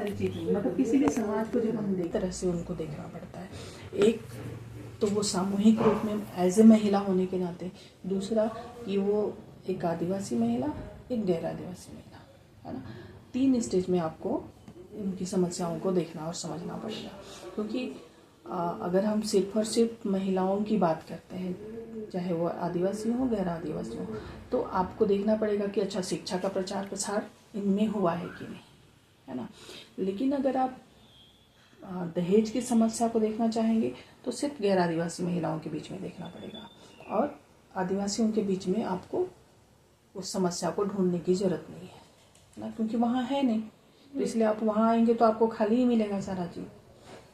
सारी चीज़ें, मतलब किसी भी समाज को जब हम देख तरह से उनको देखना पड़ता है। एक तो वो सामूहिक रूप में एज ए महिला होने के नाते, दूसरा कि वो एक आदिवासी महिला, एक गैर आदिवासी महिला, है ना। 3 स्टेज में आपको उनकी समस्याओं को देखना और समझना पड़ेगा। क्योंकि अगर हम सिर्फ और सिर्फ महिलाओं की बात करते हैं, चाहे वो आदिवासी हो गैर आदिवासी हो, तो आपको देखना पड़ेगा कि अच्छा शिक्षा का प्रचार प्रसार इनमें हुआ है कि नहीं, है ना। लेकिन अगर आप दहेज की समस्या को देखना चाहेंगे तो सिर्फ गैर आदिवासी महिलाओं के बीच में देखना पड़ेगा, और आदिवासियों के बीच में आपको उस समस्या को ढूंढने की ज़रूरत नहीं है ना, क्योंकि वहाँ है नहीं। तो इसलिए आप वहाँ आएंगे तो आपको खाली ही मिलेगा सारा चीज़।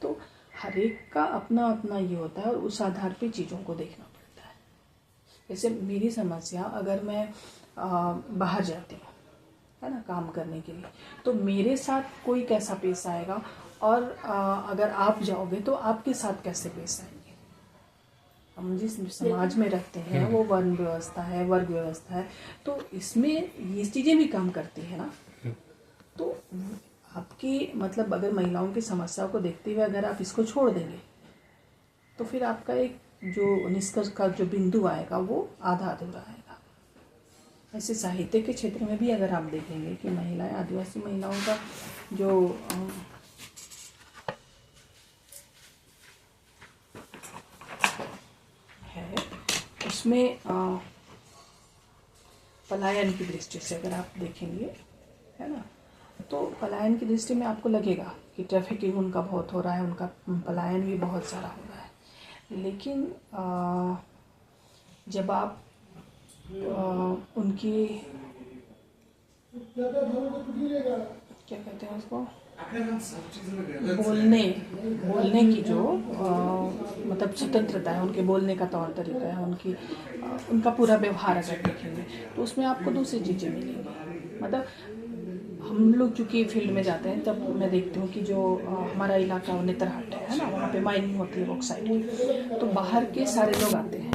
तो हर एक का अपना अपना ये होता है और उस आधार पे चीज़ों को देखना पड़ता है। जैसे मेरी समस्या, अगर मैं बाहर जाती हूँ, है ना, काम करने के लिए, तो मेरे साथ कोई कैसा पेश आएगा, और अगर आप जाओगे तो आपके साथ कैसे पेश आएंगे। हम जिस समाज में रहते हैं वो वर्ण व्यवस्था है, वर्ग व्यवस्था है, तो इसमें ये चीज़ें भी काम करती है ना। तो आपकी मतलब अगर महिलाओं की समस्या को देखते हुए अगर आप इसको छोड़ देंगे तो फिर आपका एक जो निष्कर्ष का जो बिंदु आएगा वो आधा अधूरा आएगा। ऐसे साहित्य के क्षेत्र में भी अगर आप देखेंगे कि महिलाएं, आदिवासी महिलाओं का जो है उसमें पलायन की दृष्टि से अगर आप देखेंगे, है ना, तो पलायन की दृष्टि में आपको लगेगा कि ट्रैफिकिंग उनका बहुत हो रहा है, उनका पलायन भी बहुत सारा हो रहा है। लेकिन जब आप उनकी क्या कहते हैं उसको, बोलने की जो मतलब स्वतंत्रता है, उनके बोलने का तौर तरीका है, उनका पूरा व्यवहार अगर देखेंगे तो उसमें आपको दूसरी चीज़ें मिलेंगी। मतलब हम लोग चूँकि फील्ड में जाते हैं तब मैं देखती हूँ कि जो हमारा इलाका नेतरहाट है ना, वहाँ पे माइनिंग होती है बॉक्साइट की, तो बाहर के सारे लोग आते हैं,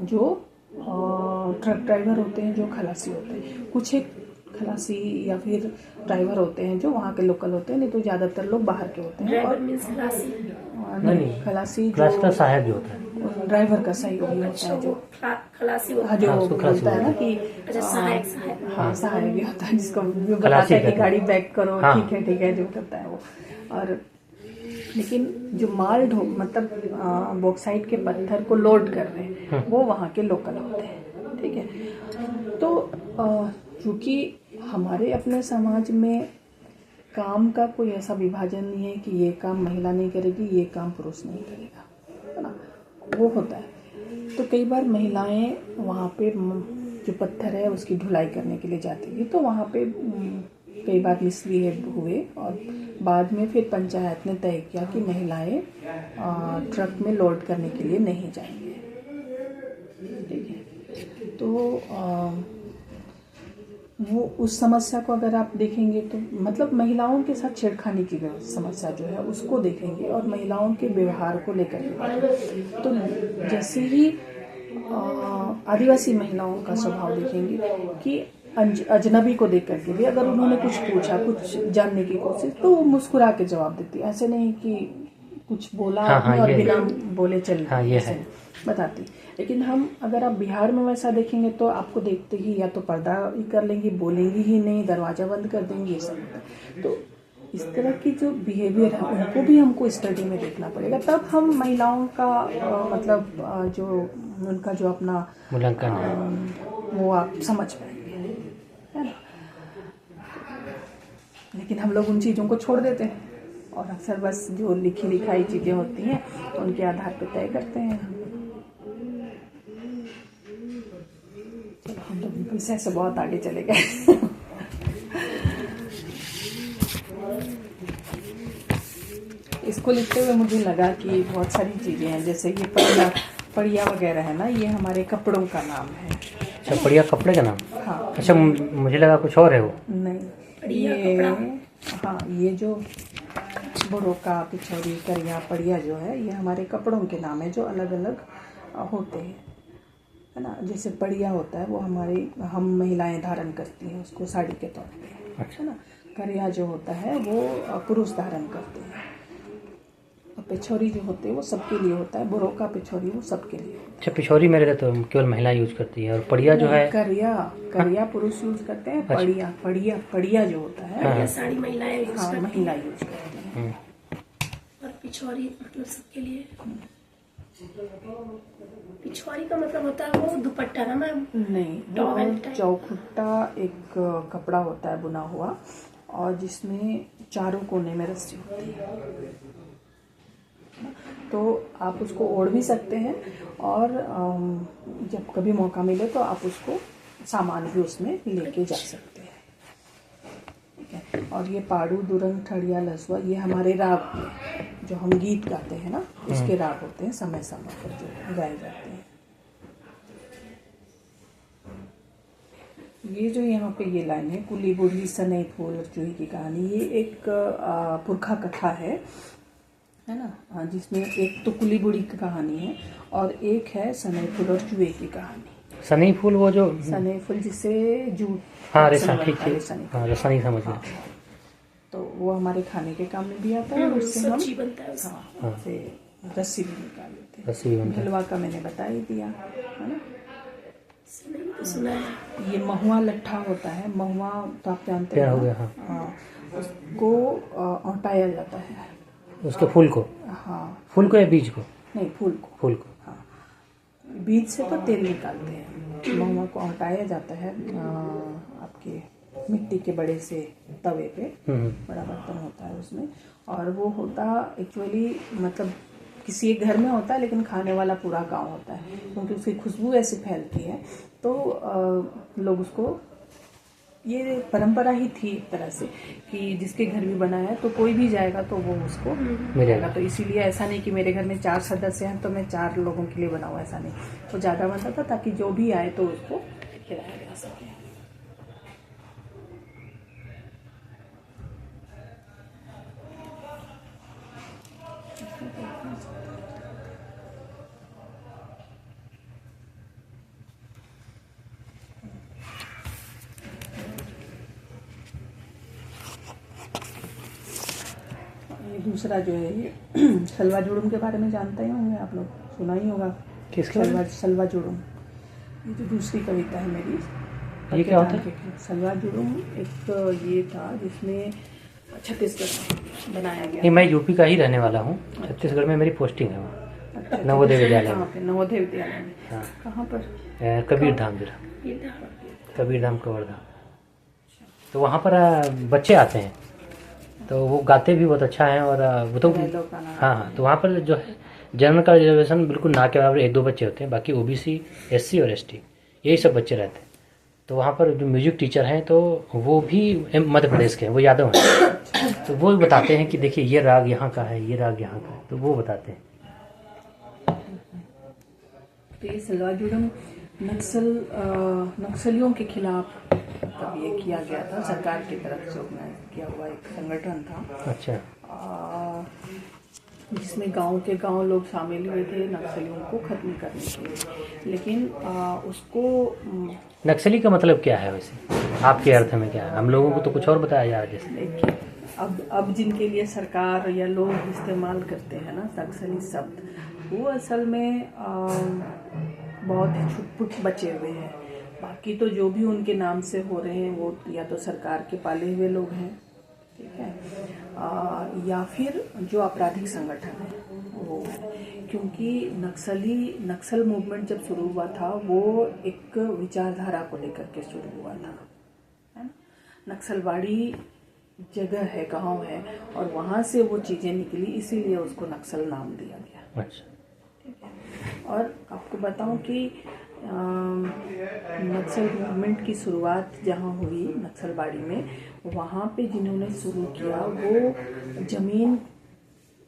जो ट्रक ड्राइवर होते हैं, जो खलासी होते हैं, कुछ एक खलासी या फिर ड्राइवर होते हैं जो वहाँ के लोकल होते हैं, नहीं तो ज़्यादातर लोग बाहर के होते हैं। और नहीं, खलासी जो सहायक जो होता है, ड्राइवर का सहयोगी होता है, जो खलासी जो बोलता है ना कि सहायक भी होता है, जिसको जो बताता है कि गाड़ी बैक करो, ठीक है जो करता है वो। और लेकिन जो माल मतलब बॉक्साइट के पत्थर को लोड कर रहे हैं वो वहाँ के लोकल होते हैं, ठीक है। तो क्योंकि हमारे अपने समाज में काम का कोई ऐसा विभाजन नहीं है कि ये काम महिला नहीं करेगी, ये काम पुरुष नहीं करेगा, है ना, वो होता है। तो कई बार महिलाएं वहाँ पे जो पत्थर है उसकी ढुलाई करने के लिए जाती है, तो वहाँ पे कई बार मिसबिहेव हुए और बाद में फिर पंचायत ने तय किया कि महिलाएं ट्रक में लोड करने के लिए नहीं जाएंगे, ठीक है। तो वो उस समस्या को अगर आप देखेंगे तो मतलब महिलाओं के साथ छेड़खानी की समस्या जो है उसको देखेंगे और महिलाओं के व्यवहार को लेकर के, तो जैसे ही आदिवासी महिलाओं का स्वभाव देखेंगे कि अजनबी को देख करके भी अगर उन्होंने कुछ पूछा, कुछ जानने की कोशिश, तो वो मुस्कुरा के जवाब देती, ऐसे नहीं कि कुछ बोला और बिना बोले चल बताती। लेकिन हम अगर आप बिहार में वैसा देखेंगे तो आपको देखते ही या तो पर्दा ही कर लेंगी, बोलेंगी ही नहीं, दरवाजा बंद कर देंगी, ये सब। तो इस तरह की जो बिहेवियर है उनको भी हमको स्टडी में देखना पड़ेगा, तब हम महिलाओं का मतलब जो उनका जो अपना मूल्यांकन वो आप समझ पाएंगे, है ना। लेकिन हम लोग उन चीज़ों को छोड़ देते हैं और अक्सर बस जो लिखी लिखाई चीज़ें होती हैं तो उनके आधार पर तय करते हैं। चलो हम लोग विषय से बहुत आगे चले गए। इसको लिखते हुए मुझे लगा कि बहुत सारी चीज़ें हैं, जैसे ये पड़िया वगैरह है ना, ये हमारे कपड़ों का नाम है। अच्छा, पड़िया कपड़े का नाम? हाँ। अच्छा, मुझे लगा कुछ और है वो। नहीं, ये हाँ, ये जो बुरोका, पिछौरी, करिया, पड़िया जो है ये हमारे कपड़ों के नाम है जो अलग अलग होते हैं, है ना। जैसे पड़िया होता है वो हम महिलाएं धारण करती हैं उसको साड़ी के तौर पे, है ना। करिया जो होता है वो पुरुष धारण करते हैं, और पिछोरी जो होते हैं वो सबके लिए होता है। बुरोका पिछोरी वो सबके लिए होता है। अच्छा, पिछोरी मेरे तो केवल महिला यूज करती है, और पड़िया जो है करिया पुरुष यूज करते हैं। पड़िया जो होता है हाँ, साड़ी महिलाएं यूज करती हैं। महिला यूज करते हैं। और पिछवाड़ी मतलब सबके लिए। पिछवाड़ी का मतलब होता है वो दुपट्टा ना मैम? नहीं, टॉवेल वो टाइप। चौखुट्टा एक कपड़ा होता है बुना हुआ, और जिसमें चारों कोने में रस्सी होती है। तो आप उसको ओढ़ भी सकते हैं, और जब कभी मौका मिले तो आप उसको सामान भी उसमें लेके जा सकते हैं। ठीक है। और ये पाड़ू, दुरंग, ठड़िया, लसुआ ये हमारे राग हैं, जो हम गीत गाते हैं ना, उसके राग होते हैं, समय समय पर जो गाए जाते हैं। ये जो यहाँ पे ये लाइन है, कुली बुढ़ी सनई फूल और चूही की कहानी, ये एक पुरखा कथा है ना, जिसमें एक तो कुली बुढ़ी की कहानी है और एक है सनई फूल और चूहे की कहानी। सनी फूल वो जो सनई फूल जिसे जूट, हाँ रेशम, ठीक है, ठीक, हाँ रसनी समझ गया। तो वो हमारे खाने के काम में भी आता है, और उससे हम सब्जी बनता है उससे। हाँ, उससे रस्सी भी निकाल लेते हैं। रस्सी भी बनता है। भिलवा का मैंने बता ही दिया है ना। नहीं तो सुना है। ये महुआ लट्ठा होता है, महुआ तो आप जानते क्या हैं हो ना? गया? हाँ, उसको औटाया जाता है। उसके फूल को, हाँ, फूल को या बीज को? नहीं, फूल को। फूल को। हाँ, बीज से तो तेल निकालते हैं। महुआ को हटाया जाता है आपके मिट्टी के बड़े से तवे पे, बड़ा बर्तन होता है उसमें, और वो होता एक्चुअली मतलब किसी एक घर में होता है, लेकिन खाने वाला पूरा गांव होता है, क्योंकि उसकी खुशबू ऐसी फैलती है। तो लोग उसको, ये परंपरा ही थी एक तरह से कि जिसके घर भी बना है तो कोई भी जाएगा तो वो उसको मिलेगा। तो इसीलिए ऐसा नहीं कि मेरे घर में 4 सदस्य हैं तो मैं 4 लोगों के लिए बनाऊँ, ऐसा नहीं। तो ज़्यादा बनता था ताकि जो भी आए तो उसको खिलाया जा सके। ये दूसरा जो है, ये सलवा जुड़ुम के बारे में जानते ही होंगे आप लोग, सुना ही होगा। किसके बारे में? सलवा जुड़ुम, ये जो दूसरी कविता है मेरी। ये क्या होता है? सलवा जुड़ुम एक ये था जिसमें छत्तीसगढ़ में बनाया गया। नहीं, मैं यूपी का ही रहने वाला हूँ। छत्तीसगढ़ में मेरी पोस्टिंग है वहाँ, नवोदय विद्यालय कहाँ में। पे? नवोदय विद्यालय में। हाँ, कहाँ पर? कबीर धाम जिला, ये कबीर धाम कवर्धा। तो वहाँ पर बच्चे आते हैं, तो वो गाते भी बहुत अच्छा है, और वो तो हाँ, तो वहाँ पर जो है जनरल का रिजर्वेशन बिल्कुल ना के बराबर 1-2 बच्चे होते हैं, बाकी ओबीसी, एससी और एसटी यही सब बच्चे रहते हैं। तो वहाँ पर जो म्यूजिक टीचर हैं तो वो भी मध्य प्रदेश के हैं, वो यादव हैं। तो वो बताते हैं कि देखिए ये राग यहाँ का है, ये राग यहाँ का है, तो वो बताते हैं। तो ये सलवा जुड़ुम नक्सलियों के खिलाफ तब ये किया गया था, सरकार की तरफ से ऑर्गेनाइज किया हुआ एक संगठन था। अच्छा, जिसमें गांव के गांव लोग शामिल हुए थे नक्सलियों को खत्म करने के लिए। लेकिन उसको नक्सली का मतलब क्या है वैसे, आपके अर्थ में क्या है? हम लोगों को तो कुछ और बताया जा रहा है जैसे। देखिए, अब जिनके लिए सरकार या लोग इस्तेमाल करते हैं ना नक्सली शब्द, वो असल में बहुत ही छुटपुट बचे हुए हैं। बाकी तो जो भी उनके नाम से हो रहे हैं वो या तो सरकार के पाले हुए लोग हैं, ठीक है, या फिर जो आपराधिक संगठन है वो है। क्योंकि नक्सल मूवमेंट जब शुरू हुआ था वो एक विचारधारा को लेकर के शुरू हुआ था, है ना। नक्सलवाड़ी जगह है, गांव है, और वहाँ से वो चीज़ें निकली, इसीलिए उसको नक्सल नाम दिया गया। अच्छा, ठीक है। और आपको बताऊं कि नक्सल मूवमेंट की शुरुआत जहाँ हुई नक्सलबाड़ी में, वहाँ पे जिन्होंने शुरू किया वो जमीन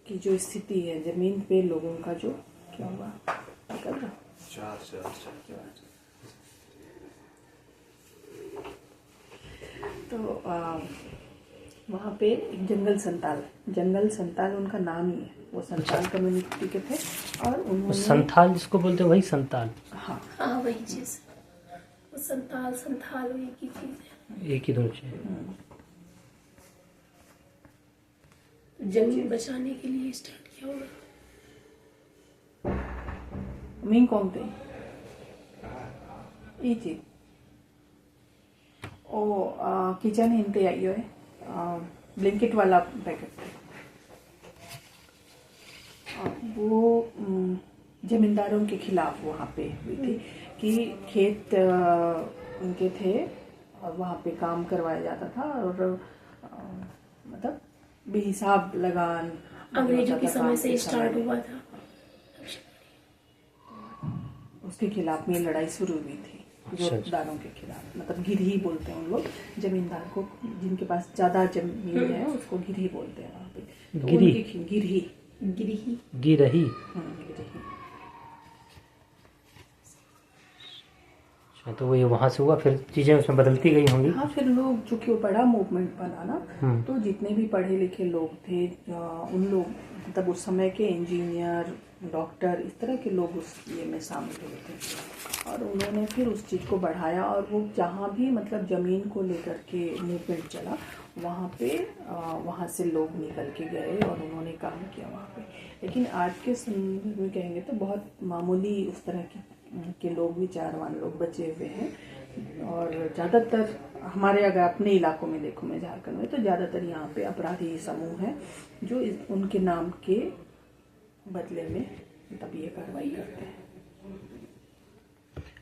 की जो स्थिति है, जमीन पे लोगों का जो क्या हुआ कर रहा तो वहाँ पे एक जंगल संताल उनका नाम ही है, वो संताल कम्युनिटी के थे। और उन्होंने संथाल जिसको बोलते हैं वही संताल? हाँ, वही चीज, वो संताल वही की चीज है, एक ही दोनों चीज। जमीन बचाने के लिए स्टार्ट किया होगा। मीन कौन थे ये चीज ओ किचन हिंते आई है ब्लिंकिट वाला पैकेट वो जमींदारों के खिलाफ वहाँ पे हुई थी कि खेत उनके थे और वहाँ पे काम करवाया जाता था और मतलब बेहिसाब लगान अंग्रेजों के समय से स्टार्ट हुआ था। उसके खिलाफ में लड़ाई शुरू हुई थी जोतदारों के खिलाफ, मतलब गिरही बोलते हैं उन लोग जमींदार को, जिनके पास ज्यादा जमीन है उसको गिरही बोलते हैं वहाँ पे। तो गिरही गिरही गिरही गिरही। गिरही। अच्छा, तो वो ये वहाँ से हुआ, फिर चीजें उसमें बदलती गई होंगी। हाँ, फिर लोग चूंकि वो बड़ा मूवमेंट बना ना, तो जितने भी पढ़े लिखे लोग थे उन लोग मतलब उस समय के इंजीनियर डॉक्टर इस तरह के लोग उस ये में शामिल हुए थे और उन्होंने फिर उस चीज़ को बढ़ाया और वो जहाँ भी मतलब ज़मीन को लेकर के मूवमेंट चला वहाँ पे वहाँ से लोग निकल के गए और उन्होंने काम किया वहाँ पे। लेकिन आज के संदर्भ में कहेंगे तो बहुत मामूली उस तरह के लोग विचारवान लोग बचे हुए हैं और ज़्यादातर हमारे अगर अपने इलाकों में देखो मैं झारखंड में तो ज़्यादातर यहाँ पे अपराधी समूह हैं जो उनके नाम के बदले में तब ये कार्रवाई करते हैं।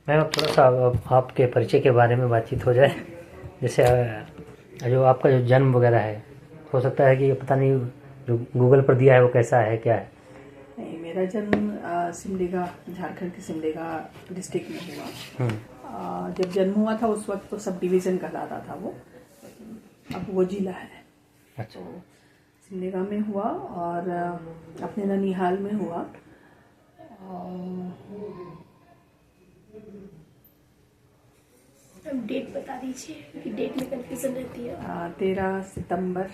मैम अब थोड़ा सा आपके परिचय के बारे में बातचीत हो जाए, जैसे जो आपका जो जन्म वगैरह है, हो सकता है कि पता नहीं जो गूगल पर दिया है वो कैसा है क्या है। नहीं, मेरा जन्म सिमडेगा झारखंड के सिमडेगा डिस्ट्रिक्ट में हुआ। जब जन्म हुआ था उस वक्त तो सब डिवीज़न कहलाता था वो, अब वो जिला है। अच्छा। तो सिमडेगा में हुआ और अपने ननिहाल में हुआ। अब डेट बता दीजिए क्योंकि डेट में कंफ्यूजन रहती है। 13 सितंबर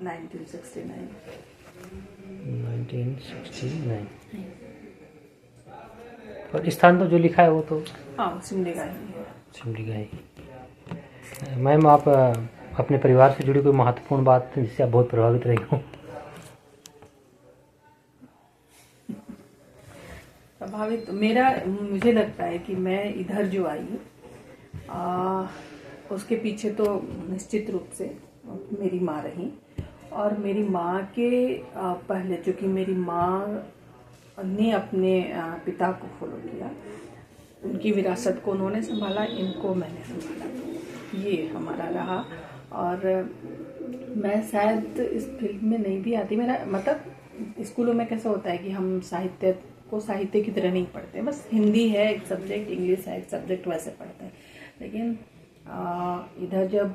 1969। 1969। और स्थान तो जो लिखा है वो तो हाँ सिमडेगा ही है। सिमडेगा ही। मैम आप अपने परिवार से जुड़ी कोई महत्वपूर्ण बात जिससे आप बहुत प्रभावित रही हो। प्रभावित मुझे लगता है कि मैं इधर जो आई उसके पीछे तो निश्चित रूप से मेरी माँ रही और मेरी माँ के पहले चूँकि मेरी माँ ने अपने पिता को फॉलो किया, उनकी विरासत को उन्होंने संभाला, इनको मैंने संभाला, तो ये हमारा रहा। और मैं शायद इस फील्ड में नहीं भी आती, मेरा मतलब स्कूलों में कैसा होता है कि हम साहित्य को साहित्य की तरह नहीं पढ़ते, बस हिंदी है एक सब्जेक्ट, इंग्लिश है एक सब्जेक्ट, वैसे पढ़ते हैं। लेकिन इधर जब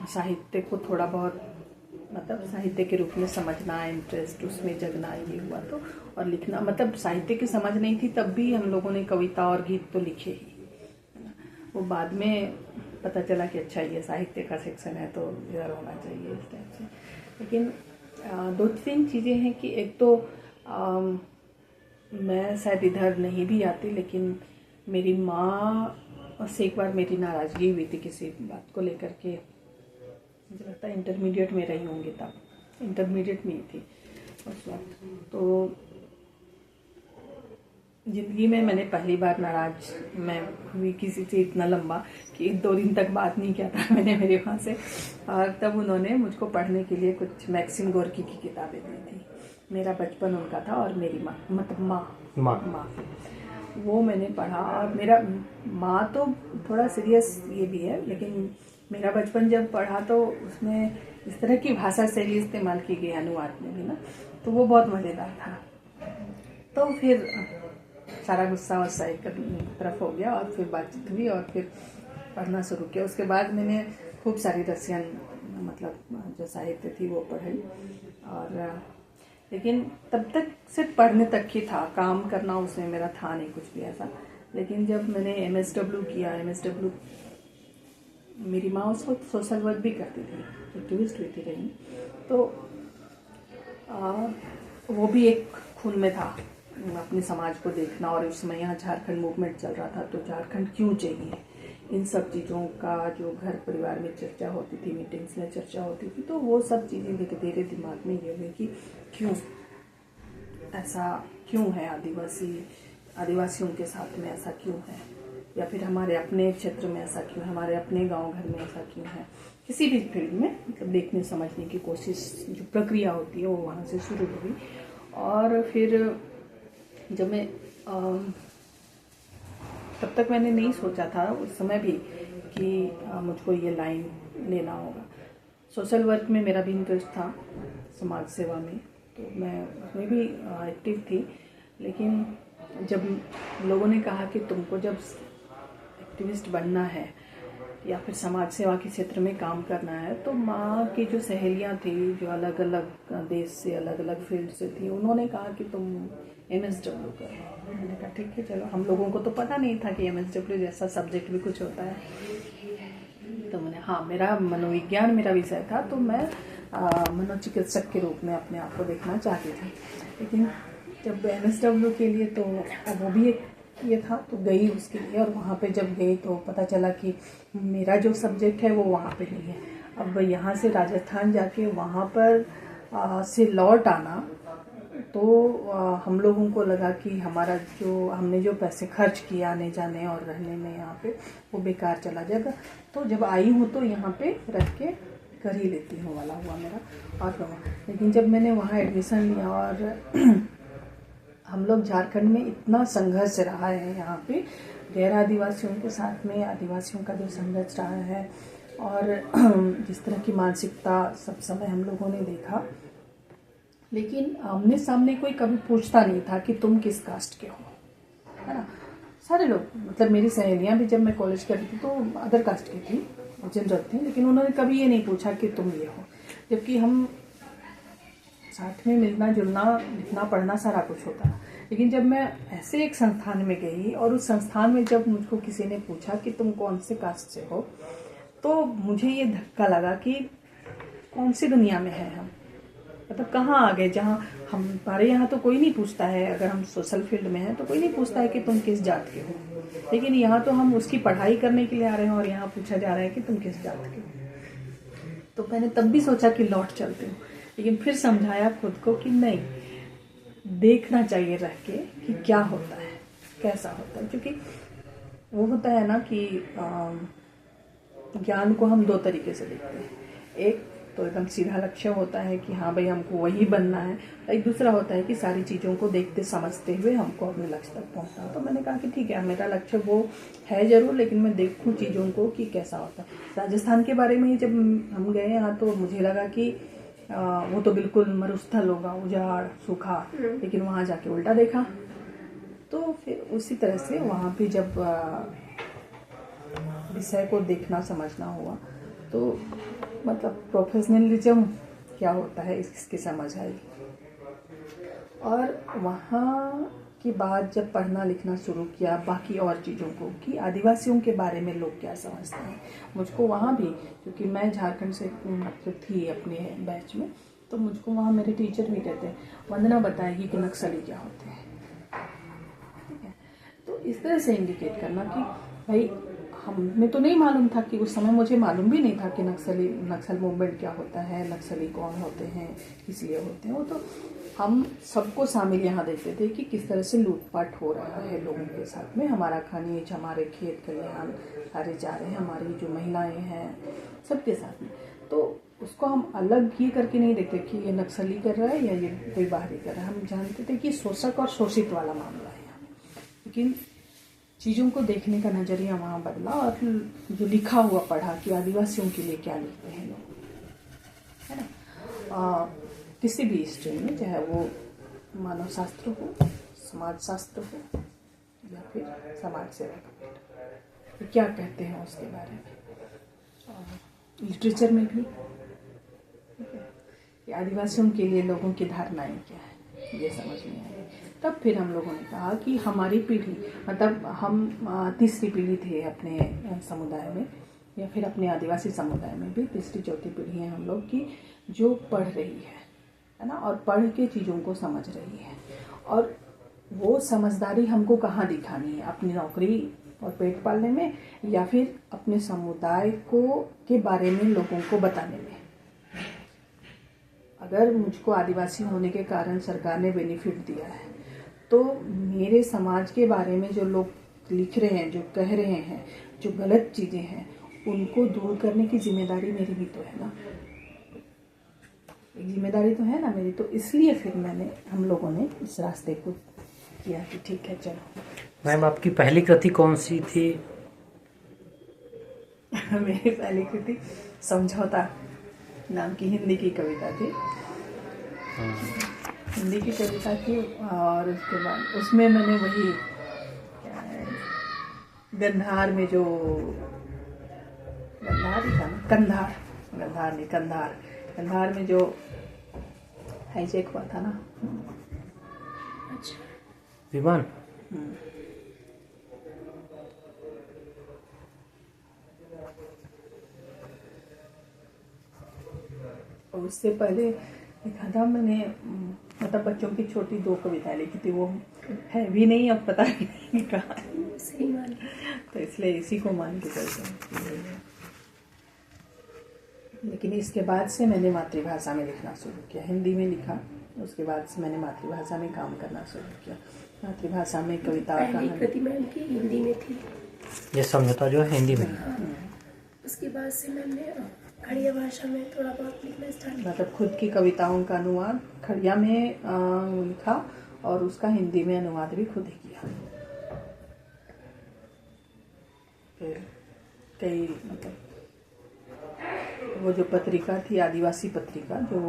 साहित्य को थोड़ा बहुत मतलब साहित्य के रूप में समझना, इंटरेस्ट उसमें जगना ये हुआ तो, और लिखना, मतलब साहित्य की समझ नहीं थी तब भी हम लोगों ने कविता और गीत तो लिखे ही, वो बाद में पता चला कि अच्छा ये साहित्य का सेक्शन है तो इधर होना चाहिए इस टाइप से। लेकिन दो तीन चीज़ें हैं कि एक तो मैं शायद इधर नहीं भी आती, लेकिन मेरी माँ से एक बार मेरी नाराज़गी हुई थी किसी बात को लेकर के, मुझे लगता है इंटरमीडिएट में रही होंगी तब, इंटरमीडिएट में ही थी उस वक्त। तो ज़िंदगी में मैंने पहली बार नाराज मैं हुई किसी से इतना लंबा कि 2 दिन तक बात नहीं किया था मैंने मेरी माँ से, और तब उन्होंने मुझको पढ़ने के लिए कुछ मैक्सिम गोर्की की किताबें दी थी। मेरा बचपन उनका था और मेरी माँ मतलब माँ वो मैंने पढ़ा, और मेरा माँ तो थोड़ा सीरियस ये भी है, लेकिन मेरा बचपन जब पढ़ा तो उसमें इस तरह की भाषा शैली इस्तेमाल की गई अनुवाद में भी ना, तो वो बहुत मज़ेदार था। तो फिर सारा गुस्सा एक तरफ हो गया और फिर बातचीत हुई और फिर पढ़ना शुरू किया। उसके बाद मैंने खूब सारी रसियन मतलब जो साहित्य थी वो पढ़ी, और लेकिन तब तक सिर्फ पढ़ने तक ही था, काम करना उसमें मेरा था नहीं कुछ भी ऐसा। लेकिन जब मैंने MSW किया, MSW मेरी माँ उस वक्त सोशल वर्क भी करती थी, एक्टिविस्ट हुई थी रही, तो वो भी एक खून में था अपने समाज को देखना। और उस समय यहाँ झारखंड मूवमेंट चल रहा था, तो झारखंड क्यों चाहिए इन सब चीज़ों का जो घर परिवार में चर्चा होती थी, मीटिंग्स में चर्चा होती थी, तो वो सब चीज़ें धीरे धीरे दिमाग में ये हुई कि क्यों ऐसा क्यों है, आदिवासियों के साथ में ऐसा क्यों है, या फिर हमारे अपने क्षेत्र में ऐसा क्यों है, हमारे अपने गांव घर में ऐसा क्यों है। किसी भी फील्ड में मतलब देखने समझने की कोशिश, जो प्रक्रिया होती है वो वहाँ से शुरू हुई। और फिर जब मैं तब तक मैंने नहीं सोचा था उस समय भी कि मुझको ये लाइन लेना होगा। सोशल वर्क में मेरा भी इंटरेस्ट था, समाज सेवा में, तो मैं उसमें भी एक्टिव थी। लेकिन जब लोगों ने कहा कि तुमको जब एक्टिविस्ट बनना है या फिर समाज सेवा के क्षेत्र में काम करना है, तो माँ की जो सहेलियाँ थी जो अलग अलग देश से, अलग अलग फील्ड से थी, उन्होंने कहा कि तुम MSW करो। मैंने कहा ठीक है चलो। हम लोगों को तो पता नहीं था कि MSW जैसा सब्जेक्ट भी कुछ होता है। तो मैंने मेरा मनोविज्ञान मेरा विषय था, तो मैं मनोचिकित्सक के रूप में अपने आप को देखना चाहती थी। लेकिन जब MSW के लिए तो वो भी एक ये था, तो गई उसके लिए। और वहाँ पे जब गई तो पता चला कि मेरा जो सब्जेक्ट है वो वहाँ पे नहीं है। अब यहाँ से राजस्थान जाके वहाँ पर से लौट आना, तो हम लोगों को लगा कि हमने जो पैसे खर्च किए आने जाने और रहने में यहाँ पे, वो बेकार चला जाएगा। तो जब आई हूँ तो यहाँ पे रह के कर ही लेती हूँ वाला हुआ मेरा। और लेकिन जब मैंने वहाँ एडमिशन लिया, और हम लोग झारखंड में इतना संघर्ष रहा है यहाँ पे गैर आदिवासियों के साथ में, आदिवासियों का जो संघर्ष रहा है, और जिस तरह की मानसिकता सब समय हम लोगों ने देखा। लेकिन आमने सामने कोई कभी पूछता नहीं था कि तुम किस कास्ट के हो, है ना। सारे लोग, मतलब मेरी सहेलियां भी जब मैं कॉलेज कर रही थी तो अदर कास्ट की थी, जनरल थी, लेकिन उन्होंने कभी ये नहीं पूछा कि तुम ये हो। जबकि हम साथ में मिलना जुलना, लिखना पढ़ना सारा कुछ होता है। लेकिन जब मैं ऐसे एक संस्थान में गई, और उस संस्थान में जब मुझको किसी ने पूछा कि तुम कौन से कास्ट से हो, तो मुझे ये धक्का लगा कि कौन सी दुनिया में है हम, मतलब कहाँ आ गए, जहाँ हमारे यहाँ तो कोई नहीं पूछता है। अगर हम सोशल फील्ड में हैं तो कोई नहीं पूछता है कि तुम किस जात के हो, लेकिन यहाँ तो हम उसकी पढ़ाई करने के लिए आ रहे हैं और यहाँ पूछा जा रहा है कि तुम किस जात के हो। तो मैंने तब भी सोचा कि लौट चलती हूँ, लेकिन फिर समझाया खुद को कि नहीं, देखना चाहिए रह के कि क्या होता है, कैसा होता है। क्योंकि वो होता है ना कि ज्ञान को हम दो तरीके से देखते हैं। एक तो एकदम सीधा लक्ष्य होता है कि हाँ भाई हमको वही बनना है, एक दूसरा होता है कि सारी चीज़ों को देखते समझते हुए हमको अपने लक्ष्य तक पहुँचना। तो मैंने कहा कि ठीक है, मेरा लक्ष्य वो है जरूर, लेकिन मैं देखूँ चीज़ों को कि कैसा होता है। राजस्थान के बारे में जब हम गए यहाँ, तो मुझे लगा कि वो तो बिल्कुल मरुस्थल होगा, उजाड़ सूखा, लेकिन वहाँ जाके उल्टा देखा। तो फिर उसी तरह से वहाँ पे जब विषय को देखना समझना हुआ, तो मतलब प्रोफेशनलिज्म क्या होता है इसकी समझ आई। और वहाँ के बाद जब पढ़ना लिखना शुरू किया बाकी और चीज़ों को, कि आदिवासियों के बारे में लोग क्या समझते हैं। मुझको वहाँ भी, क्योंकि मैं झारखंड से मतलब थी अपने बैच में, तो मुझको वहाँ मेरे टीचर भी कहते हैं, वंदना बताएगी कि नक्सली क्या होते हैं, ठीक है। तो इस तरह से इंडिकेट करना कि भाई हमें तो नहीं मालूम था, कि उस समय मुझे मालूम भी नहीं था कि नक्सल मूवमेंट क्या होता है, नक्सली कौन होते हैं, किस लिए होते हैं। वो तो हम सबको शामिल यहाँ देखते थे कि किस तरह से लूटपाट हो रहा है लोगों के साथ में, हमारा खनिज, हमारे खेत खलिहान सारे जा रहे हैं, हमारी जो महिलाएं हैं सबके साथ में। तो उसको हम अलग ये करके नहीं देखते कि ये नक्सली कर रहा है या ये कोई बाहरी कर रहा है। हम जानते थे कि शोषक और शोषित वाला मामला है यहाँ, लेकिन चीज़ों को देखने का नज़रिया वहाँ बदला, और जो लिखा हुआ पढ़ा कि आदिवासियों के लिए क्या लिखते हैं लोग, है ना। किसी भी स्ट्रीम में, चाहे वो मानव शास्त्र हो, समाज शास्त्र हो, या फिर समाज सेवा का पेट, तो क्या कहते हैं उसके बारे में। लिटरेचर में भी कि आदिवासियों के लिए लोगों की धारणाएं क्या है, ये समझ में आई। तब फिर हम लोगों ने कहा कि हमारी पीढ़ी, मतलब हम तीसरी पीढ़ी थे अपने समुदाय में, या फिर अपने आदिवासी समुदाय में भी तीसरी चौथी पीढ़ी है हम लोग की, जो पढ़ रही है ना, और पढ़ के चीज़ों को समझ रही है। और वो समझदारी हमको कहाँ दिखानी है, अपनी नौकरी और पेट पालने में, या फिर अपने समुदाय को के बारे में लोगों को बताने में। अगर मुझको आदिवासी होने के कारण सरकार ने बेनिफिट दिया है, तो मेरे समाज के बारे में जो लोग लिख रहे हैं, जो कह रहे हैं, जो गलत चीज़ें हैं, उनको दूर करने की जिम्मेदारी मेरी भी तो है ना। एक जिम्मेदारी तो है ना मेरी। तो इसलिए फिर हम लोगों ने इस रास्ते को किया कि ठीक है चलो। मैम, आपकी पहली कृति कौन सी थी? मेरी पहली कृति समझौता नाम की हिंदी की कविता थी। हिंदी की कविता थी, और उसके बाद उसमें मैंने वही गंधार में जो गंधार ही था ना, कंधार में जो हाईजैक हुआ था ना। अच्छा। विमान। और उससे पहले लिखा था मैंने, मतलब बच्चों की छोटी 2 कविताएं लिखी थी। वो है भी नहीं, अब पता भी नहीं कहाँ है। सही मान। तो इसलिए इसी को मान के चलते हैं। लेकिन इसके बाद से मैंने मातृभाषा में लिखना शुरू किया। हिंदी में लिखा, उसके बाद से मैंने मातृभाषा में काम करना शुरू किया। मातृभाषा में कविता पहली कृति मैम की हिंदी में थी, ये समझौता जो है हिंदी में। उसके बाद से मैंने खड़िया भाषा में थोड़ा बहुत लिखना स्टार्ट किया। मतलब खुद की कविताओं का अनुवाद खड़िया में लिखा, और उसका हिंदी में अनुवाद भी खुद ही किया। फिर कई मतलब वो जो पत्रिका थी, आदिवासी पत्रिका, जो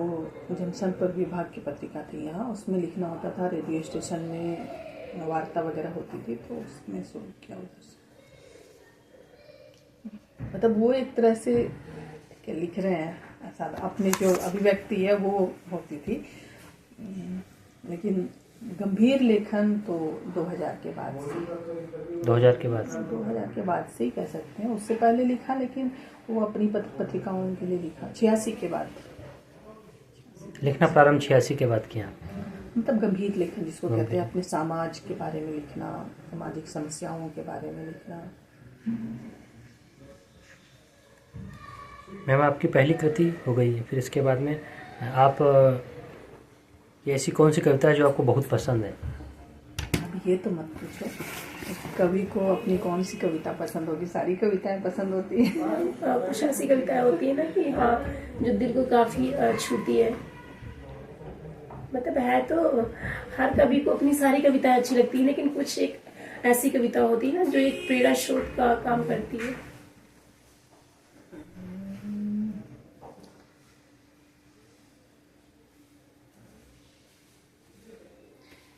जनसंपर्क विभाग की पत्रिका थी यहाँ, उसमें लिखना होता था। रेडियो स्टेशन में वार्ता वगैरह होती थी, तो उसमें शुरू किया उधर से। मतलब वो एक तरह से लिख रहे हैं ऐसा, अपने जो अभिव्यक्ति है वो होती थी। लेकिन गंभीर लेखन तो 2000 के बाद से 2000 के बाद से ही कह सकते हैं। उससे पहले लिखा, लेकिन वो अपनी पत्रिकाओं के लिए लिखा। 86 के बाद लिखना प्रारंभ 86 के बाद किया। मतलब गंभीर लेखन जिसको कहते हैं, अपने समाज के बारे में लिखना, सामाजिक समस्याओं के बारे में लिखना। मैम, आपकी पहली कृति हो गई है, फिर इसके बाद में आप ये ऐसी कौन सी कविता है जो आपको बहुत पसंद है? अब ये तो मत पूछो, कवि को अपनी कौन सी कविता पसंद होगी? सारी कविताएं पसंद होती है। कुछ ऐसी कविताएं होती है ना कि हाँ, जो दिल को काफी छूती है। मतलब है तो हर कवि को अपनी सारी कविताएं अच्छी लगती है, लेकिन कुछ एक ऐसी कविता होती है ना जो एक प्रेरणा स्रोत का काम करती है।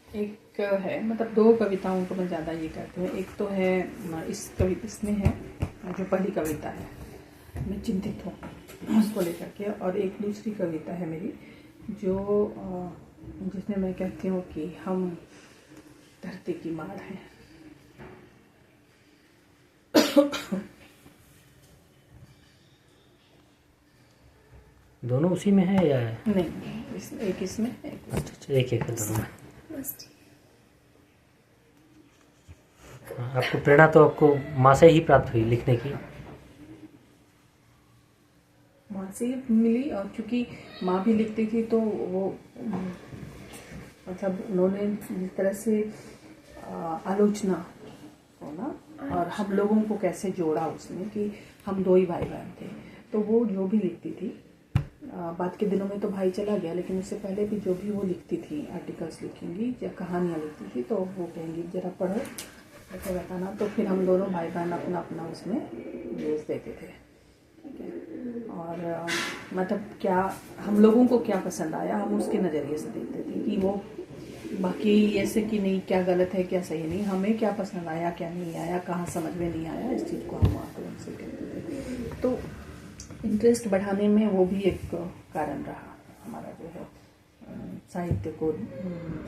एक है, मतलब 2 कविताओं को मैं ज़्यादा ये कहती हूँ। एक तो है इसमें है जो पहली कविता है, मैं चिंतित हूँ, उसको लेकर के। और एक दूसरी कविता है मेरी जो जिसमें मैं कहती हूँ कि हम धरती की माड़ हैं। दोनों उसी में है या? नहीं, एक इसमें है। अच्छा, एक है दोनों में। आपको प्रेरणा तो आपको माँ से ही प्राप्त हुई लिखने की? माँ से मिली, और चूंकि माँ भी लिखती थी तो वो मतलब उन्होंने जिस तरह से आलोचना को ना, और हम लोगों को कैसे जोड़ा उसमें कि हम 2 ही भाई बहन थे, तो वो जो भी लिखती थी, बाद के दिनों में तो भाई चला गया, लेकिन उससे पहले भी जो भी वो लिखती थी, आर्टिकल्स लिखेंगी या कहानियाँ लिखती थी, तो वो कहेंगी जरा पढ़ो, ऐसा बताना। तो फिर हम दोनों भाई बहन अपना अपना उसमें व्यूज़ देते थे। ठीक है, और मतलब क्या हम लोगों को क्या पसंद आया, हम उसके नज़रिए से देखते थे कि वो बाकी ऐसे कि नहीं क्या गलत है क्या सही नहीं, हमें क्या पसंद आया क्या नहीं आया, कहाँ समझ में नहीं आया, इस चीज़ को हम आकलन से कहते थे। तो इंटरेस्ट बढ़ाने में वो भी एक कारण रहा हमारा, जो है साहित्य को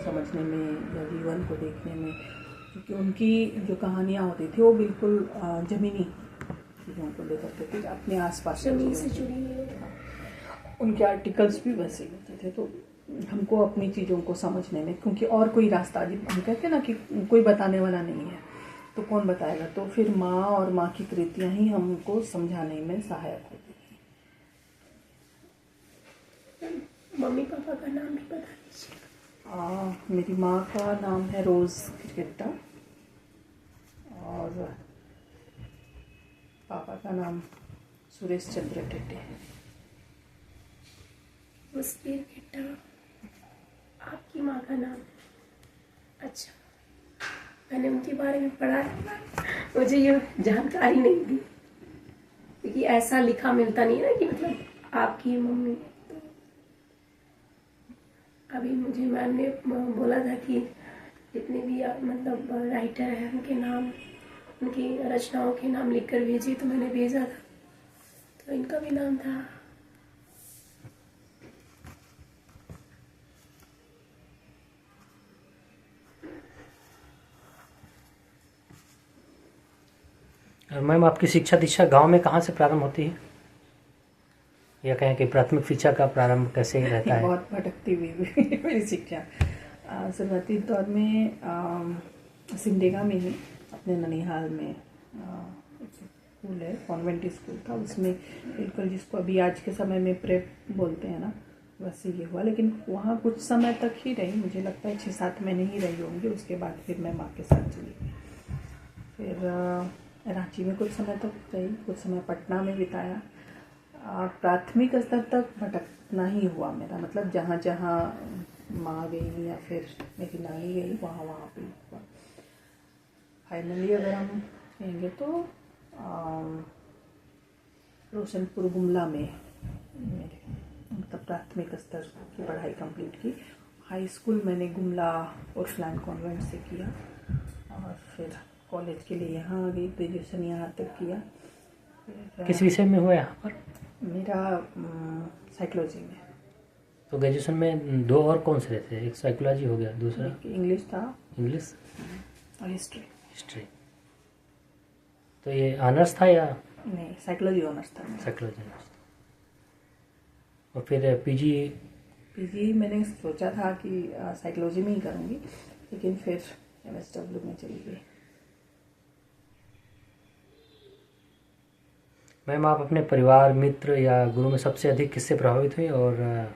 समझने में या जीवन को देखने में। क्योंकि उनकी जो कहानियाँ होती थी वो बिल्कुल ज़मीनी चीज़ों को लेकर के थी, अपने आसपास जमीन से जुड़ी हुई। उनके आर्टिकल्स भी वैसे ही होते थे। तो हमको अपनी चीज़ों को समझने में, क्योंकि और कोई रास्ता, हम कहते हैं ना कि कोई बताने वाला नहीं है, तो कौन बताएगा। तो फिर माँ और माँ की कृतियाँ ही हमको समझाने में सहायक होती हैं। मम्मी पापा का नाम भी बता दीजिए। मेरी माँ का नाम है रोज़ क्रिकेटा और पापा का नाम सुरेश चंद्र टेटे है। उसकी बेटा, आपकी माँ का नाम? अच्छा, मैंने उनके बारे में पढ़ा है, मुझे ये जानकारी नहीं थी, क्योंकि ऐसा लिखा मिलता नहीं है ना कि मतलब आपकी मम्मी। तो अभी मुझे मैम ने बोला था कि जितने भी मतलब राइटर हैं उनके नाम, उनकी रचनाओं के नाम लिखकर भेजिए, तो मैंने भेजा था, तो इनका भी नाम था। और मैम आपकी शिक्षा दीक्षा गांव में कहाँ से प्रारंभ होती है, या कहें कि प्राथमिक शिक्षा का प्रारंभ कैसे रहता है? बहुत भटकती हुई मेरी शिक्षा शुरुआती दौर में सिमडेगा में ही अपने ननिहाल में स्कूल है, कॉन्वेंट स्कूल था, उसमें बिल्कुल जिसको अभी आज के समय में प्रेप बोलते हैं ना, वैसे ये हुआ। लेकिन वहाँ कुछ समय तक ही रही, मुझे लगता है 6-7 महीने ही रही होंगी। उसके बाद फिर मैं माँ के साथ चली गई। फिर रांची में कुछ समय तक रही, कुछ समय पटना में बिताया। प्राथमिक स्तर तक भटकना ही हुआ मेरा, मतलब जहाँ जहाँ माँ गई या फिर मेरी नानी गई वहाँ वहाँ पे हुआ। फाइनली अगर हम कहेंगे तो रोशनपुर गुमला में मेरे मतलब प्राथमिक स्तर की पढ़ाई कंप्लीट की। हाई स्कूल मैंने गुमला उर्सुलान कॉन्वेंट से किया और फिर कॉलेज के लिए यहाँ आ गई, ग्रेजुएशन यहाँ तक किया। किस विषय में हुआ यहाँ पर? मेरा साइकोलॉजी में। तो ग्रेजुएशन में 2 और कौन से रहते हैं? एक साइकोलॉजी हो गया, दूसरा इंग्लिश था, इंग्लिश और हिस्ट्री। तो ये ऑनर्स था या? नहीं, साइकोलॉजी ऑनर्स था। Psychology honours. और फिर पीजी मैंने सोचा था कि साइकोलॉजी में ही करूँगी, लेकिन फिर MSW में चली गई। मैम आप अपने परिवार, मित्र या गुरु में सबसे अधिक किससे प्रभावित हुई, और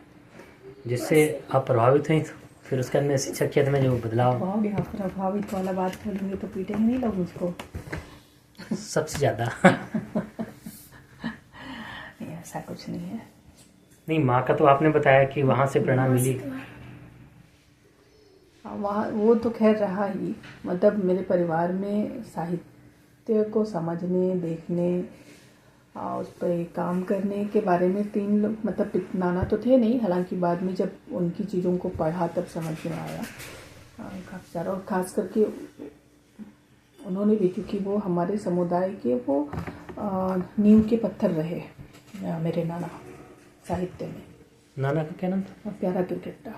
जिससे आप प्रभावित हुई तो फिर उसके अंदर शिक्षा क्षेत्र में जो बदलाव? प्रभावित वाला बात बोलेंगे तो पीटेंगे नहीं लोग मुझको। सबसे ज़्यादा? नहीं, ऐसा कुछ नहीं है। नहीं, माँ का तो आपने बताया कि वहाँ से प्रेरणा मिली। वहाँ वो तो खैर रहा ही, मतलब मेरे परिवार में साहित्य को समझने, देखने, उस पर काम करने के बारे में 3 लोग, मतलब नाना तो थे नहीं, हालांकि बाद में जब उनकी चीज़ों को पढ़ा तब समझ में आया काफ़ी सारा। और ख़ास करके उन्होंने भी, क्योंकि वो हमारे समुदाय के वो नींव के पत्थर रहे मेरे नाना साहित्य में। नाना का क्या नाम था? प्यारा क्रिकेटा।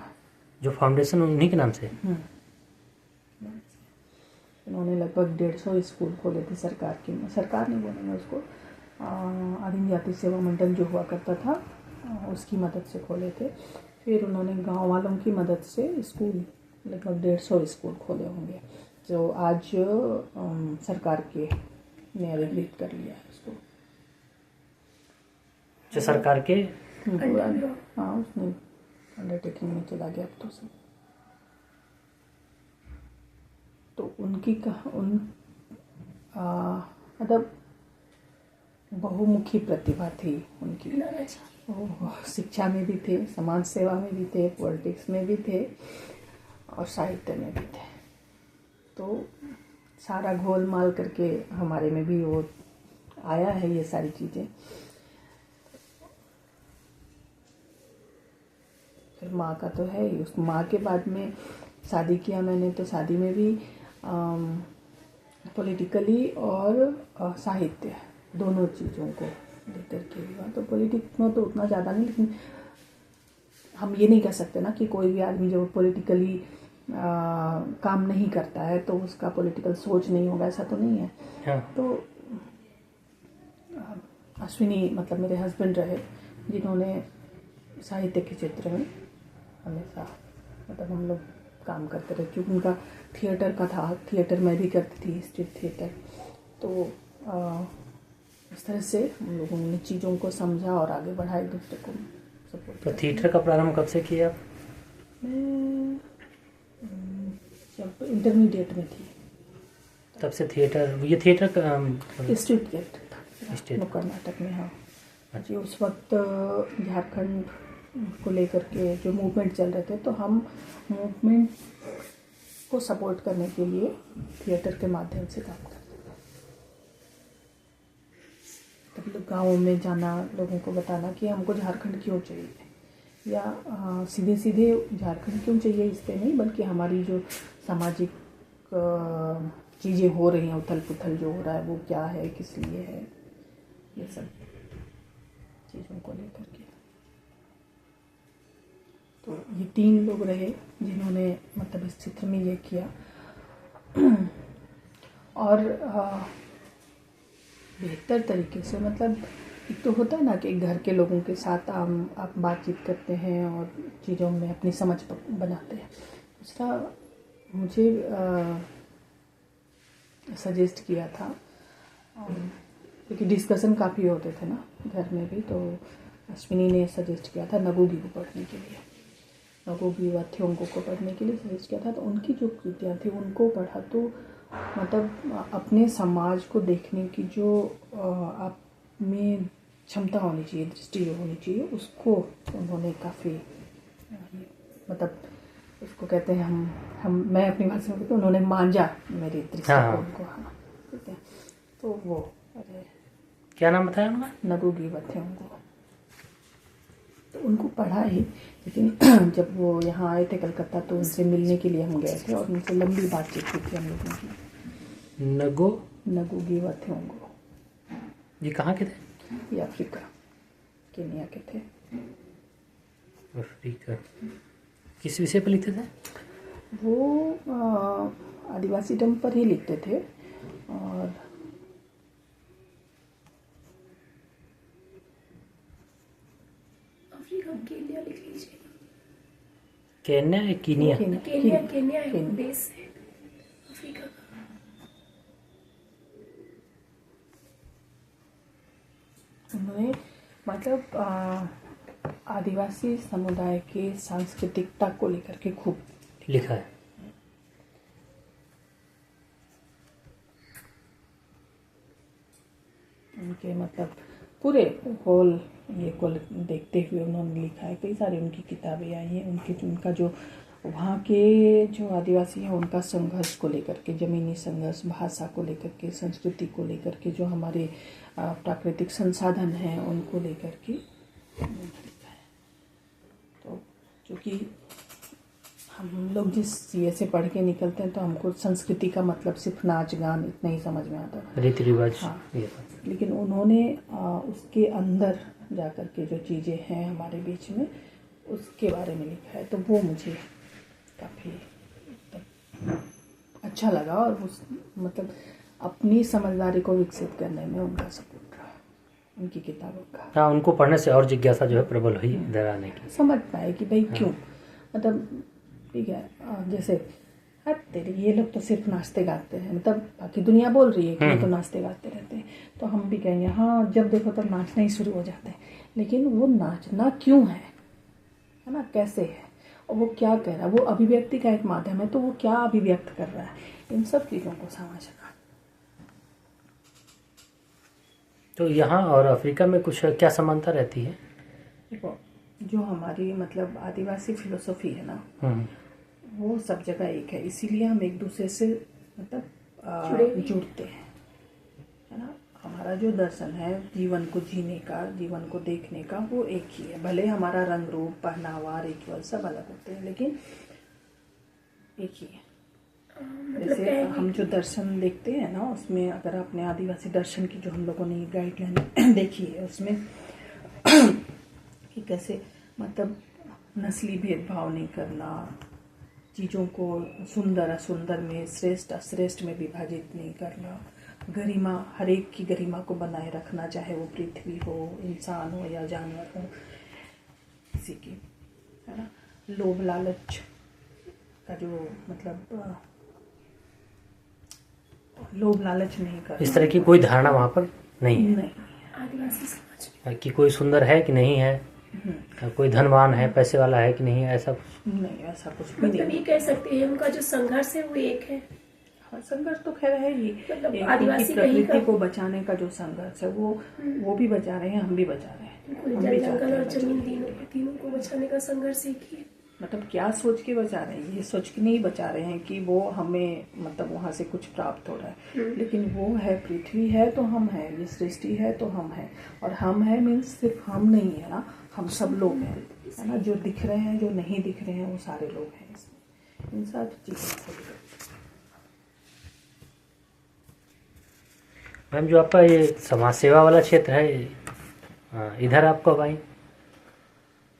जो फाउंडेशन उन्हीं के नाम से? उन्होंने लगभग 150 स्कूल खोले थे, सरकार नहीं बोलेंगे उसको, आदिम जाति सेवा मंडल जो हुआ करता था उसकी मदद से खोले थे। फिर उन्होंने गांव वालों की मदद से स्कूल, लगभग 150 स्कूल खोले होंगे, जो आज सरकार के ने अधिकृत कर लिया है उसको। जो सरकार के? हाँ, उसने अंडरटेकिंग में चला गया अब तो सब। तो उनकी मतलब बहुमुखी प्रतिभा थी उनकी। वो शिक्षा में भी थे, समाज सेवा में भी थे, पॉलिटिक्स में भी थे और साहित्य में भी थे। तो सारा घोल माल करके हमारे में भी वो आया है, ये सारी चीज़ें। फिर माँ का तो है ही। उस माँ के बाद में शादी किया मैंने, तो शादी में भी पॉलिटिकली और साहित्य दोनों चीज़ों को लेकर के हुआ। तो पॉलिटिक्स में तो उतना ज़्यादा नहीं, लेकिन हम ये नहीं कह सकते ना कि कोई भी आदमी जो पॉलिटिकली काम नहीं करता है तो उसका पॉलिटिकल सोच नहीं होगा, ऐसा तो नहीं है। हाँ। तो अश्विनी मतलब मेरे हस्बैंड रहे, जिन्होंने साहित्य के क्षेत्र में हमेशा, मतलब हम लोग काम करते रहे, क्योंकि उनका थिएटर का था, थिएटर में भी करती थी, स्ट्रीट थिएटर। तो इस तरह से हम लोगों ने चीज़ों को समझा और आगे बढ़ा, एक दूसरे को सपोर्ट। तो थिएटर का प्रारंभ कब से किया आप? मैं जब इंटरमीडिएट में थी तब से थिएटर, ये थिएटर का स्ट्रीट थिएटर था स्ट्रीट। कर्नाटक में। हाँ जी, उस वक्त झारखंड को लेकर के जो मूवमेंट चल रहे थे, तो हम मूवमेंट को सपोर्ट करने के लिए थिएटर के माध्यम से काम करते थे। तब लोग गाँव में जाना, लोगों को बताना कि हमको झारखंड क्यों चाहिए, या सीधे सीधे झारखंड क्यों चाहिए इस पर नहीं, बल्कि हमारी जो सामाजिक चीज़ें हो रही हैं, उथल पुथल जो हो रहा है वो क्या है, किस लिए है, ये सब चीज़ों को लेकर के। तो ये 3 लोग रहे जिन्होंने मतलब इस चित्र में ये किया। और बेहतर तरीके से, मतलब एक तो होता है ना कि घर के लोगों के साथ आप बातचीत करते हैं और चीज़ों में अपनी समझ बनाते हैं। दूसरा मुझे सजेस्ट किया था, क्योंकि डिस्कशन काफ़ी होते थे ना घर में भी, तो अश्विनी ने सजेस्ट किया था नगोगी को पढ़ने के लिए, नगोगी वाथ्योंगो को पढ़ने के लिए सजेस्ट किया था। तो उनकी जो कृतियाँ थी उनको पढ़ा, तो मतलब अपने समाज को देखने की जो आप में क्षमता होनी चाहिए, दृष्टि होनी चाहिए, उसको उन्होंने काफ़ी मतलब उसको कहते हैं हम मैं अपनी भाषा में कहती हूँ, उन्होंने मांझा मेरी दृष्टिकोण को। हाँ ठीक है। तो वो क्या नाम बताया उनका? नगोगी वाथ्योंगो। तो उनको पढ़ा ही, लेकिन जब वो यहाँ आए थे कलकत्ता, तो उनसे मिलने के लिए हम गए थे और उनसे लंबी बातचीत हुई थी हम लोगों की। नगोगी वाथ्योंगो। ये कहाँ के थे? ये अफ्रीका, केनिया के थे। अफ्रीका। किस विषय पर लिखते थे? वो आदिवासी धर्म पर ही लिखते थे। और अफ्रीका, केन्या लिख लीजिए। केन्या या कीनिया? केन्या है बेस है अफ्रीका का। उन्होंने मतलब आदिवासी समुदाय के सांस्कृतिकता को लेकर के खूब लिखा है। उनके मतलब पूरे होल ये को देखते हुए उन्होंने लिखा है। कई सारी उनकी किताबें आई हैं। उनका जो वहाँ के जो आदिवासी हैं उनका संघर्ष को लेकर के, ज़मीनी संघर्ष, भाषा को लेकर के, संस्कृति को लेकर के, जो हमारे प्राकृतिक संसाधन हैं उनको लेकर के लिखा है। तो चूँकि हम लोग जिस सीए से पढ़ के निकलते हैं तो हमको संस्कृति का मतलब सिर्फ नाच गान इतना ही समझ में आता है, रीति रिवाज। हाँ। लेकिन उन्होंने उसके अंदर जाकर के जो चीज़ें हैं हमारे बीच में उसके बारे में लिखा है। तो वो मुझे काफ़ी अच्छा लगा और उस मतलब अपनी समझदारी को विकसित करने में उनका सपोर्ट रहा, उनकी किताबों का। हाँ, उनको पढ़ने से और जिज्ञासा जो है प्रबल हुई इधर आने की। समझ पाए कि भाई क्यों, मतलब ठीक है जैसे तेरे ये लोग तो सिर्फ नाचते गाते हैं, मतलब बाकी दुनिया बोल रही है कि ये तो नाचते गाते रहते हैं, तो हम भी कहेंगे हाँ जब देखो तब नाचना ही शुरू हो जाते हैं। लेकिन वो नाचना क्यों है ना, कैसे है और वो क्या कह रहा है, वो अभिव्यक्ति का एक माध्यम है, तो वो क्या अभिव्यक्त कर रहा है, इन सब चीज़ों को समझना। तो यहाँ और अफ्रीका में कुछ क्या समानता रहती है? देखो जो हमारी मतलब आदिवासी फिलोसफी है ना, वो सब जगह एक है, इसीलिए हम एक दूसरे से मतलब जुड़ते हैं, है ना। हमारा जो दर्शन है जीवन को जीने का, जीवन को देखने का, वो एक ही है। भले हमारा रंग रूप, पहनावा, रिचुअल सब अलग होते हैं, लेकिन एक ही है। जैसे हम जो दर्शन देखते हैं ना, उसमें अगर आपने आदिवासी दर्शन की जो हम लोगों ने गाइडलाइन देखी है, उसमें कि कैसे मतलब नस्ली भेदभाव नहीं करना, चीज़ों को सुंदर असुंदर में, श्रेष्ठ अश्रेष्ठ में विभाजित नहीं करना, गरिमा, हर एक की गरिमा को बनाए रखना, चाहे वो पृथ्वी हो, इंसान हो या जानवर हो, किसी की, है ना। लोभ लालच का का जो मतलब लोभ लालच नहीं कर, इस तरह की कोई धारणा वहाँ पर नहीं है नहीं। आदिवासी समाज में कि कोई सुंदर है कि नहीं है, कोई धनवान है, पैसे वाला है कि नहीं है, ऐसा नहीं, ऐसा कुछ भी मतलब नहीं। ये कह सकते हैं उनका जो संघर्ष है वो एक है। हाँ, संघर्ष तो खैर है ही, मतलब एक आदिवासी उनकी कहीं प्रकृति का- को बचाने का जो संघर्ष है वो भी बचा रहे हैं, हम भी बचा रहे हैं। हम भी जल चाहते जंगल हैं और बचाने। जमीन तीनों को बचाने का संघर्ष एक ही है। मतलब क्या सोच के बचा रहे हैं, ये सोच के नहीं बचा रहे हैं कि वो हमें मतलब वहां से कुछ प्राप्त हो रहा है, लेकिन वो है, पृथ्वी है तो हम है, ये सृष्टि है तो हम है, और हम है मीन्स सिर्फ हम नहीं है ना, हम सब लोग हैं, है ना। जो दिख रहे हैं, जो नहीं दिख रहे हैं, वो सारे लोग हैं इसमें, इन सब चीजों को लेकर। मैम जो आपका ये समाज सेवा वाला क्षेत्र है, इधर आप कब आई?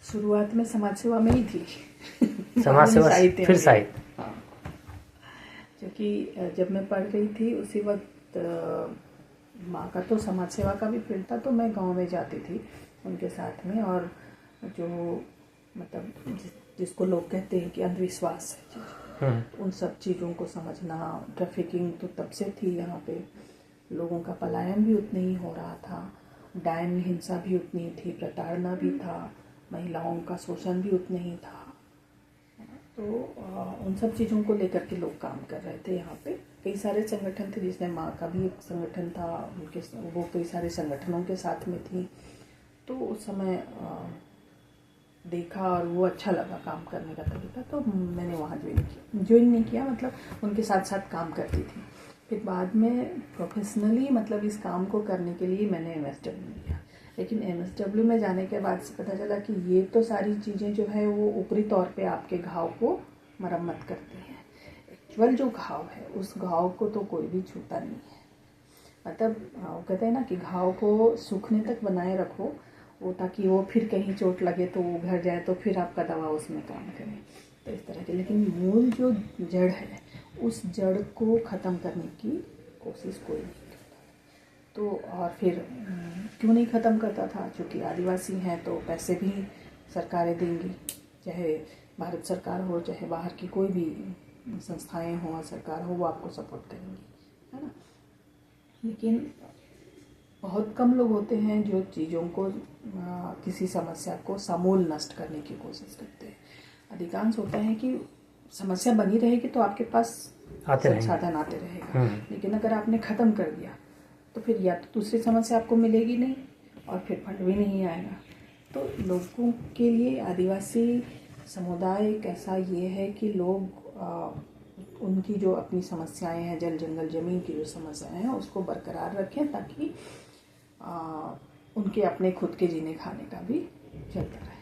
शुरुआत में समाज सेवा में ही थी। समाज सेवा साहित्य फिर में। साहित्य। हाँ, क्योंकि जब मैं पढ़ रही थी उसी वक्त माँ का तो समाज सेवा का भी फील्ड था, तो मैं गांव में जाती थी उनके साथ में, और जो मतलब जिसको लोग कहते हैं कि अंधविश्वास है, उन सब चीज़ों को समझना। ट्रैफिकिंग तो तब से थी यहाँ पे, लोगों का पलायन भी उतने ही हो रहा था, डायन हिंसा भी उतनी थी, प्रताड़ना भी था, महिलाओं का शोषण भी उतने ही था। तो उन सब चीज़ों को लेकर के लोग काम कर रहे थे यहाँ पे। कई सारे संगठन थे, जिसमें माँ का भी एक संगठन था, उनके वो कई सारे संगठनों के साथ में थी। तो उस समय देखा और वो अच्छा लगा काम करने का तरीका, तो मैंने वहाँ ज्वाइन नहीं किया, मतलब उनके साथ साथ काम करती थी। फिर बाद में प्रोफेशनली मतलब इस काम को करने के लिए मैंने MSW लिया, लेकिन MSW में जाने के बाद से पता चला कि ये तो सारी चीज़ें जो है वो ऊपरी तौर पे आपके घाव को मरम्मत करती हैं। एक्चुअल जो घाव है उस घाव को तो कोई भी छूता नहीं है। मतलब वो कहते हैं ना कि घाव को सूखने तक बनाए रखो, वो ताकि वो फिर कहीं चोट लगे तो वो उभर जाए, तो फिर आपका दवा उसमें काम करे, तो इस तरह के। लेकिन मूल जो जड़ है उस जड़ को ख़त्म करने की कोशिश कोई नहीं करता। तो और फिर क्यों नहीं ख़त्म करता था, क्योंकि आदिवासी हैं तो पैसे भी सरकारें देंगी, चाहे भारत सरकार हो चाहे बाहर की कोई भी संस्थाएं हो, सरकार हो, वो आपको सपोर्ट करेंगी, है ना। लेकिन बहुत कम लोग होते हैं जो चीज़ों को किसी समस्या को समूल नष्ट करने की कोशिश करते हैं। अधिकांश होता है कि समस्या बनी रहेगी तो आपके पास संसाधन आते रहेगा, लेकिन अगर आपने ख़त्म कर दिया तो फिर या तो दूसरी समस्या आपको मिलेगी नहीं और फिर फंड भी नहीं आएगा। तो लोगों के लिए आदिवासी समुदाय एक ऐसा ये है कि लोग उनकी जो अपनी समस्याएं हैं, जल जंगल ज़मीन की जो समस्याएं हैं उसको बरकरार रखें, ताकि उनके अपने खुद के जीने खाने का भी चलता रहे।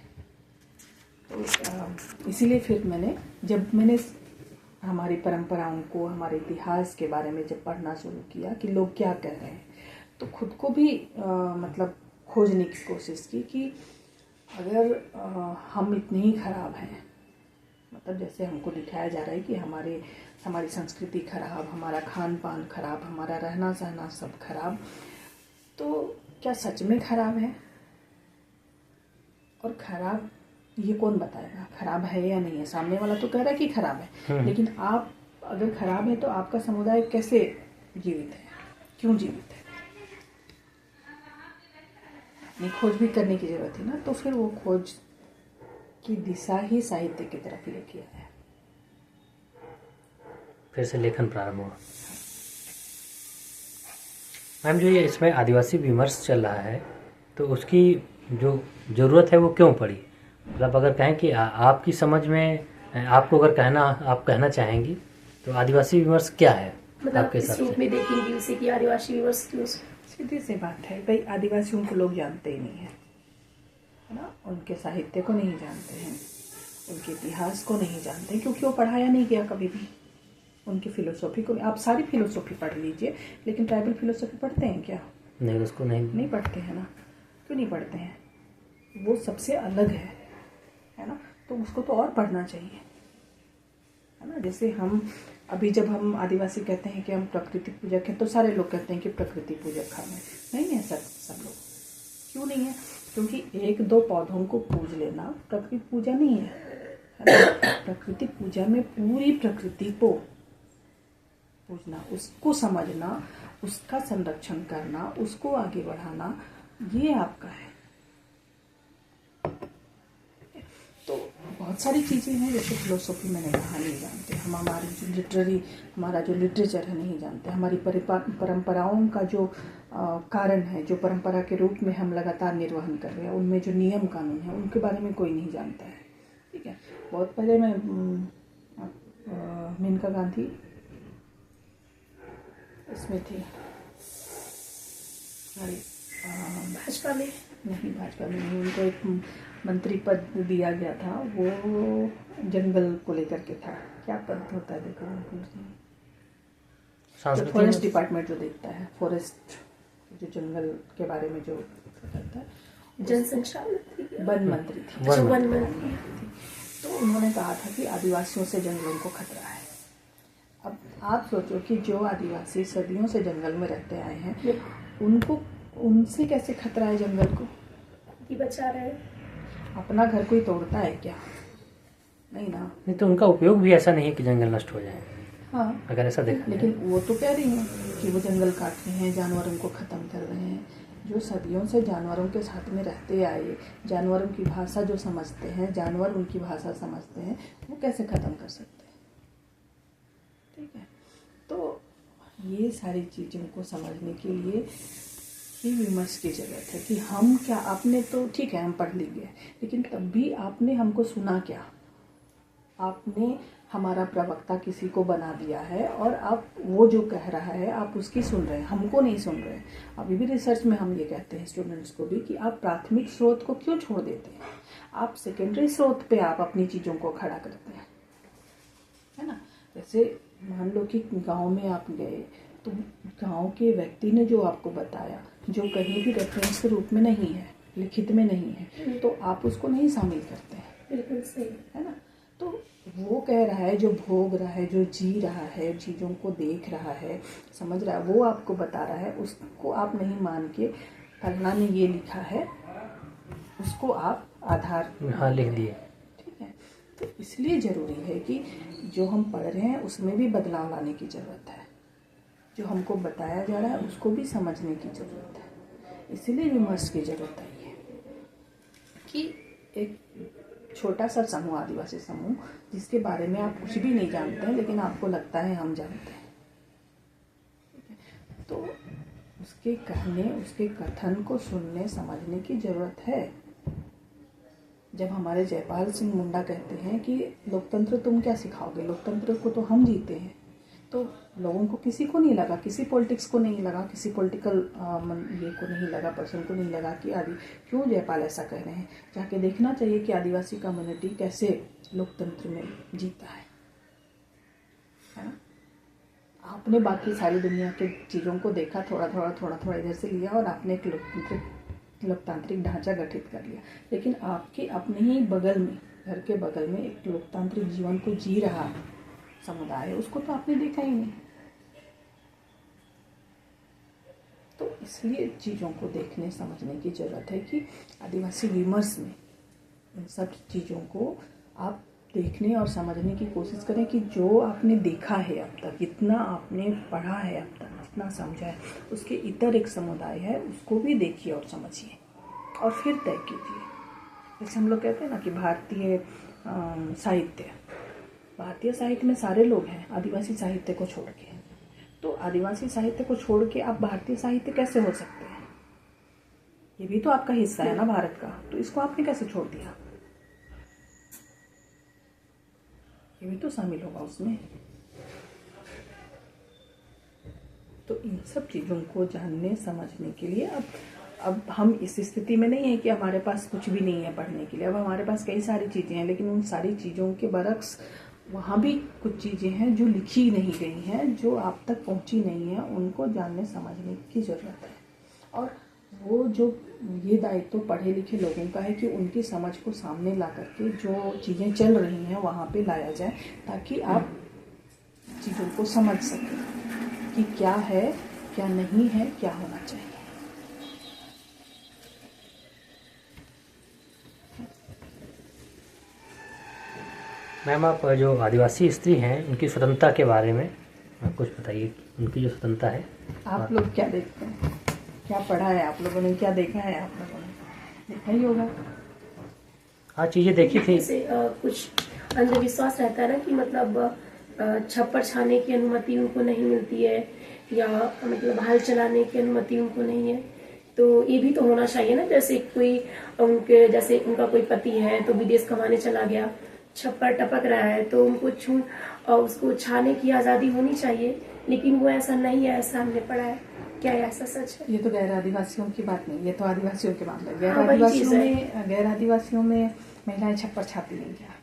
तो इसीलिए फिर जब मैंने हमारी परंपराओं को, हमारे इतिहास के बारे में जब पढ़ना शुरू किया कि लोग क्या कह रहे हैं, तो खुद को भी मतलब खोजने की कोशिश की कि अगर हम इतने ही खराब हैं, मतलब जैसे हमको दिखाया जा रहा है कि हमारी संस्कृति खराब, हमारा खान पान खराब, हमारा रहना सहना सब खराब, तो क्या सच में खराब है? और खराब ये कौन बताएगा खराब है या नहीं है? सामने वाला तो कह रहा है कि खराब है, लेकिन आप अगर खराब है तो आपका समुदाय कैसे जीवित है, क्यों जीवित है? अपनी खोज भी करने की जरूरत है ना। तो फिर वो खोज की दिशा ही साहित्य की तरफ लेके आया, फिर से लेखन प्रारंभ हुआ। मैम जो ये इसमें आदिवासी विमर्श चल रहा है, तो उसकी जो ज़रूरत है वो क्यों पड़ी? मतलब अगर कहें कि आपकी समझ में, आपको अगर आप कहना चाहेंगी तो आदिवासी विमर्श क्या है मतलब आपके इस हिसाब रूप से? में देखेंगे उसे कि आदिवासी विमर्श क्यों? सीधी सी बात है भाई, आदिवासियों को लोग जानते ही नहीं है ना, उनके साहित्य को नहीं जानते हैं, उनके इतिहास को नहीं जानते, क्योंकि वो पढ़ाया नहीं गया कभी भी। उनकी फिलोसॉफी को आप सारी फिलोसॉफी पढ़ लीजिए, लेकिन ट्राइबल फिलोसॉफी पढ़ते हैं क्या? नहीं, उसको नहीं पढ़ते हैं ना। क्यों नहीं पढ़ते हैं? वो सबसे अलग है ना, तो उसको तो और पढ़ना चाहिए, है ना। जैसे जब हम आदिवासी कहते हैं कि हम प्रकृति पूजक हैं, तो सारे लोग कहते हैं कि प्रकृति पूजक हम हैं। नहीं है सब लोग। क्यों नहीं है? क्योंकि एक दो पौधों को पूज लेना प्रकृति पूजा नहीं है, प्रकृति पूजा में पूरी प्रकृति को पूजना, उसको समझना, उसका संरक्षण करना, उसको आगे बढ़ाना, ये आपका है। तो बहुत सारी चीज़ें हैं जैसे फिलोसॉफी मैंने कहा नहीं जानते हम, हमारी जो हमारा जो लिटरेचर है नहीं जानते, हमारी परंपराओं का जो कारण है, जो परंपरा के रूप में हम लगातार निर्वहन कर रहे हैं, उनमें जो नियम कानून है उनके बारे में कोई नहीं जानता है। ठीक है, बहुत पहले मैं मेनका गांधी इसमें थी, भाजपा में नहीं, उनको एक मंत्री पद दिया गया था, वो जंगल को लेकर के था, क्या पद होता है देखो, जो फॉरेस्ट डिपार्टमेंट जो देखता है, फॉरेस्ट जो जंगल के बारे में जो करता है, जनसंचार वन मंत्री थी। वन मंत्री। तो उन्होंने कहा था कि आदिवासियों से जंगलों को खतरा है। अब आप सोचो कि जो आदिवासी सदियों से जंगल में रहते आए हैं, उनसे कैसे खतरा है जंगल को? कि बचा रहे हैं। अपना घर कोई तोड़ता है क्या? नहीं ना। नहीं तो उनका उपयोग भी ऐसा नहीं है कि जंगल नष्ट हो जाए। हाँ, अगर ऐसा देखा, लेकिन वो तो कह रही हैं कि वो जंगल काट रहे हैं, जानवरों को ख़त्म कर रहे हैं। जो सदियों से जानवरों के साथ में रहते आए, जानवरों की भाषा जो समझते हैं, जानवर उनकी भाषा समझते हैं, वो कैसे ख़त्म कर सकते हैं? ठीक है, तो ये सारी चीज़ों को समझने के लिए ही विमर्श की जरूरत है कि हम क्या, आपने तो ठीक है हम पढ़ लिए, लेकिन तब भी आपने हमको सुना क्या? आपने हमारा प्रवक्ता किसी को बना दिया है और आप वो जो कह रहा है आप उसकी सुन रहे हैं, हमको नहीं सुन रहे हैं। अभी भी रिसर्च में हम ये कहते हैं स्टूडेंट्स को भी कि आप प्राथमिक स्रोत को क्यों छोड़ देते हैं, आप सेकेंडरी स्रोत पे आप अपनी चीज़ों को खड़ा करते हैं, है ना। जैसे मान लो कि गांव में आप गए तो गांव के व्यक्ति ने जो आपको बताया, जो कहीं भी रेफरेंस के रूप में नहीं है, लिखित में नहीं है, तो आप उसको नहीं शामिल करते हैं। बिल्कुल सही है ना। तो वो कह रहा है, जो भोग रहा है, जो जी रहा है, चीज़ों को देख रहा है, समझ रहा है, वो आपको बता रहा है, उसको आप नहीं मान के फलाना ने ये लिखा है, उसको आप आधार लिख दिए। ठीक है, तो इसलिए ज़रूरी है कि जो हम पढ़ रहे हैं उसमें भी बदलाव लाने की ज़रूरत है, जो हमको बताया जा रहा है उसको भी समझने की ज़रूरत है। इसीलिए विमर्श की ज़रूरत आई है कि एक छोटा सा समूह, आदिवासी समूह, जिसके बारे में आप कुछ भी नहीं जानते हैं लेकिन आपको लगता है हम जानते हैं, तो उसके कहने, उसके कथन को सुनने समझने की ज़रूरत है। जब हमारे जयपाल सिंह मुंडा कहते हैं कि लोकतंत्र तुम क्या सिखाओगे, लोकतंत्र को तो हम जीते हैं, तो लोगों को, किसी को नहीं लगा, किसी पॉलिटिक्स को नहीं लगा, किसी पॉलिटिकल ये को नहीं लगा, पर्सन को नहीं लगा कि क्यों जयपाल ऐसा कह रहे हैं। जाके देखना चाहिए कि आदिवासी कम्युनिटी कैसे लोकतंत्र में जीता है ना। आपने बाकी सारी दुनिया के चीज़ों को देखा, थोड़ा इधर से लिया और आपने एक लोकतांत्रिक ढांचा गठित कर लिया, लेकिन आपके अपने ही बगल में, घर के बगल में एक लोकतांत्रिक जीवन को जी रहा समुदाय है, उसको तो आपने देखा ही नहीं। तो इसलिए चीज़ों को देखने समझने की ज़रूरत है कि आदिवासी विमर्श में इन सब चीज़ों को आप देखने और समझने की कोशिश करें कि जो आपने देखा है अब तक, इतना आपने पढ़ा है अब तक, इतना समझा है, उसके इतर एक समुदाय है, उसको भी देखिए और समझिए और फिर तय कीजिए। जैसे हम लोग कहते हैं ना कि भारतीय साहित्य में सारे लोग हैं आदिवासी साहित्य को छोड़ के, तो आदिवासी साहित्य को छोड़ के आप भारतीय साहित्य कैसे हो सकते हैं? ये भी तो आपका हिस्सा है ना भारत का, तो इसको आपने कैसे छोड़ दिया? ये भी तो शामिल होगा उसमें। तो इन सब चीज़ों को जानने समझने के लिए अब हम इस स्थिति में नहीं है कि हमारे पास कुछ भी नहीं है पढ़ने के लिए। अब हमारे पास कई सारी चीज़ें हैं, लेकिन उन सारी चीज़ों के बरक्स वहाँ भी कुछ चीज़ें हैं जो लिखी नहीं गई हैं, जो आप तक पहुँची नहीं है, उनको जानने समझने की ज़रूरत है। और वो जो ये दायित्व पढ़े लिखे लोगों का है कि उनकी समझ को सामने ला करके जो चीज़ें चल रही हैं वहाँ पे लाया जाए, ताकि आप चीज़ों को समझ सकें कि क्या है, क्या नहीं है, क्या होना चाहिए। मैम आप जो आदिवासी स्त्री हैं उनकी स्वतंत्रता के बारे में कुछ बताइए, उनकी जो स्वतंत्रता है। आप लोग क्या देखते हैं, क्या पढ़ा है आप लोगों ने, क्या देखा है आप लोगों ने? देखा ही होगा। हाँ, चीज़ें देखी थी। जैसे कुछ अंधविश्वास रहता है ना कि मतलब छप्पर छाने की अनुमति उनको नहीं मिलती है, या मतलब हल चलाने की अनुमति उनको नहीं है। तो ये भी तो होना चाहिए ना, जैसे कोई उनके जैसे उनका कोई पति है तो विदेश कमाने चला गया, छप्पर टपक रहा है, तो उनको उसको छाने की आज़ादी होनी चाहिए, लेकिन वो ऐसा नहीं है, ऐसा हमने पढ़ा है। क्या ऐसा सच है? ये तो गैर आदिवासियों की बात नहीं, ये तो आदिवासियों की बात है। गैर हाँ, वही चीज़ है। गैर आदिवासियों में महिलाएं छप्पर छाती नहीं क्या?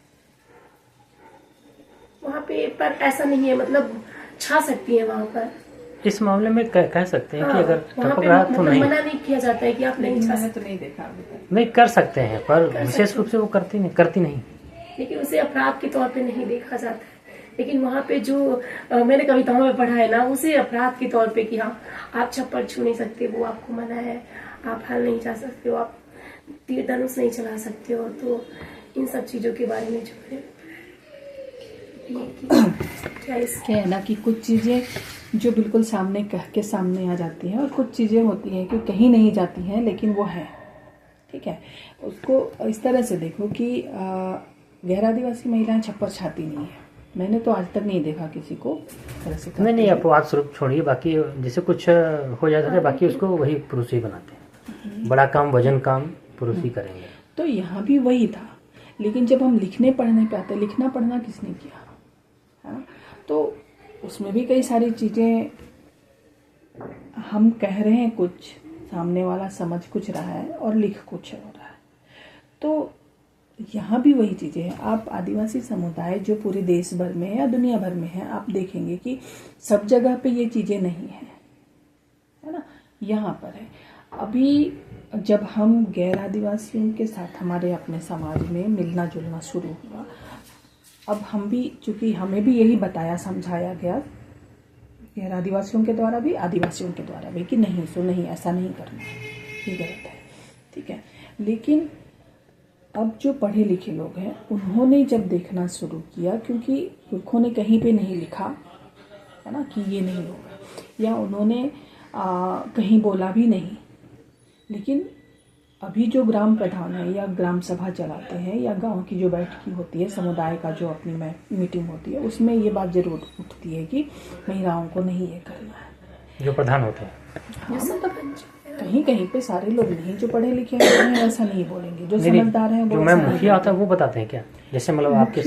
वहाँ पे पर ऐसा नहीं है, मतलब छा सकती है वहाँ पर। इस मामले में कह सकते हैं कि हाँ, अगर वहाँ टपक पे रहा तो मतलब नहीं, मना नहीं किया जाता है कि आप नहीं छा मैंने सकते, तो नहीं देखा अभी तक। नहीं कर सकते हैं, पर विशेष रूप से वो करती नहीं। लेकिन उसे अपराध के तौर पे नहीं देखा जाता है। लेकिन वहाँ पे जो मैंने कविताओं में पढ़ा है ना, उसे अपराध के तौर पे कि हाँ आप छप्पर छू नहीं सकते, वो आपको मना है, आप हल नहीं जा सकते हो, आप तीर धनुष नहीं चला सकते हो। तो इन सब चीजों के बारे में जो है क्या है ना कि कुछ चीज़ें जो बिल्कुल सामने कह के सामने आ जाती हैं, और कुछ चीज़ें होती हैं कि कहीं नहीं जाती हैं लेकिन वो है। ठीक है, उसको इस तरह से देखो कि गैर आदिवासी महिलाएं छप्पर छाती नहीं है। मैंने तो आज तक नहीं देखा किसी को तरह से। नहीं, अपवाद स्वरूप छोड़िए, बाकी जैसे कुछ हो जाता है, बाकी उसको वही पुरुष ही बनाते हैं। बड़ा काम, वजन काम पुरुष ही करेंगे। तो यहाँ भी वही था, लेकिन जब हम लिखने पढ़ने पे आते, लिखना पढ़ना किसने किया है ना, तो उसमें भी कई सारी चीज़ें हम कह रहे हैं, कुछ सामने वाला समझ कुछ रहा है और लिख कुछ हो रहा है। तो यहाँ भी वही चीज़ें हैं। आप आदिवासी समुदाय जो पूरे देश भर में या दुनिया भर में है, आप देखेंगे कि सब जगह पे ये चीज़ें नहीं हैं, है ना, यहाँ पर है। अभी जब हम गैर आदिवासियों के साथ हमारे अपने समाज में मिलना जुलना शुरू हुआ, अब हम भी, चूँकि हमें भी यही बताया समझाया गया गैर आदिवासियों के द्वारा भी, आदिवासियों के द्वारा भी, कि नहीं सो नहीं, ऐसा नहीं करना, ये गलत है। ठीक है, लेकिन अब जो पढ़े लिखे लोग हैं उन्होंने जब देखना शुरू किया, क्योंकि पुरखों ने कहीं पे नहीं लिखा है ना कि ये नहीं होगा, या उन्होंने कहीं बोला भी नहीं, लेकिन अभी जो ग्राम प्रधान है या ग्राम सभा चलाते हैं या गांव की जो बैठकी होती है, समुदाय का जो अपनी मीटिंग होती है, उसमें ये बात जरूर उठती है कि महिलाओं को नहीं ये करना है। जो प्रधान होते हैं, हाँ, मतलब कहीं कहीं पे सारे लोग नहीं जो पढ़े लिखे हैं ऐसा नहीं बोलेंगे, जो समझदार हैं जो मैं मुखिया होता है वो बताते हैं क्या, जैसे मतलब आपके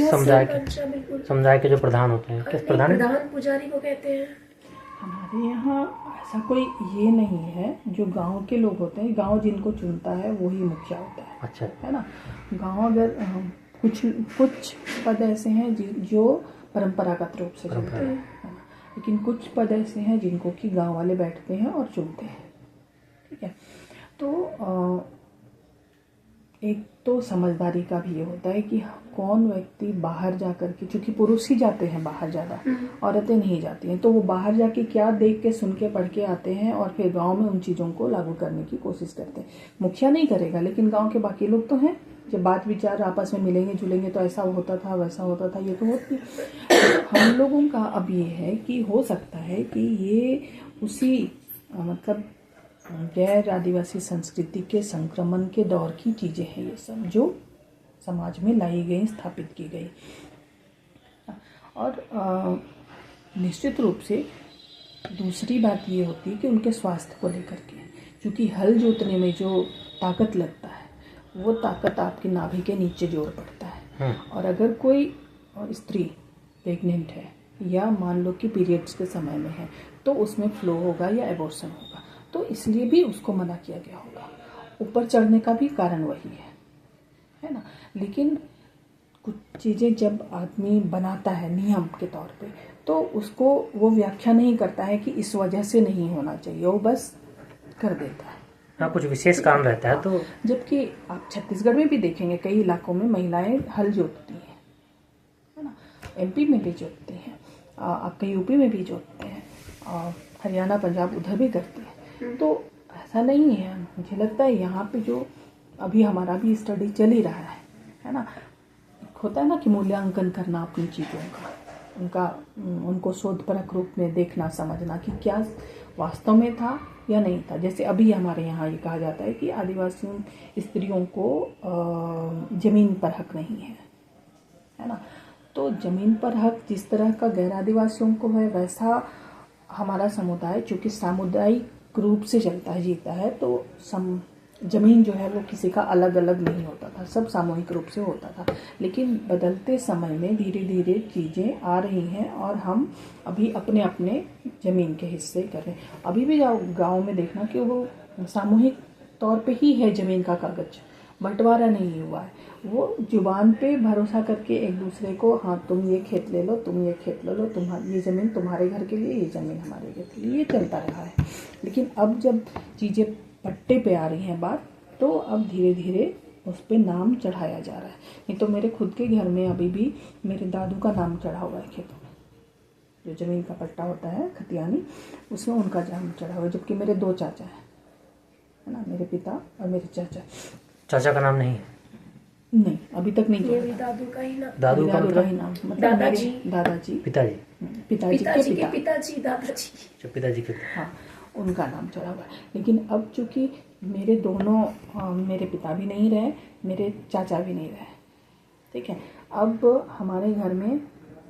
समुदाय के जो प्रधान होते हैं, किस प्रधान पुजारी को कहते हैं। हमारे यहाँ ऐसा कोई ये नहीं है, जो गांव के लोग होते हैं, गांव जिनको चुनता है वही मुखिया होता है। अच्छा, है ना, गांव अगर कुछ पद ऐसे हैं जो परंपरागत रूप से चलते हैं, लेकिन कुछ पद ऐसे हैं जिनको कि गांव वाले बैठते हैं और चुनते हैं। ठीक है, तो एक तो समझदारी का भी ये होता है कि कौन व्यक्ति बाहर जाकर के, चूंकि पुरुष ही जाते हैं बाहर ज़्यादा, औरतें नहीं जाती हैं, तो वो बाहर जाके क्या देख के सुन के पढ़ के आते हैं और फिर गांव में उन चीज़ों को लागू करने की कोशिश करते हैं। मुखिया नहीं करेगा, लेकिन गांव के बाकी लोग तो हैं, जब बात विचार आपस में मिलेंगे जुलेंगे तो ऐसा होता था वैसा होता था, ये तो होती। हम लोगों का अब ये है कि हो सकता है कि ये उसी मतलब गैर आदिवासी संस्कृति के संक्रमण के दौर की चीज़ें हैं, ये सब जो समाज में लाई गई, स्थापित की गई। और निश्चित रूप से दूसरी बात ये होती है कि उनके स्वास्थ्य को लेकर के, क्योंकि हल जोतने में जो ताकत लगता है वो ताकत आपके नाभि के नीचे जोर पड़ता है, और अगर कोई स्त्री प्रेग्नेंट है या मान लो कि पीरियड्स के समय में है तो उसमें फ्लो होगा या एबॉर्शन होगा, तो इसलिए भी उसको मना किया गया होगा। ऊपर चढ़ने का भी कारण वही है ना। लेकिन कुछ चीज़ें जब आदमी बनाता है नियम के तौर पे, तो उसको वो व्याख्या नहीं करता है कि इस वजह से नहीं होना चाहिए, वो बस कर देता है। हाँ, कुछ विशेष काम रहता है। तो जबकि आप छत्तीसगढ़ में भी देखेंगे कई इलाकों में महिलाएं हल जोतती हैं, है ना, MP में भी जोतती हैं, आपके यूपी में भी जोतते हैं, और हरियाणा पंजाब उधर भी करते हैं। तो ऐसा नहीं है, मुझे लगता है यहाँ पे जो अभी हमारा भी स्टडी चल ही रहा है ना, होता है ना कि मूल्यांकन करना अपनी चीज़ों का, उनको शोधपरक रूप में देखना समझना कि क्या वास्तव में था या नहीं था। जैसे अभी हमारे यहाँ ये कहा जाता है कि आदिवासी स्त्रियों को ज़मीन पर हक नहीं है ना। तो ज़मीन पर हक जिस तरह का गैर आदिवासियों को है, वैसा हमारा समुदाय चूँकि सामुदायिक रूप से चलता है, जीता है, तो ज़मीन जो है वो किसी का अलग अलग नहीं होता था, सब सामूहिक रूप से होता था। लेकिन बदलते समय में धीरे धीरे चीज़ें आ रही हैं और हम अभी अपने अपने ज़मीन के हिस्से कर रहे हैं। अभी भी जाओ गाँव में देखना कि वो सामूहिक तौर पे ही है, ज़मीन का कागज बंटवारा नहीं हुआ है। वो जुबान पे भरोसा करके एक दूसरे को, हाँ तुम ये खेत ले लो, तुम ये खेत ले लो, ये ज़मीन तुम्हारे घर के लिए, ये ज़मीन हमारे घर के लिए, ये चलता रहा है। लेकिन अब जब चीज़ें पट्टे पे आ रही हैं बात, तो अब धीरे धीरे उस पर नाम चढ़ाया जा रहा है। नहीं तो मेरे खुद के घर में अभी भी मेरे दादू का नाम चढ़ा हुआ है खेतों में, जो ज़मीन का पट्टा होता है खतियानी, उसमें उनका नाम चढ़ा हुआ है। जबकि मेरे 2 चाचा हैं, है ना, मेरे पिता और मेरे चाचा। चाचा का नाम नहीं है? नहीं, अभी तक नहीं ये भी चढ़ा। दादू का ही नाम। दादू का का ही नाम, मतलब दादाजी, दादाजी, पिताजी, पिताजी के पिताजी, दादाजी, जो पिताजी के। हाँ, उनका नाम चढ़ा हुआ है। लेकिन अब चूंकि मेरे दोनों मेरे पिता भी नहीं रहे, मेरे चाचा भी नहीं रहे, ठीक है। अब हमारे घर में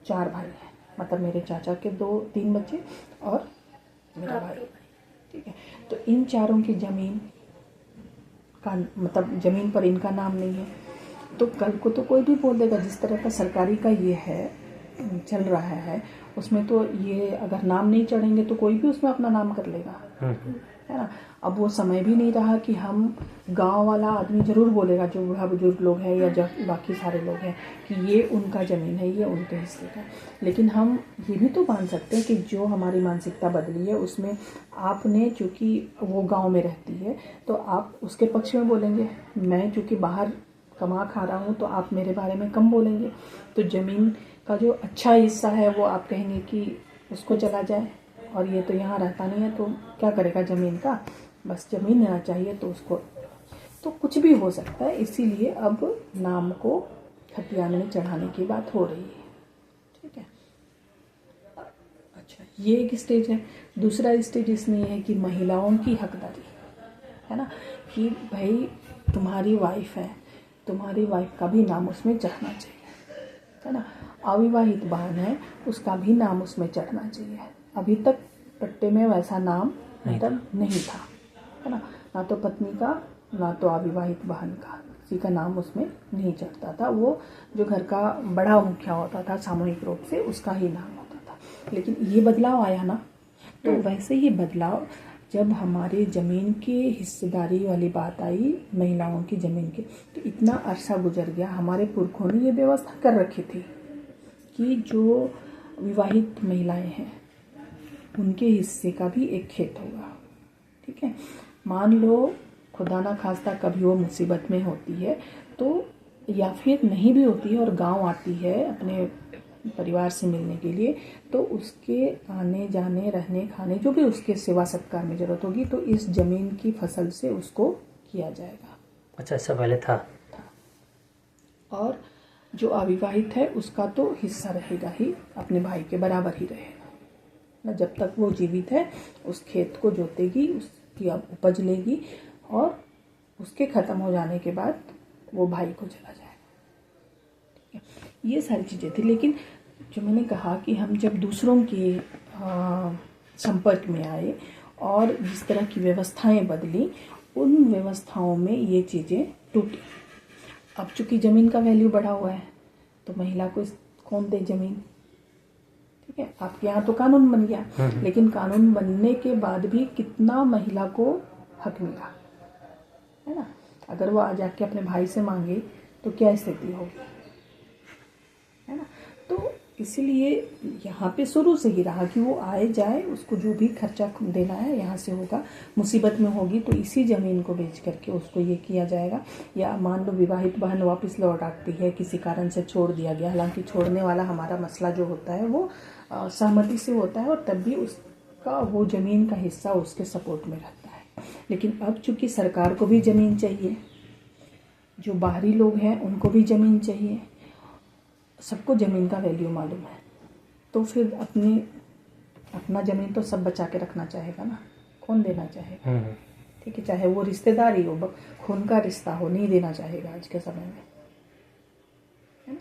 4 भाई हैं, मतलब मेरे चाचा के 2-3 बच्चे और मेरा भाई, ठीक है। तो इन चारों की ज़मीन का, मतलब ज़मीन पर इनका नाम नहीं है, तो कल को तो कोई भी बोल देगा। जिस तरह का सरकारी का ये है, चल रहा है, उसमें तो ये अगर नाम नहीं चढ़ेंगे तो कोई भी उसमें अपना नाम कर लेगा, है ना। अब वो समय भी नहीं रहा कि हम, गांव वाला आदमी ज़रूर बोलेगा, जो बूढ़ा बुजुर्ग लोग हैं या जो बाकी सारे लोग हैं, कि ये उनका ज़मीन है, ये उनके हिस्से का। लेकिन हम ये भी तो मान सकते हैं कि जो हमारी मानसिकता बदली है, उसमें आपने, चूँकि वो गांव में रहती है, तो आप उसके पक्ष में बोलेंगे। मैं चूँकि बाहर कमा खा रहा हूँ, तो आप मेरे बारे में कम बोलेंगे। तो ज़मीन का जो अच्छा हिस्सा है वो आप कहेंगे कि उसको चला जाए, और ये तो यहाँ रहता नहीं है, तो क्या करेगा ज़मीन का, बस ज़मीन लेना चाहिए तो उसको, तो कुछ भी हो सकता है। इसीलिए अब नाम को खतियान में चढ़ाने की बात हो रही है, ठीक है। अच्छा, ये एक स्टेज है। दूसरा स्टेज इसमें यह है कि महिलाओं की हकदारी, है ना, कि भाई तुम्हारी वाइफ है, तुम्हारी वाइफ का भी नाम उसमें चढ़ना चाहिए, है ना। अविवाहित बहन है, उसका भी नाम उसमें चढ़ना चाहिए। अभी तक पट्टे में वैसा नाम मतलब नहीं था, है ना तो पत्नी का, ना तो अविवाहित बहन का, किसी का नाम उसमें नहीं चढ़ता था। वो जो घर का बड़ा मुखिया होता था सामूहिक रूप से, उसका ही नाम होता था। लेकिन ये बदलाव आया ना, तो वैसे ही बदलाव जब हमारे ज़मीन की हिस्सेदारी वाली बात आई, महिलाओं की ज़मीन की, तो इतना अरसा गुजर गया। हमारे पुरखों ने ये व्यवस्था कर रखी थी कि जो विवाहित महिलाएं हैं उनके हिस्से का भी एक खेत होगा, ठीक है। मान लो खुदा ना खास्ता कभी वो मुसीबत में होती है, तो या फिर नहीं भी होती है और गांव आती है अपने परिवार से मिलने के लिए, तो उसके आने जाने, रहने खाने, जो भी उसके सेवा सत्कार में ज़रूरत होगी, तो इस ज़मीन की फसल से उसको किया जाएगा। अच्छा, इससे पहले था। और जो अविवाहित है उसका तो हिस्सा रहेगा ही, अपने भाई के बराबर ही रहेगा ना। जब तक वो जीवित है, उस खेत को जोतेगी, उसकी उपज लेगी, और उसके ख़त्म हो जाने के बाद वो भाई को चला जाएगा, ठीक है। ये सारी चीज़ें थी। लेकिन जो मैंने कहा कि हम जब दूसरों के संपर्क में आए और जिस तरह की व्यवस्थाएं बदली, उन व्यवस्थाओं में ये चीज़ें टूटी। अब चूंकि ज़मीन का वैल्यू बढ़ा हुआ है, तो महिला को कौन दे ज़मीन, ठीक है। आपके यहाँ तो कानून बन गया, लेकिन कानून बनने के बाद भी कितना महिला को हक मिला, है ना। अगर वो आ जाके अपने भाई से मांगे तो क्या स्थिति होगी, है ना। तो इसीलिए यहाँ पे शुरू से ही रहा कि वो आए जाए, उसको जो भी खर्चा देना है यहाँ से होगा। मुसीबत में होगी तो इसी ज़मीन को बेच करके उसको ये किया जाएगा। या मान लो विवाहित बहन वापस लौट आती है, किसी कारण से छोड़ दिया गया, हालांकि छोड़ने वाला हमारा मसला जो होता है वो सहमति से होता है, और तब भी उसका वो ज़मीन का हिस्सा उसके सपोर्ट में रहता है। लेकिन अब चूंकि सरकार को भी ज़मीन चाहिए, जो बाहरी लोग हैं उनको भी ज़मीन चाहिए, सबको ज़मीन का वैल्यू मालूम है, तो फिर अपना ज़मीन तो सब बचा के रखना चाहेगा ना, कौन देना चाहेगा? ठीक है, चाहे वो रिश्तेदारी हो, खून का रिश्ता हो, नहीं देना चाहेगा आज के समय में, है ना।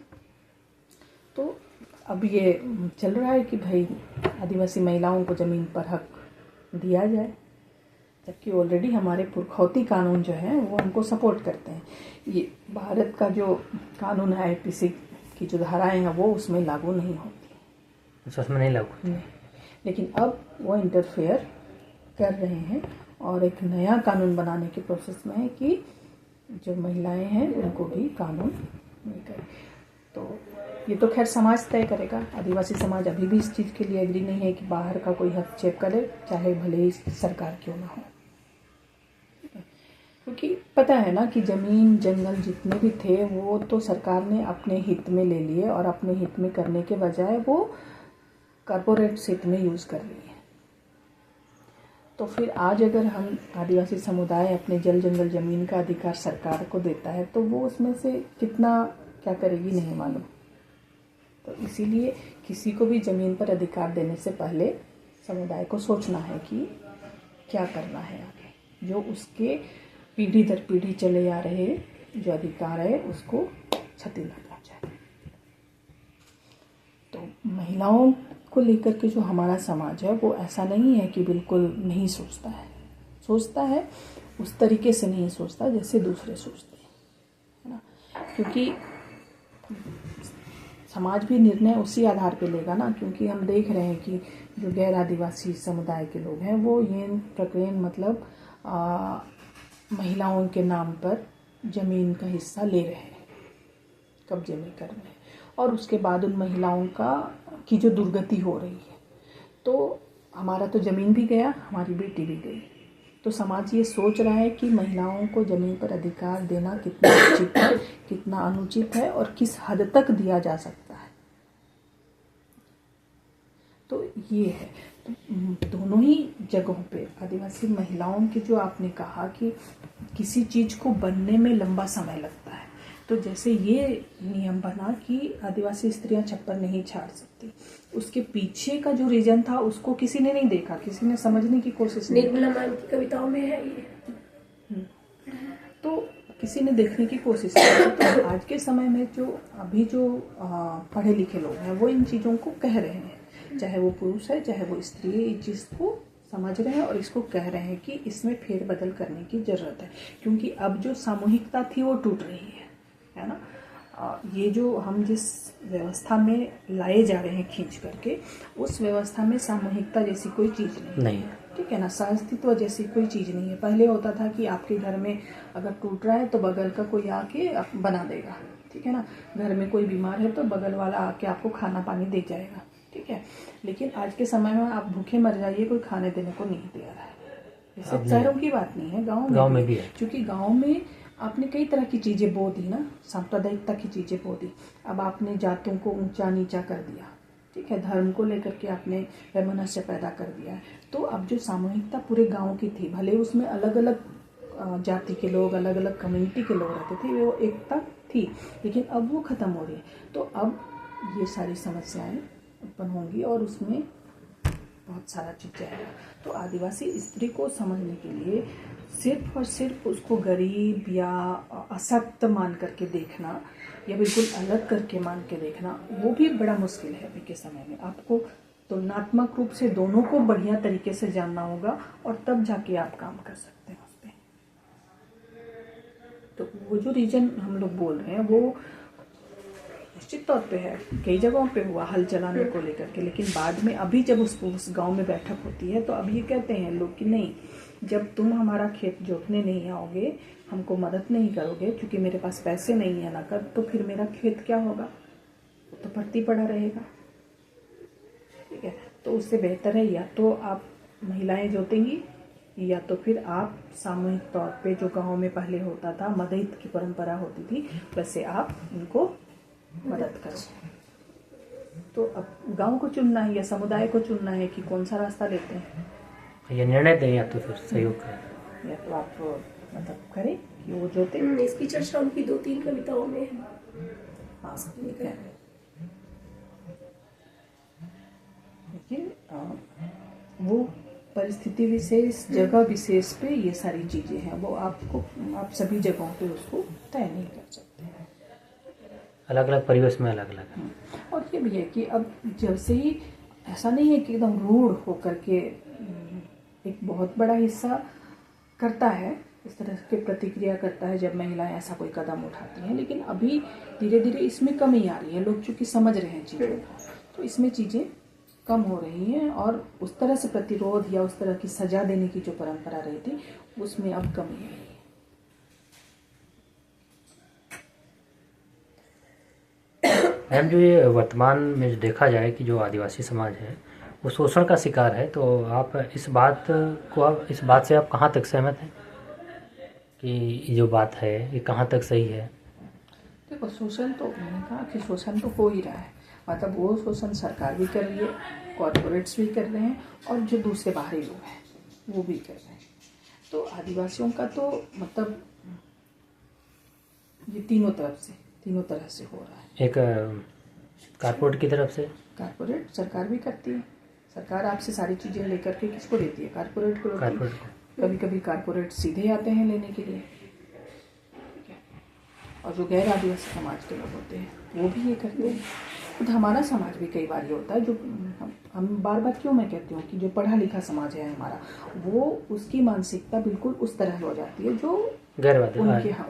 तो अब ये चल रहा है कि भाई आदिवासी महिलाओं को ज़मीन पर हक दिया जाए, जबकि ऑलरेडी हमारे पुरखौती कानून जो है वो हमको सपोर्ट करते हैं। ये भारत का जो कानून है, IPC की जो धाराएं हैं वो उसमें लागू नहीं होती, उसमें नहीं लागू नहीं। लेकिन अब वो इंटरफेयर कर रहे हैं और एक नया कानून बनाने के प्रोसेस में है कि जो महिलाएं हैं उनको भी कानून मिल करे। तो ये तो खैर समाज तय करेगा। आदिवासी समाज अभी भी इस चीज़ के लिए एग्री नहीं है कि बाहर का कोई हस्तक्षेप करे, चाहे भले ही सरकार क्यों ना हो, क्योंकि पता है ना कि ज़मीन जंगल जितने भी थे वो तो सरकार ने अपने हित में ले लिए, और अपने हित में करने के बजाय वो कॉरपोरेट हित में यूज़ कर रही है। तो फिर आज अगर हम आदिवासी समुदाय अपने जल जंगल ज़मीन का अधिकार सरकार को देता है तो वो उसमें से कितना क्या करेगी नहीं मालूम। तो इसीलिए किसी को भी ज़मीन पर अधिकार देने से पहले समुदाय को सोचना है कि क्या करना है आगे, जो उसके पीढ़ी दर पीढ़ी चले आ रहे जो अधिकार है उसको क्षति न पहुंचाए। तो महिलाओं को लेकर के जो हमारा समाज है वो ऐसा नहीं है कि बिल्कुल नहीं सोचता है, सोचता है, उस तरीके से नहीं सोचता जैसे दूसरे सोचते हैं, है ना। क्योंकि समाज भी निर्णय उसी आधार पे लेगा ना, क्योंकि हम देख रहे हैं कि जो गैर आदिवासी समुदाय के लोग हैं वो ये प्रकरण मतलब महिलाओं के नाम पर ज़मीन का हिस्सा ले रहे हैं, कब्जे में कर रहे हैं, और उसके बाद उन महिलाओं की जो दुर्गति हो रही है, तो हमारा तो ज़मीन भी गया, हमारी बेटी भी गई। तो समाज ये सोच रहा है कि महिलाओं को ज़मीन पर अधिकार देना कितना उचित है, कितना अनुचित है, और किस हद तक दिया जा सकता है। तो ये है, तो दोनों ही जगहों पे आदिवासी महिलाओं की जो आपने कहा कि किसी चीज़ को बनने में लंबा समय लगता है, तो जैसे ये नियम बना कि आदिवासी स्त्रियां छप्पर नहीं छाड़ सकती, उसके पीछे का जो रीजन था उसको किसी ने नहीं देखा, किसी ने समझने की कोशिश नहीं। निर्मला मैम की कविताओं में है ये, तो किसी ने देखने की कोशिश की। तो आज के समय में जो अभी जो पढ़े लिखे लोग हैं वो इन चीज़ों को कह रहे हैं, चाहे वो पुरुष है चाहे वो स्त्री है, इस चीज़ को समझ रहे हैं और इसको कह रहे हैं कि इसमें फेरबदल करने की ज़रूरत है, क्योंकि अब जो सामूहिकता थी वो टूट रही है ना। ये जो हम जिस व्यवस्था में लाए जा रहे हैं खींच करके, उस व्यवस्था में सामूहिकता जैसी कोई चीज़ नहीं है, ठीक है ना। सहअस्तित्व जैसी कोई चीज़ नहीं है। पहले होता था कि आपके घर में अगर टूट रहा है तो बगल का कोई आके बना देगा, ठीक है ना। घर में कोई बीमार है तो बगल वाला आके आपको खाना पानी दे जाएगा, ठीक है। लेकिन आज के समय में आप भूखे मर जाइए, कोई खाने देने को नहीं दे रहा है। जैसे शहरों की बात नहीं है, गाँव में भी है, क्योंकि गाँव में आपने कई तरह की चीज़ें बो दी ना, सांप्रदायिकता की चीज़ें बो दी। अब आपने जातों को ऊंचा नीचा कर दिया, ठीक है, धर्म को लेकर के आपने वैमनस्य पैदा कर दिया है। तो अब जो सामूहिकता पूरे गांव की थी, भले उसमें अलग अलग जाति के लोग, अलग अलग कम्युनिटी के लोग रहते थे, वो एकता थी, लेकिन अब वो ख़त्म हो रही है। तो अब ये सारी समस्याएं उत्पन्न होंगी और उसमें बहुत सारा चीज़ जाएगा। तो आदिवासी स्त्री को समझने के लिए सिर्फ और सिर्फ उसको गरीब या असक्त मान करके देखना या बिल्कुल अलग करके मान के देखना, वो भी बड़ा मुश्किल है अभी के समय में। आपको तुलनात्मक रूप से दोनों को बढ़िया तरीके से जानना होगा और तब जाके आप काम कर सकते हैं उस पर। तो वो जो रीजन हम लोग बोल रहे हैं वो निश्चित तौर पे है, कई जगहों पे हुआ हल चलाने को लेकर के, लेकिन बाद में अभी जब उस गांव में बैठक होती है तो अभी ये कहते हैं लोग कि नहीं, जब तुम हमारा खेत जोतने नहीं आओगे, हमको मदद नहीं करोगे, क्योंकि मेरे पास पैसे नहीं है नकद, तो फिर मेरा खेत क्या होगा, वो तो पड़ती पड़ा रहेगा, ठीक है। तो उससे बेहतर है या तो आप महिलाएं जोतेंगी या तो फिर आप सामूहिक तौर पे जो गाँव में पहले होता था, मदद की परंपरा होती थी, वैसे आप उनको मदद करो। तो अब गांव को चुनना है या समुदाय को चुनना है कि कौन सा रास्ता लेते हैं, ये निर्णय दें या तो फिर सहयोग करें, या तो आप मतलब करें कि वो जोते। इसकी चर्चा उनकी 2-3 कविताओं में है। हाँ, ठीक है। परिस्थिति विशेष, जगह विशेष पे ये सारी चीजें हैं, वो आप सभी जगहों पे उसको तय नहीं कर सकते हैं। अलग अलग परिवेश में अलग अलग। और ये भी है कि अब जब से ही ऐसा नहीं है कि एकदम रूढ़ होकर के एक बहुत बड़ा हिस्सा करता है, इस तरह के प्रतिक्रिया करता है जब महिलाएं ऐसा कोई कदम उठाती हैं, लेकिन अभी धीरे धीरे इसमें कमी आ रही है। लोग चूंकि समझ रहे हैं चीज़ों को, तो इसमें चीज़ें कम हो रही हैं और उस तरह से प्रतिरोध या उस तरह की सजा देने की जो परंपरा रही थी उसमें अब कमी आई है। मैम, जो ये वर्तमान में जो देखा जाए कि जो आदिवासी समाज है वो शोषण का शिकार है, तो आप इस बात से आप कहाँ तक सहमत हैं कि ये जो बात है ये कहाँ तक सही है? देखो, शोषण तो मैंने कहा कि शोषण तो हो ही रहा है, मतलब वो शोषण सरकार भी कर रही है, कॉर्पोरेट्स भी कर रहे हैं और जो दूसरे बाहरी लोग हैं वो भी कर रहे हैं। तो आदिवासियों का तो मतलब ये तीनों तरह से हो रहा है। एक कारपोरेट की तरफ से, कारपोरेट सरकार भी करती है, सरकार आपसे सारी चीज़ें लेकर के किसको देती है? कारपोरेट को। कभी कभी कारपोरेट सीधे आते हैं लेने के लिए, और जो गैर आदिवासी समाज के लोग होते हैं वो भी ये करते हैं। खुद हमारा समाज भी कई बार ये होता है, जो हम बार बार क्यों मैं कहती हूँ कि जो पढ़ा लिखा समाज है हमारा, वो उसकी मानसिकता बिल्कुल उस तरह हो जाती है जो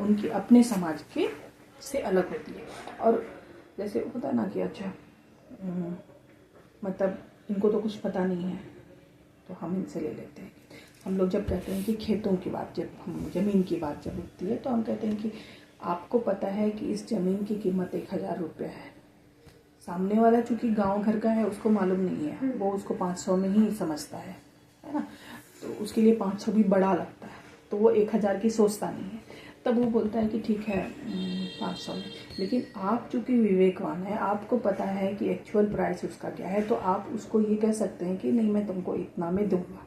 उनके अपने समाज के से अलग होती है। और जैसे होता है ना कि अच्छा मतलब इनको तो कुछ पता नहीं है तो हम इनसे ले लेते हैं। हम लोग जब कहते हैं कि खेतों की बात, जब हम ज़मीन की बात जब उठती है तो हम कहते हैं कि आपको पता है कि इस ज़मीन की कीमत 1000 रुपये है। सामने वाला चूंकि गांव घर का है उसको मालूम नहीं है, वो उसको 500 में ही समझता है ना, तो उसके लिए 500 भी बड़ा लगता है, तो वो 1000 की सोचता नहीं है। तब वो बोलता है कि ठीक है 500 में। लेकिन आप चूंकि विवेकवान है, आपको पता है कि एक्चुअल प्राइस उसका क्या है, तो आप उसको ये कह सकते हैं कि नहीं मैं तुमको इतना में दूंगा,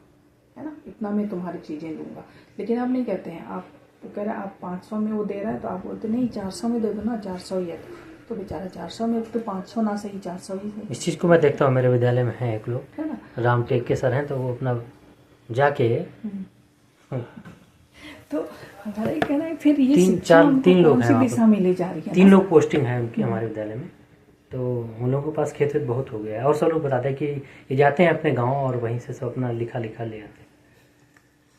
है ना, इतना में तुम्हारी चीज़ें दूंगा। लेकिन आप नहीं कहते हैं, आप वो कह रहा है आप 500 में वो दे रहा है तो आप बोलते नहीं 400 में दे दो ना, 400 ही है तो बेचारा 400 में, तो 500 ना सही 400 ही सही। इस चीज़ को मैं देखता हूँ, मेरे विद्यालय में है एक लोग, है ना, राम टेक के सर हैं, तो वो अपना जाके तो हमारा ये कहना है फिर ये तीन लोग हैं दिशा में ले जा रही है। 3 लोग पोस्टिंग है उनकी हमारे विद्यालय में, तो उन लोगों के पास खेत बहुत हो गया है और सब लोग बताते हैं कि ये जाते हैं अपने गाँव और वहीं से सब अपना लिखा ले आते हैं।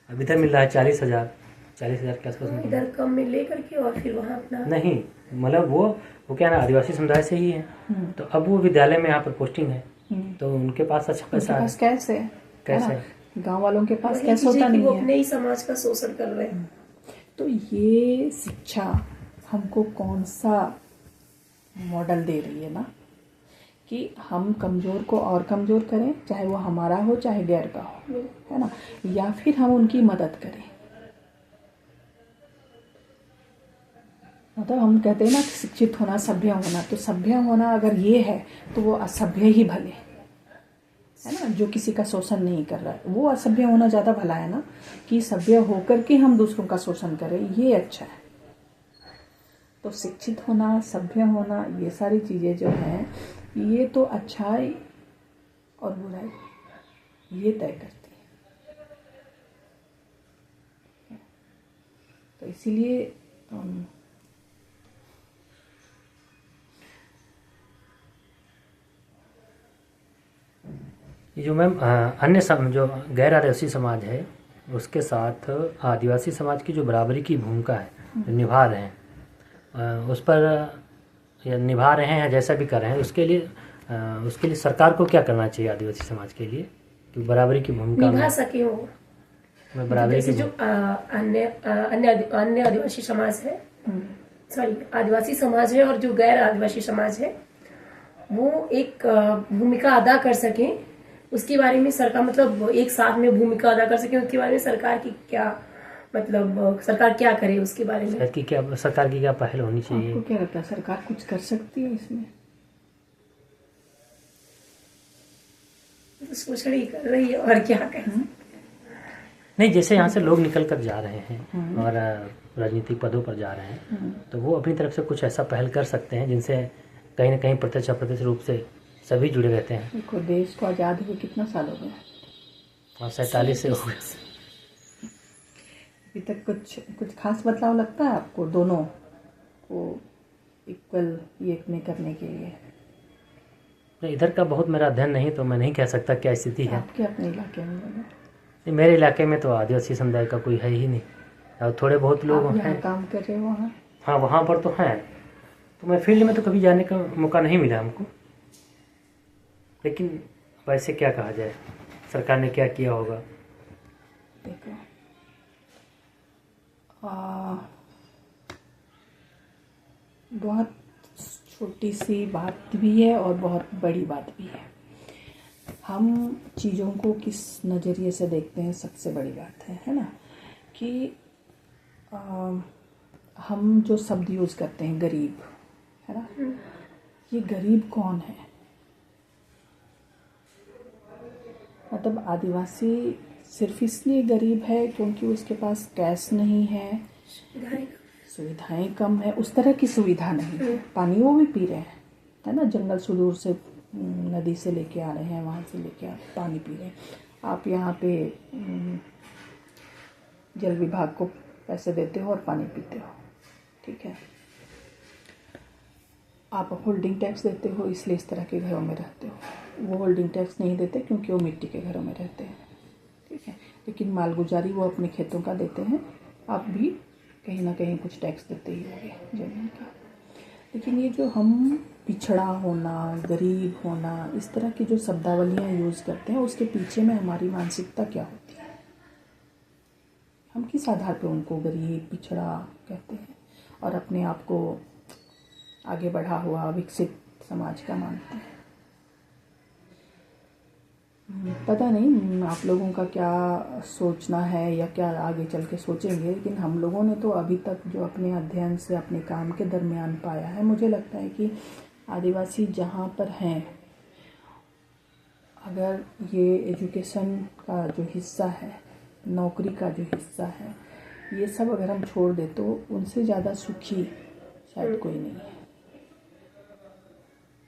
अब इधर मिल रहा है 40,000 के आसपास, इधर कम में ले करके और फिर वहाँ अपना नहीं, मतलब वो क्या ना आदिवासी समुदाय से ही है, तो अब वो विद्यालय में यहाँ पर पोस्टिंग है, तो उनके पास अच्छा पैसा है। कैसे गांव वालों के पास कैसे होता नहीं है, अपने ही समाज का शोषण कर रहे हैं। तो ये शिक्षा हमको कौन सा मॉडल दे रही है ना, कि हम कमजोर को और कमजोर करें, चाहे वो हमारा हो चाहे गैर का हो, है ना, या फिर हम उनकी मदद करें। मतलब हम कहते हैं ना कि शिक्षित होना सभ्य होना, तो सभ्य होना अगर ये है तो वो असभ्य ही भले, है ना, जो किसी का शोषण नहीं कर रहा है वो असभ्य होना ज़्यादा भला है ना, कि सभ्य होकर के हम दूसरों का शोषण करें, ये अच्छा है। तो शिक्षित होना, सभ्य होना, ये सारी चीज़ें जो हैं ये तो अच्छाई और बुराई ये तय करती है। तो इसीलिए ये जो मैम अन्य जो गैर आदिवासी समाज है उसके साथ आदिवासी समाज की जो बराबरी की भूमिका है निभा रहे हैं, उस पर या निभा रहे हैं या जैसा भी कर रहे हैं, उसके लिए सरकार को क्या करना चाहिए आदिवासी समाज के लिए कि बराबरी की भूमिका निभा सके हो। मैं बराबरी की जो अन्य आदिवासी समाज है, आदिवासी समाज है और जो गैर आदिवासी समाज है वो एक भूमिका अदा कर सके, उसके बारे में सरकार मतलब एक साथ में भूमिका अदा कर सके, उसके बारे में सरकार की क्या मतलब सरकार क्या करे उसके बारे में, सरकार की क्या पहल होनी चाहिए? आपको क्या लगता है सरकार कुछ कर सकती है इसमें? शोषण ही कर रही है और क्या कर नहीं, जैसे यहाँ से लोग निकल कर जा रहे हैं और राजनीतिक पदों पर जा रहे हैं, तो वो अपनी तरफ से कुछ ऐसा पहल कर सकते हैं जिनसे कहीं ना कहीं प्रत्यक्ष अप्रत्यक्ष रूप से सभी जुड़े रहते हैं। देखो, देश को आज़ाद हुए कितना साल हो गया, और 47 से हो गया। अभी तक कुछ खास बदलाव लगता है आपको दोनों को इक्वल ये में करने के लिए? नहीं, इधर का बहुत मेरा अध्ययन नहीं, तो मैं नहीं कह सकता क्या स्थिति है। आपके अपने इलाके में नहीं, मेरे इलाके में तो आदिवासी समुदाय का कोई है ही नहीं, और थोड़े बहुत लोग आप यहाँ हैं। काम कर रहे हो वहाँ? हाँ, वहाँ पर तो हैं, तो मैं फील्ड में तो कभी जाने का मौका नहीं मिला हमको, लेकिन वैसे क्या कहा जाए, सरकार ने क्या किया होगा। देखो, बहुत छोटी सी बात भी है और बहुत बड़ी बात भी है। हम चीज़ों को किस नज़रिए से देखते हैं सबसे बड़ी बात है ना, कि हम जो शब्द यूज़ करते हैं गरीब, है ना, ये गरीब कौन है? मतलब आदिवासी सिर्फ इसलिए गरीब है क्योंकि उसके पास कैश नहीं है, सुविधाएं कम है, उस तरह की सुविधा नहीं है। पानी वो भी पी रहे हैं, है ना, जंगल सुदूर से नदी से लेके आ रहे हैं, वहाँ से लेके पानी पी रहे हैं। आप यहाँ पे जल विभाग को पैसे देते हो और पानी पीते हो, ठीक है। आप होल्डिंग टैक्स देते हो इसलिए इस तरह के घरों में रहते हो। वो होल्डिंग टैक्स नहीं देते क्योंकि वो मिट्टी के घरों में रहते हैं, ठीक है। लेकिन मालगुजारी वो अपने खेतों का देते हैं, आप भी कहीं ना कहीं कुछ टैक्स देते ही होंगे जमीन का। लेकिन ये जो हम पिछड़ा होना, गरीब होना, इस तरह की जो शब्दावलियाँ यूज़ करते हैं, उसके पीछे में हमारी मानसिकता क्या होती है? हम किस आधार पे उनको गरीब, पिछड़ा कहते हैं और अपने आप को आगे बढ़ा हुआ विकसित समाज का मानते हैं? पता नहीं आप लोगों का क्या सोचना है या क्या आगे चल के सोचेंगे, लेकिन हम लोगों ने तो अभी तक जो अपने अध्ययन से अपने काम के दरमियान पाया है, मुझे लगता है कि आदिवासी जहाँ पर हैं, अगर ये एजुकेशन का जो हिस्सा है, नौकरी का जो हिस्सा है, ये सब अगर हम छोड़ दें तो उनसे ज़्यादा सुखी शायद कोई नहीं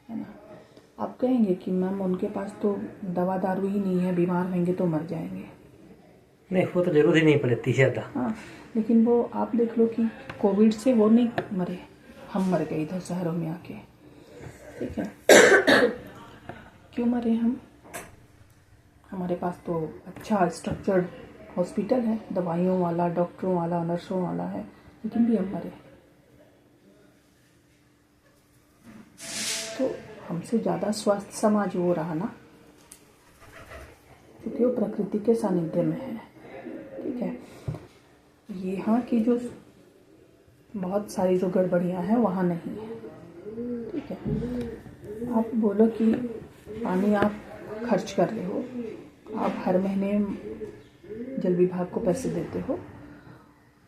है ना। आप कहेंगे कि मैम उनके पास तो दवा दारू ही नहीं है, बीमार होंगे तो मर जाएंगे। नहीं, वो तो जरूर ही नहीं पड़ती ज़्यादा। हाँ, लेकिन वो आप देख लो कि कोविड से वो नहीं मरे, हम मर गए इधर शहरों में आके, ठीक है। क्यों मरे हम? हमारे पास तो अच्छा स्ट्रक्चर्ड हॉस्पिटल है, दवाइयों वाला, डॉक्टरों वाला, नर्सों वाला है, लेकिन भी हम मरे। तो हमसे ज़्यादा स्वस्थ समाज वो रहा ना, क्योंकि वो प्रकृति के सानिध्य में है, ठीक है। यहाँ की जो बहुत सारी जो गड़बड़ियाँ हैं वहाँ नहीं है, ठीक है। आप बोलो कि पानी आप खर्च कर रहे हो, आप हर महीने जल विभाग को पैसे देते हो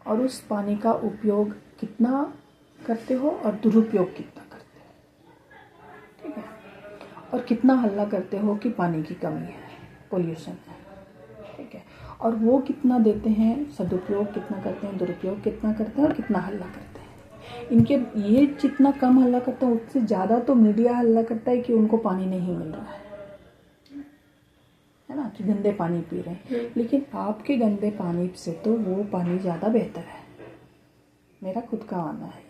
और उस पानी का उपयोग कितना करते हो और दुरुपयोग कितना करते हो, ठीक है। और कितना हल्ला करते हो कि पानी की कमी है, पोल्यूशन है, ठीक है। और वो कितना देते हैं, सदुपयोग कितना करते हैं, दुरुपयोग कितना करते हैं और कितना हल्ला करते हैं। इनके ये जितना कम हल्ला करते हैं उससे ज़्यादा तो मीडिया हल्ला करता है कि उनको पानी नहीं मिल रहा है ना, कि गंदे पानी पी रहे हैं। लेकिन आपके गंदे पानी से तो वो पानी ज़्यादा बेहतर है, मेरा खुद का मानना है,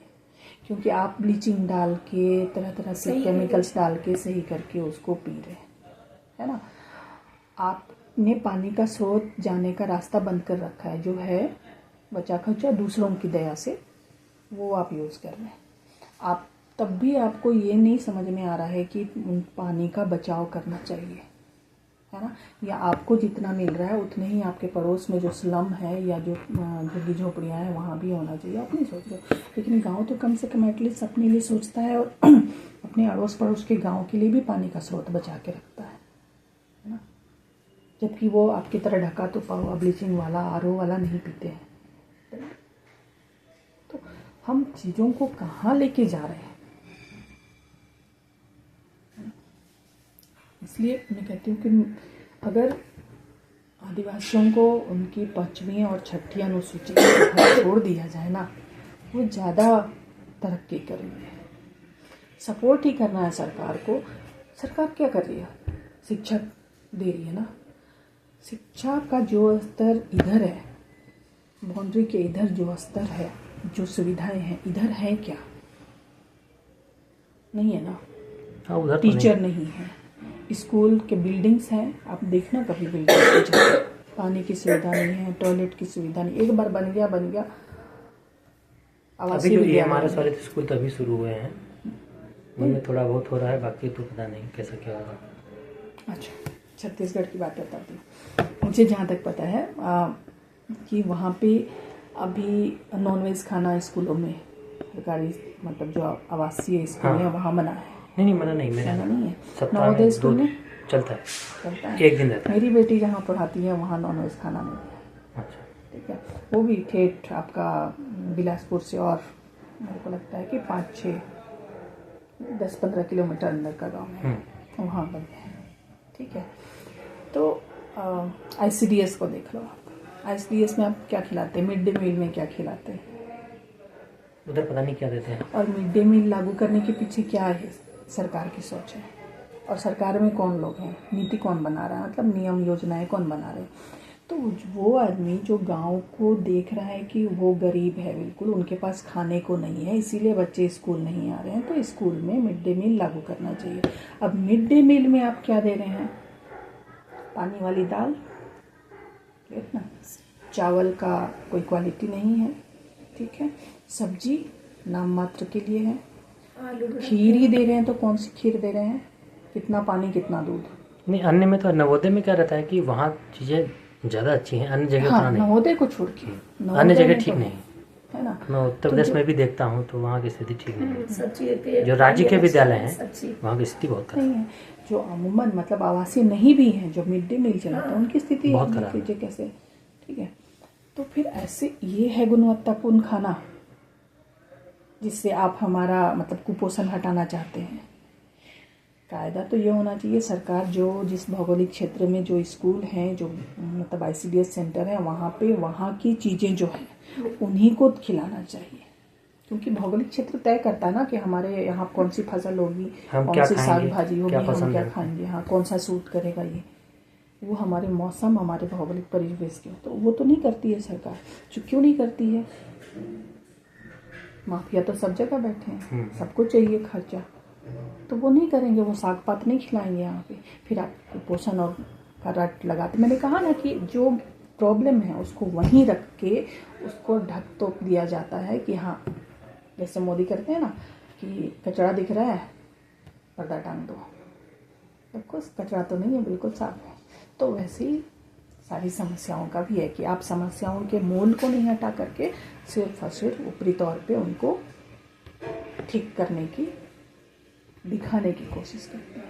क्योंकि आप ब्लीचिंग डाल के, तरह तरह से केमिकल्स डाल के सही करके उसको पी रहे हैं, है ना। आपने पानी का स्रोत जाने का रास्ता बंद कर रखा है, जो है बचा खचा दूसरों की दया से, वो आप यूज़ कर रहे हैं। आप तब भी आपको ये नहीं समझ में आ रहा है कि पानी का बचाव करना चाहिए, है ना, या आपको जितना मिल रहा है उतने ही आपके पड़ोस में जो स्लम है या जो झुग्गी झोपड़ियाँ हैं वहाँ भी होना चाहिए। आप नहीं सोच रहे, लेकिन गांव तो कम से कम एटलीस्ट अपने लिए सोचता है और अपने अड़ोस पड़ोस के गांव के लिए भी पानी का स्रोत बचा के रखता है ना। जबकि वो आपकी तरह ढका तो हुआ ब्लीचिंग वाला, आरओ वाला नहीं पीते हैं। तो हम चीज़ों को कहाँ लेके जा रहे हैं? इसलिए मैं कहती हूँ कि अगर आदिवासियों को उनकी 5वीं और 6ठी अनुसूची छोड़ दिया जाए ना, वो ज़्यादा तरक्की करेंगे। सपोर्ट ही करना है सरकार को। सरकार क्या कर रही है? शिक्षा दे रही है ना, शिक्षा का जो स्तर इधर है, बाउंड्री के इधर जो स्तर है, जो सुविधाएं हैं, इधर है क्या? नहीं है ना। हाँ, उधर तो टीचर नहीं है, स्कूल के बिल्डिंग्स हैं, आप देखना कभी बिल्डिंग पानी की सुविधा नहीं है, टॉयलेट की सुविधा नहीं। एक बार बन गया अभी आवासीय जो विद्यालय हमारे वाले स्कूल तो अभी शुरू हुए हैं, उनमें थोड़ा बहुत हो रहा है, बाकी तो पता नहीं कैसा क्या होगा। अच्छा, छत्तीसगढ़ की बात बताती हूँ। मुझे जहाँ तक पता है कि वहाँ पे अभी नॉनवेज खाना स्कूलों में सरकारी, मतलब जो आवासीय स्कूल है वहाँ मना है। नहीं मना नहीं, मेरा मना नहीं है। सप्ताह नवोदय में स्कूल में चलता है, एक दिन रहता है। मेरी बेटी जहाँ पढ़ाती है वहाँ नॉनवेज खाना नहीं है। अच्छा, ठीक है, वो भी ठेठ आपका बिलासपुर से, और मेरे को लगता है कि 10-15 किलोमीटर अंदर का गाँव है, वहाँ बन है। ठीक है, तो ICDS को देख लो आप। ICDS में आप क्या खिलाते हैं? मिड डे मील में क्या खिलाते हैं? उधर पता नहीं क्या देते हैं। और मिड डे मील लागू करने के पीछे क्या है सरकार की सोच है? और सरकार में कौन लोग हैं? नीति कौन बना रहा है? मतलब नियम योजनाएं कौन बना रहे हैं? तो वो आदमी जो गांव को देख रहा है कि वो गरीब है, बिल्कुल उनके पास खाने को नहीं है, इसीलिए बच्चे स्कूल नहीं आ रहे हैं, तो स्कूल में मिड डे मील लागू करना चाहिए। अब मिड डे मील में आप क्या दे रहे हैं? पानी वाली दाल, ना चावल का कोई क्वालिटी नहीं है। ठीक है, सब्जी नाम मात्र के लिए है। खीर ही दे रहे हैं तो कौन सी खीर दे रहे हैं? कितना पानी कितना दूध? नहीं, अन्य में तो नवोदय में क्या रहता है कि वहाँ चीजें ज्यादा अच्छी हैं, अन्य जगह हाँ, उतना नहीं। नवोदय को छोड़ के अन्य जगह ठीक नहीं है ना। मैं उत्तर प्रदेश में भी देखता हूँ तो वहाँ की स्थिति ठीक नहीं है। सब्जी देते हैं, जो राज्य के विद्यालय हैं सब्जी वहाँ की स्थिति बहुत खराब नहीं है। जो अमूमन मतलब आवासीय नहीं भी हैं, जो मिड डे मील चलाते हैं, उनकी स्थिति बहुत खराब है। कैसे? ठीक है, तो फिर ऐसे ये है गुणवत्तापूर्ण खाना जिससे आप हमारा मतलब कुपोषण हटाना चाहते हैं। कायदा तो ये होना चाहिए, सरकार जो जिस भौगोलिक क्षेत्र में जो स्कूल हैं, जो मतलब ICDS सेंटर है, वहाँ पे वहाँ की चीज़ें जो हैं उन्हीं को खिलाना चाहिए, क्योंकि भौगोलिक क्षेत्र तय करता है ना कि हमारे यहाँ कौन सी फसल होगी, कौन सी साग भाजी होगी, हम क्या खाएंगे, हाँ कौन सा सूट करेगा। ये वो हमारे मौसम, हमारे भौगोलिक परिवेश के, तो वो तो नहीं करती है सरकार। जो क्यों नहीं करती है? माफिया तो सब जगह बैठे हैं, सबको चाहिए खर्चा, तो वो नहीं करेंगे, वो साग पात नहीं खिलाएंगे यहाँ पे। फिर आप कुपोषण और का रट लगाते। मैंने कहा ना कि जो प्रॉब्लम है उसको वहीं रख के उसको ढक तोप दिया जाता है कि हाँ, जैसे मोदी करते हैं ना कि कचरा दिख रहा है पर्दा टांग दो, देखो कचरा तो नहीं है, बिल्कुल साफ है। तो वैसे ही सारी समस्याओं का भी है कि आप समस्याओं के मूल को नहीं हटा करके सिर्फ और सिर्फ ऊपरी तौर पे उनको ठीक करने की, दिखाने की कोशिश करते हैं।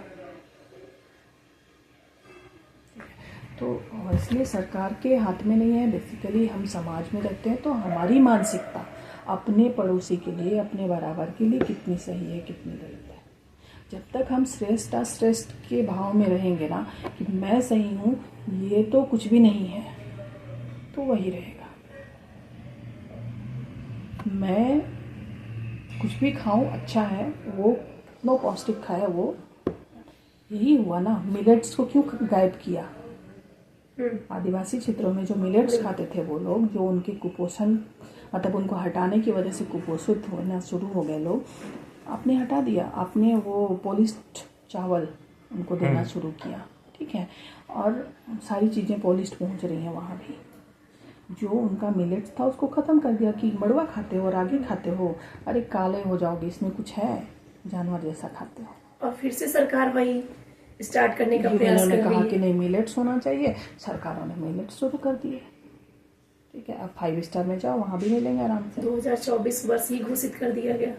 तो इसलिए सरकार के हाथ में नहीं है, बेसिकली हम समाज में रहते हैं, तो हमारी मानसिकता अपने पड़ोसी के लिए, अपने बराबर के लिए कितनी सही है, कितनी गलत है। जब तक हम श्रेष्ठ अश्रेष्ठ के भाव में रहेंगे ना कि मैं सही हूँ, ये तो कुछ भी नहीं है, तो वही रहेगा। मैं कुछ भी खाऊं अच्छा है, वो नो पौष्टिक खाया, वो यही हुआ ना। मिलेट्स को क्यों गायब किया? आदिवासी क्षेत्रों में जो मिलेट्स खाते थे वो लोग, जो उनके कुपोषण मतलब उनको हटाने की वजह से कुपोषित होना शुरू हो गए लोग, आपने हटा दिया। आपने वो पॉलिश्ड चावल उनको देना शुरू किया, ठीक है, और सारी चीज़ें पॉलिश्ड पहुंच रही हैं वहाँ भी। जो उनका मिलेट्स था उसको ख़त्म कर दिया कि मड़ुआ खाते हो, रागी खाते हो, अरे काले हो जाओगे, इसमें कुछ है, जानवर जैसा खाते हो। और फिर से सरकार वही स्टार्ट करने का प्रयास कर रही है। कहा कि नहीं मिलेट्स होना चाहिए, सरकारों ने मिलेट्स शुरू कर दिए। ठीक है, अब 5 स्टार में जाओ, वहाँ भी मिलेंगे आराम से। 2024 वर्ष ही घोषित कर दिया गया।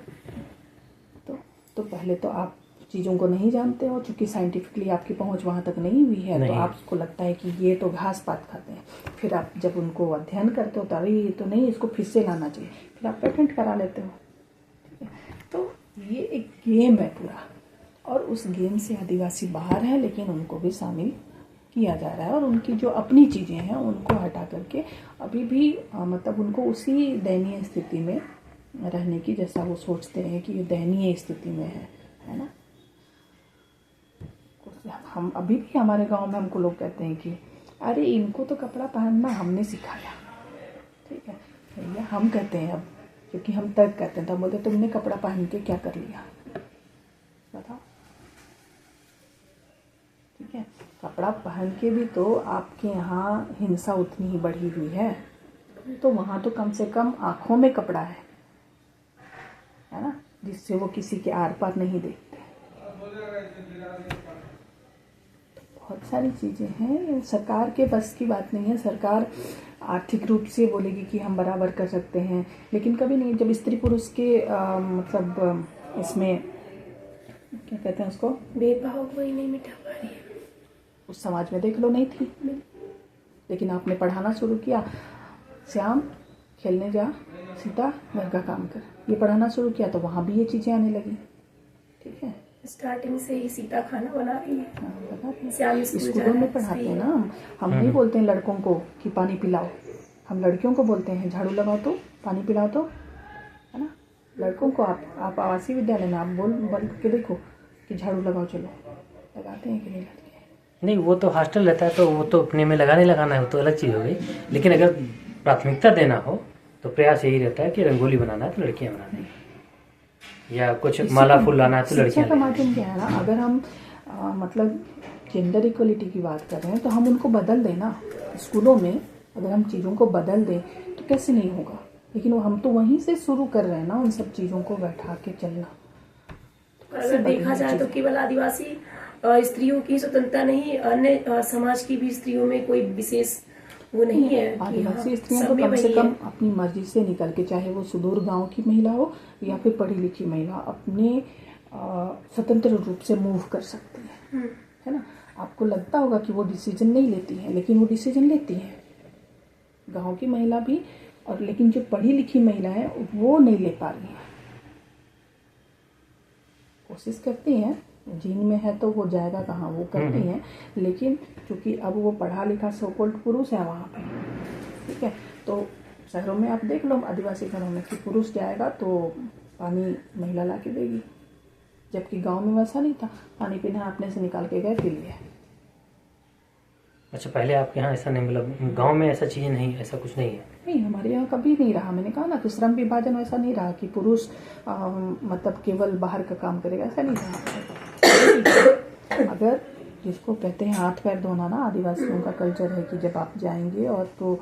तो पहले तो आप चीज़ों को नहीं जानते हो, चूंकि साइंटिफिकली आपकी पहुंच वहाँ तक नहीं हुई है, तो आपको लगता है कि ये तो घास पात खाते हैं। फिर आप जब उनको अध्ययन करते हो तो अरे ये तो नहीं, इसको फिर से लाना चाहिए, फिर आप पेटेंट करा लेते हो। ठीक है, तो ये एक गेम है पूरा, और उस गेम से आदिवासी बाहर है, लेकिन उनको भी शामिल किया जा रहा है, और उनकी जो अपनी चीज़ें हैं उनको हटा करके अभी भी मतलब उनको उसी दयनीय स्थिति में रहने की, जैसा वो सोचते हैं कि ये दयनीय स्थिति में है ना। हम अभी भी हमारे गांव में हमको लोग कहते हैं कि अरे इनको तो कपड़ा पहनना हमने सिखाया, ठीक है भैया, हम कहते हैं अब, क्योंकि हम तर्क करते हैं, तो हम बोलते तुमने कपड़ा पहन के क्या कर लिया, बताओ। ठीक है, कपड़ा पहन के भी तो आपके यहाँ हिंसा उतनी ही बढ़ी हुई है, तो वहाँ तो कम से कम आँखों में कपड़ा है ना, जिससे वो किसी के आर पार नहीं देखते। बहुत सारी चीज़ें हैं, सरकार के बस की बात नहीं है। सरकार आर्थिक रूप से बोलेगी कि हम बराबर कर सकते हैं, लेकिन कभी नहीं। जब स्त्री पुरुष के मतलब इसमें क्या कहते हैं उसको, भेदभाव कोई नहीं मिटा पा रही है। उस समाज में देख लो नहीं थी, लेकिन आपने पढ़ाना शुरू किया, श्याम खेलने जा, सीता घर का काम कर, ये पढ़ाना शुरू किया तो वहाँ भी ये चीज़ें आने लगी। ठीक है, स्टार्टिंग से ही सीता खाना बना रही है। हाँ, बता रही श्याम है। स्कूल स्कूलों में पढ़ाते हैं ना, हम नहीं बोलते हैं लड़कों को कि पानी पिलाओ, हम लड़कियों को बोलते हैं झाड़ू लगाओ तो, पानी पिलाओ तो, है ना। लड़कों को आप आवासीय विद्यालय में आप बोल के देखो कि झाड़ू लगाओ, चलो लगाते हैं कि नहीं लड़के? नहीं, वो तो हॉस्टल रहता है तो वो तो अपने में लगाना है, वो तो अलग चीज़ हो गई। लेकिन अगर प्राथमिकता देना हो तो प्रयास यही रहता है कि रंगोली बनाना है तो लड़कियां बनाना है, या कुछ माला फूल लाना है तो शिक्षा लड़कियां का लाना है। माध्यम क्या है ना, अगर हम मतलब जेंडर इक्वलिटी की बात कर रहे हैं तो हम उनको बदल दें ना। स्कूलों में अगर हम चीज़ों को बदल दें तो कैसे नहीं होगा, लेकिन वो हम तो वहीं से शुरू कर रहे हैं ना, उन सब चीज़ों को बैठा के चलना। अगर देखा जाए तो केवल आदिवासी स्त्रियों की स्वतंत्रता नहीं, अन्य समाज की भी स्त्रियों में कोई विशेष वो नहीं है कि आदिवासी स्त्रियां तो कम से कम अपनी मर्जी से निकल के, चाहे वो सुदूर गांव की महिला हो या फिर पढ़ी लिखी महिला, अपने स्वतंत्र रूप से मूव कर सकती है, है ना। आपको लगता होगा कि वो डिसीजन नहीं लेती है, लेकिन वो डिसीजन लेती है, गांव की महिला भी। और लेकिन जो पढ़ी लिखी महिला है वो नहीं ले पा रही है, कोशिश करती हैं, जीन में है तो वो जाएगा कहाँ, वो करती हैं, लेकिन क्योंकि अब वो पढ़ा लिखा सो-कॉल्ड पुरुष है वहाँ पे, ठीक है। तो शहरों में आप देख लो, आदिवासी घरों में कि पुरुष जाएगा तो पानी महिला ला के देगी, जबकि गांव में वैसा नहीं था, पानी पीना अपने से निकाल के गए, पी लिया। अच्छा, पहले आपके यहाँ ऐसा नहीं, मतलब गांव में ऐसा चीज़ नहीं, ऐसा कुछ नहीं है? नहीं, हमारे यहाँ कभी नहीं रहा। मैंने कहा ना कि श्रम विभाजन वैसा नहीं रहा कि पुरुष मतलब केवल बाहर का काम करेगा, ऐसा नहीं रहा। अगर जिसको कहते हैं हाथ पैर धोना ना, आदिवासियों का कल्चर है कि जब आप जाएंगे और तो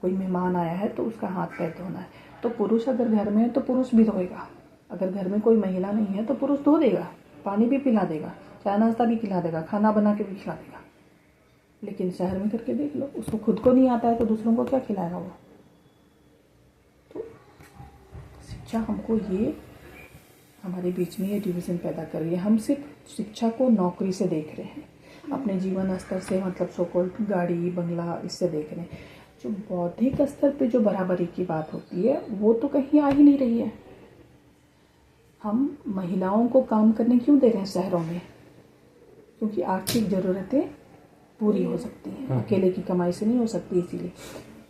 कोई मेहमान आया है तो उसका हाथ पैर धोना है, तो पुरुष अगर घर में है तो पुरुष भी धोएगा, अगर घर में कोई महिला नहीं है तो पुरुष धो देगा, पानी भी पिला देगा, चाय नाश्ता भी खिला देगा, खाना बना के भी खिला देगा। लेकिन शहर में करके देख लो, उसको खुद को नहीं आता है तो दूसरों को क्या खिलाएगा वो। तो शिक्षा हमको ये हमारे बीच में ये डिवीज़न पैदा कर रही है। हम सिर्फ शिक्षा को नौकरी से देख रहे हैं, अपने जीवन स्तर से, मतलब सो-कॉल्ड गाड़ी बंगला, इससे देख रहे हैं। जो बौद्धिक स्तर पे जो बराबरी की बात होती है वो तो कहीं आ ही नहीं रही है। हम महिलाओं को काम करने क्यों दे रहे हैं शहरों में? क्योंकि आर्थिक ज़रूरतें पूरी हो सकती हैं, अकेले की कमाई से नहीं हो सकती। इसीलिए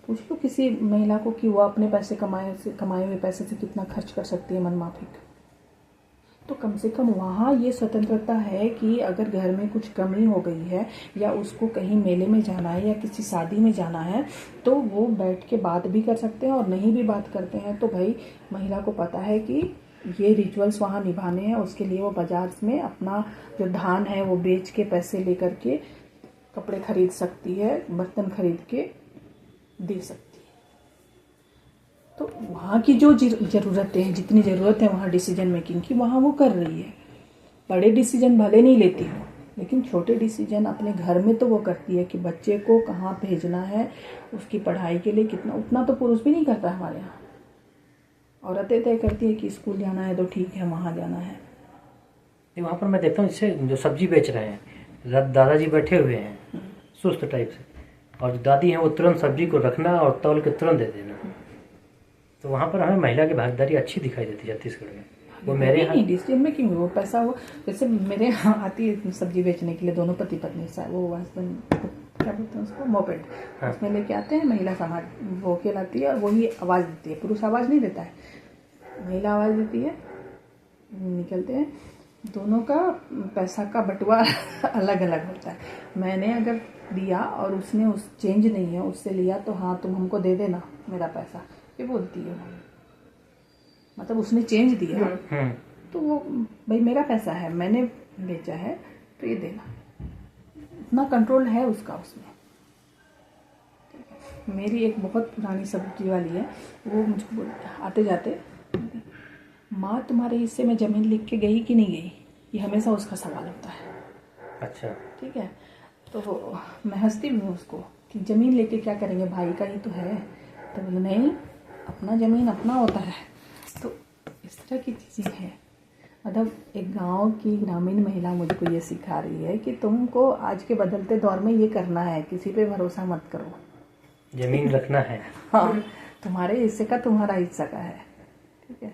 पूछ लो किसी महिला को कि वो अपने पैसे कमाए हुए पैसे से कितना खर्च कर सकती है मनमाफिक। तो कम से कम वहाँ ये स्वतंत्रता है कि अगर घर में कुछ कमी हो गई है या उसको कहीं मेले में जाना है या किसी शादी में जाना है तो वो बैठ के बात भी कर सकते हैं, और नहीं भी बात करते हैं तो भाई महिला को पता है कि ये रिचुअल्स वहाँ निभाने हैं, उसके लिए वो बाजार में अपना जो धान है वो बेच के पैसे लेकर के कपड़े खरीद सकती है, बर्तन खरीद के दे सकती है। तो वहाँ की जो ज़रूरतें हैं, जितनी ज़रूरत है वहाँ डिसीजन मेकिंग की, वहाँ वो कर रही है। बड़े डिसीजन भले नहीं लेती हो, लेकिन छोटे डिसीजन अपने घर में तो वो करती है कि बच्चे को कहाँ भेजना है, उसकी पढ़ाई के लिए कितना, उतना तो पुरुष भी नहीं करता हमारे यहाँ। औरतें तय करती है कि स्कूल जाना है तो ठीक है, वहाँ जाना है। वहाँ पर मैं देखता हूँ इससे जो सब्जी बेच रहे हैं, दादाजी बैठे हुए हैं सुस्त टाइप से, और जो दादी हैं वो तुरंत सब्जी को रखना और तौल के तुरंत दे देना। तो वहाँ पर हमें महिला की भागीदारी अच्छी दिखाई देती है छत्तीसगढ़ में। वो मेरे यहाँ डिसीजन मेकिंग वो पैसा, वो जैसे मेरे यहाँ आती है सब्जी बेचने के लिए दोनों पति पत्नी, वो हस्बैंड क्या बोलते हैं उसको, मोपेड, उसमें लेके आते हैं। महिला समाज वो खिलाती है और वही आवाज़ देती है, पुरुष आवाज़ नहीं देता है, महिला आवाज़ देती है, निकलते हैं। दोनों का पैसा का बंटवारा अलग अलग होता है। मैंने अगर दिया और उसने उस चेंज नहीं है, उससे लिया, तो हाँ तुम हमको दे देना मेरा पैसा, ये बोलती है वो। मतलब उसने चेंज दिया तो वो भाई मेरा पैसा है, मैंने बेचा है तो ये देना, इतना कंट्रोल है उसका उसमें। मेरी एक बहुत पुरानी सब्जी वाली है, वो मुझको आते जाते, माँ तुम्हारे हिस्से में ज़मीन लिख के गई कि नहीं गई, ये हमेशा उसका सवाल होता है। अच्छा। ठीक है, तो मैं हंसती भी हूँ उसको कि ज़मीन लेके क्या करेंगे, भाई का ही तो है। तो बोले नहीं, अपना ज़मीन अपना होता है। तो इस तरह की चीज़ें हैं। मतलब एक गांव की ग्रामीण महिला मुझको ये सिखा रही है कि तुमको आज के बदलते दौर में ये करना है, किसी पे भरोसा मत करो, जमीन रखना है। हाँ, तुम्हारे हिस्से का तुम्हारा हिस्सा का है। ठीक है,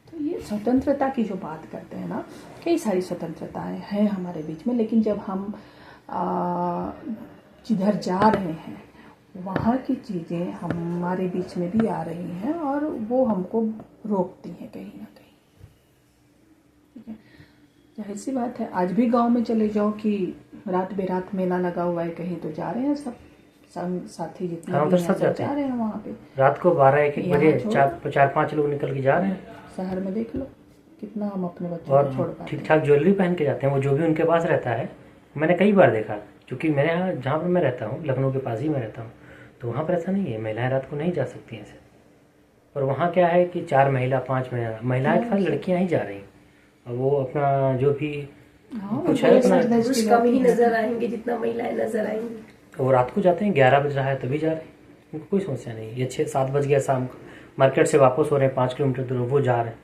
तो ये स्वतंत्रता की जो बात करते हैं ना, कई सारी स्वतंत्रताएं हैं हमारे बीच में, लेकिन जब हम जिधर जा रहे हैं वहाँ की चीज़ें हमारे बीच में भी आ रही हैं और वो हमको रोकती हैं कहीं ना कहीं। ठीक है, जाहिर सी बात है, आज भी गांव में चले जाओ कि रात बेरात मेला लगा हुआ है कहीं, तो जा रहे हैं सब साथी जितने भी हैं, सब जा रहे हैं वहाँ पे। रात को 12-1 बजे 4-5 लोग निकल के जा रहे हैं। शहर में देख लो कितना हम अपने बच्चों को छोड़ पाते हैं। ठीक ठाक ज्वेलरी पहन के जाते हैं, वो जो भी उनके पास रहता है। मैंने कई बार देखा, क्योंकि मेरे यहाँ जहाँ पर मैं रहता हूँ, लखनऊ के पास ही मैं रहता हूँ, तो वहाँ पर ऐसा नहीं है, महिलाएं रात को नहीं जा सकती ऐसे। और वहाँ क्या है कि 4 महिला 5 महिलाएं के साथ लड़कियाँ ही जा रही, और वो अपना जो भी कुछ है अपना कम ही नजर आएंगे जितना महिलाएं नजर आएंगी। वो रात को जाते हैं, 11 बज रहा है तभी जा रहे हैं, उनको कोई समस्या नहीं। ये 6-7 बज गया शाम को, मार्केट से वापस हो रहे हैं 5 किलोमीटर दूर, वो जा रहे हैं।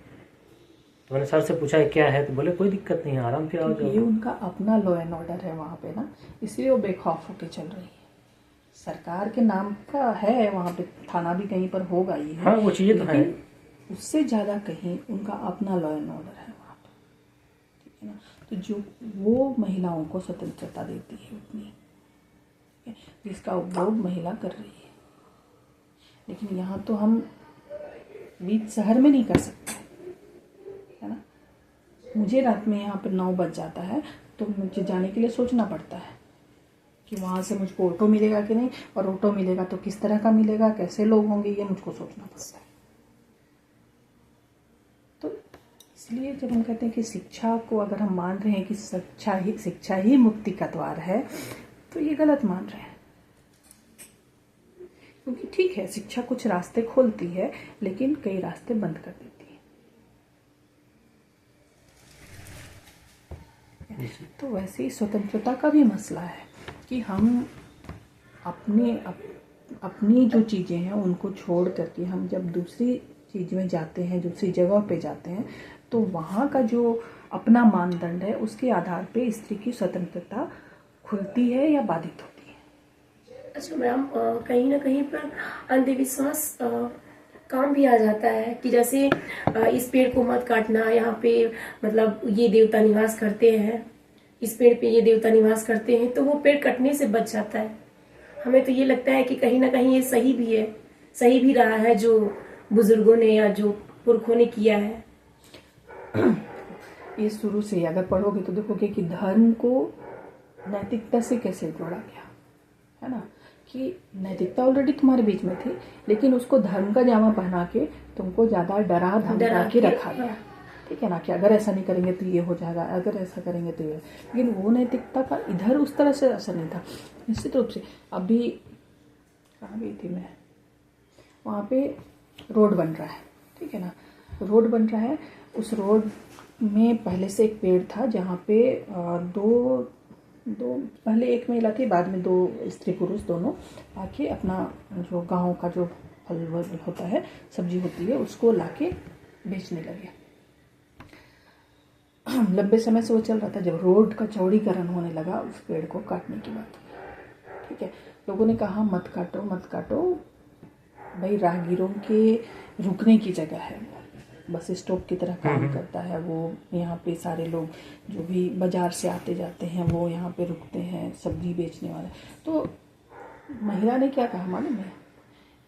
तो मैंने सर से पूछा क्या है, तो बोले कोई दिक्कत नहीं है, आराम से आओ। ये उनका अपना लॉ एंड ऑर्डर है वहाँ पे ना, इसलिए वो बेखौफ होके चल रही है। सरकार के नाम का है वहाँ पे, थाना भी कहीं पर होगा ही है, हाँ वो चीज़ें तो है, उससे ज़्यादा कहीं उनका अपना लॉ एंड ऑर्डर है वहाँ पे। ठीक है ना, तो जो वो महिलाओं को स्वतंत्रता देती है उतनी, जिसका उपभोग महिला कर रही है। लेकिन यहाँ तो हम बीच शहर में नहीं कर सकते, है ना। मुझे रात में यहाँ पर 9 बज जाता है तो मुझे जाने के लिए सोचना पड़ता है कि वहाँ से मुझको ऑटो मिलेगा कि नहीं, और ऑटो मिलेगा तो किस तरह का मिलेगा, कैसे लोग होंगे, ये मुझको सोचना पड़ता है। तो इसलिए जब हम कहते हैं कि शिक्षा को अगर हम मान रहे हैं कि शिक्षा ही मुक्ति का द्वार है, तो ये गलत मान रहे हैं। क्योंकि ठीक है, शिक्षा कुछ रास्ते खोलती है, लेकिन कई रास्ते बंद कर देती है। तो वैसे ही स्वतंत्रता का भी मसला है कि हम अपनी जो चीज़ें हैं उनको छोड़ करके हम जब दूसरी चीज़ में जाते हैं, दूसरी जगह पे जाते हैं, तो वहाँ का जो अपना मानदंड है उसके आधार पे स्त्री की स्वतंत्रता खुलती है या बाधित होती है। अच्छा मैम, कहीं ना कहीं पर अंधविश्वास काम भी आ जाता है कि जैसे इस पेड़ को मत काटना, यहाँ पे मतलब ये देवता निवास करते हैं, इस पेड़ पे ये देवता निवास करते हैं, तो वो पेड़ कटने से बच जाता है। हमें तो ये लगता है कि कहीं ना कहीं ये सही भी है, सही भी रहा है जो बुजुर्गों ने या जो पुरखों ने किया है। ये शुरू से अगर पढ़ोगे तो देखोगे कि धर्म को नैतिकता से कैसे जोड़ा गया है ना, कि नैतिकता ऑलरेडी तुम्हारे बीच में थी, लेकिन उसको धर्म का जामा पहना के तुमको ज्यादा डरा धमका के रखा गया। ठीक है ना, कि अगर ऐसा नहीं करेंगे तो ये हो जाएगा, अगर ऐसा करेंगे तो ये। लेकिन वो नैतिकता का इधर उस तरह से असर नहीं था। निश्चित रूप से अभी कहाँ गई थी मैं, वहाँ पे रोड बन रहा है, ठीक है ना, रोड बन रहा है। उस रोड में पहले से एक पेड़ था जहाँ पे दो पहले एक महिला थी, बाद में 2 स्त्री पुरुष दोनों आके अपना जो गांव का जो फल होता है, सब्जी होती है, उसको लाके बेचने लगे। लंबे समय से वो चल रहा था। जब रोड का चौड़ीकरण होने लगा, उस पेड़ को काटने की बात, ठीक है, लोगों ने कहा मत काटो मत काटो, भाई राहगीरों के रुकने की जगह है, बस स्टॉप की तरह काम करता है वो। यहाँ पे सारे लोग जो भी बाजार से आते जाते हैं वो यहाँ पे रुकते हैं, सब्जी बेचने वाले। तो महिला ने क्या कहा मालूम है,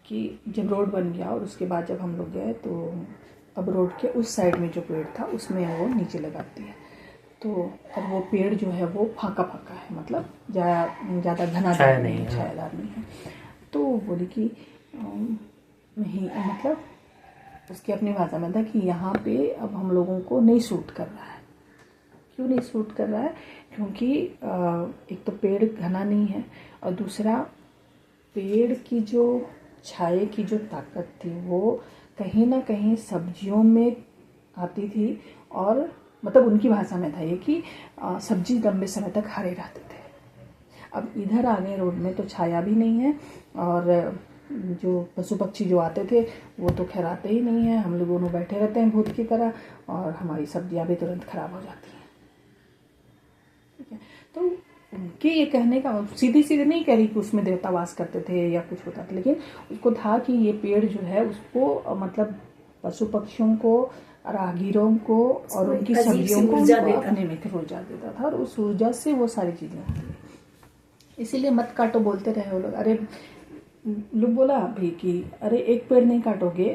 कि जब रोड बन गया और उसके बाद जब हम लोग गए तो अब रोड के उस साइड में जो पेड़ था उसमें वो नीचे लगाती है। तो और वो पेड़ जो है वो फाका फाका है, मतलब ज़्यादा घना छाया नहीं नहीं है, है। छायादार नहीं है। तो वो बोली कि नहीं, मतलब उसकी अपनी भाषा में था कि यहाँ पे अब हम लोगों को नहीं सूट कर रहा है। क्यों नहीं सूट कर रहा है? क्योंकि एक तो पेड़ घना नहीं है, और दूसरा पेड़ की जो छाये की जो ताकत थी वो कहीं ना कहीं सब्जियों में आती थी, और मतलब उनकी भाषा में था ये कि सब्जी लंबे समय तक हरे रहते थे। अब इधर आ गए रोड में तो छाया भी नहीं है, और जो पशु पक्षी जो आते थे वो तो खैर आते ही नहीं है, हम लोग दोनों बैठे रहते हैं भूत की तरह, और हमारी सब्जियां भी तुरंत खराब हो जाती हैं। ठीक है, तो उनके ये कहने का सीधी सीधी नहीं कह रही कि उसमें देवता वास करते थे या कुछ होता था, लेकिन उसको था कि ये पेड़ जो है उसको मतलब पशु पक्षियों को, राहगीरों को और उनकी अजीब सी सब्जियों को ऊर्जा उनको देता। अपने में ऊर्जा देता था, और उस ऊर्जा से वो सारी चीजें होती है। इसीलिए मत काटो बोलते रहे वो लोग। अरे लोग बोला भी कि अरे एक पेड़ नहीं काटोगे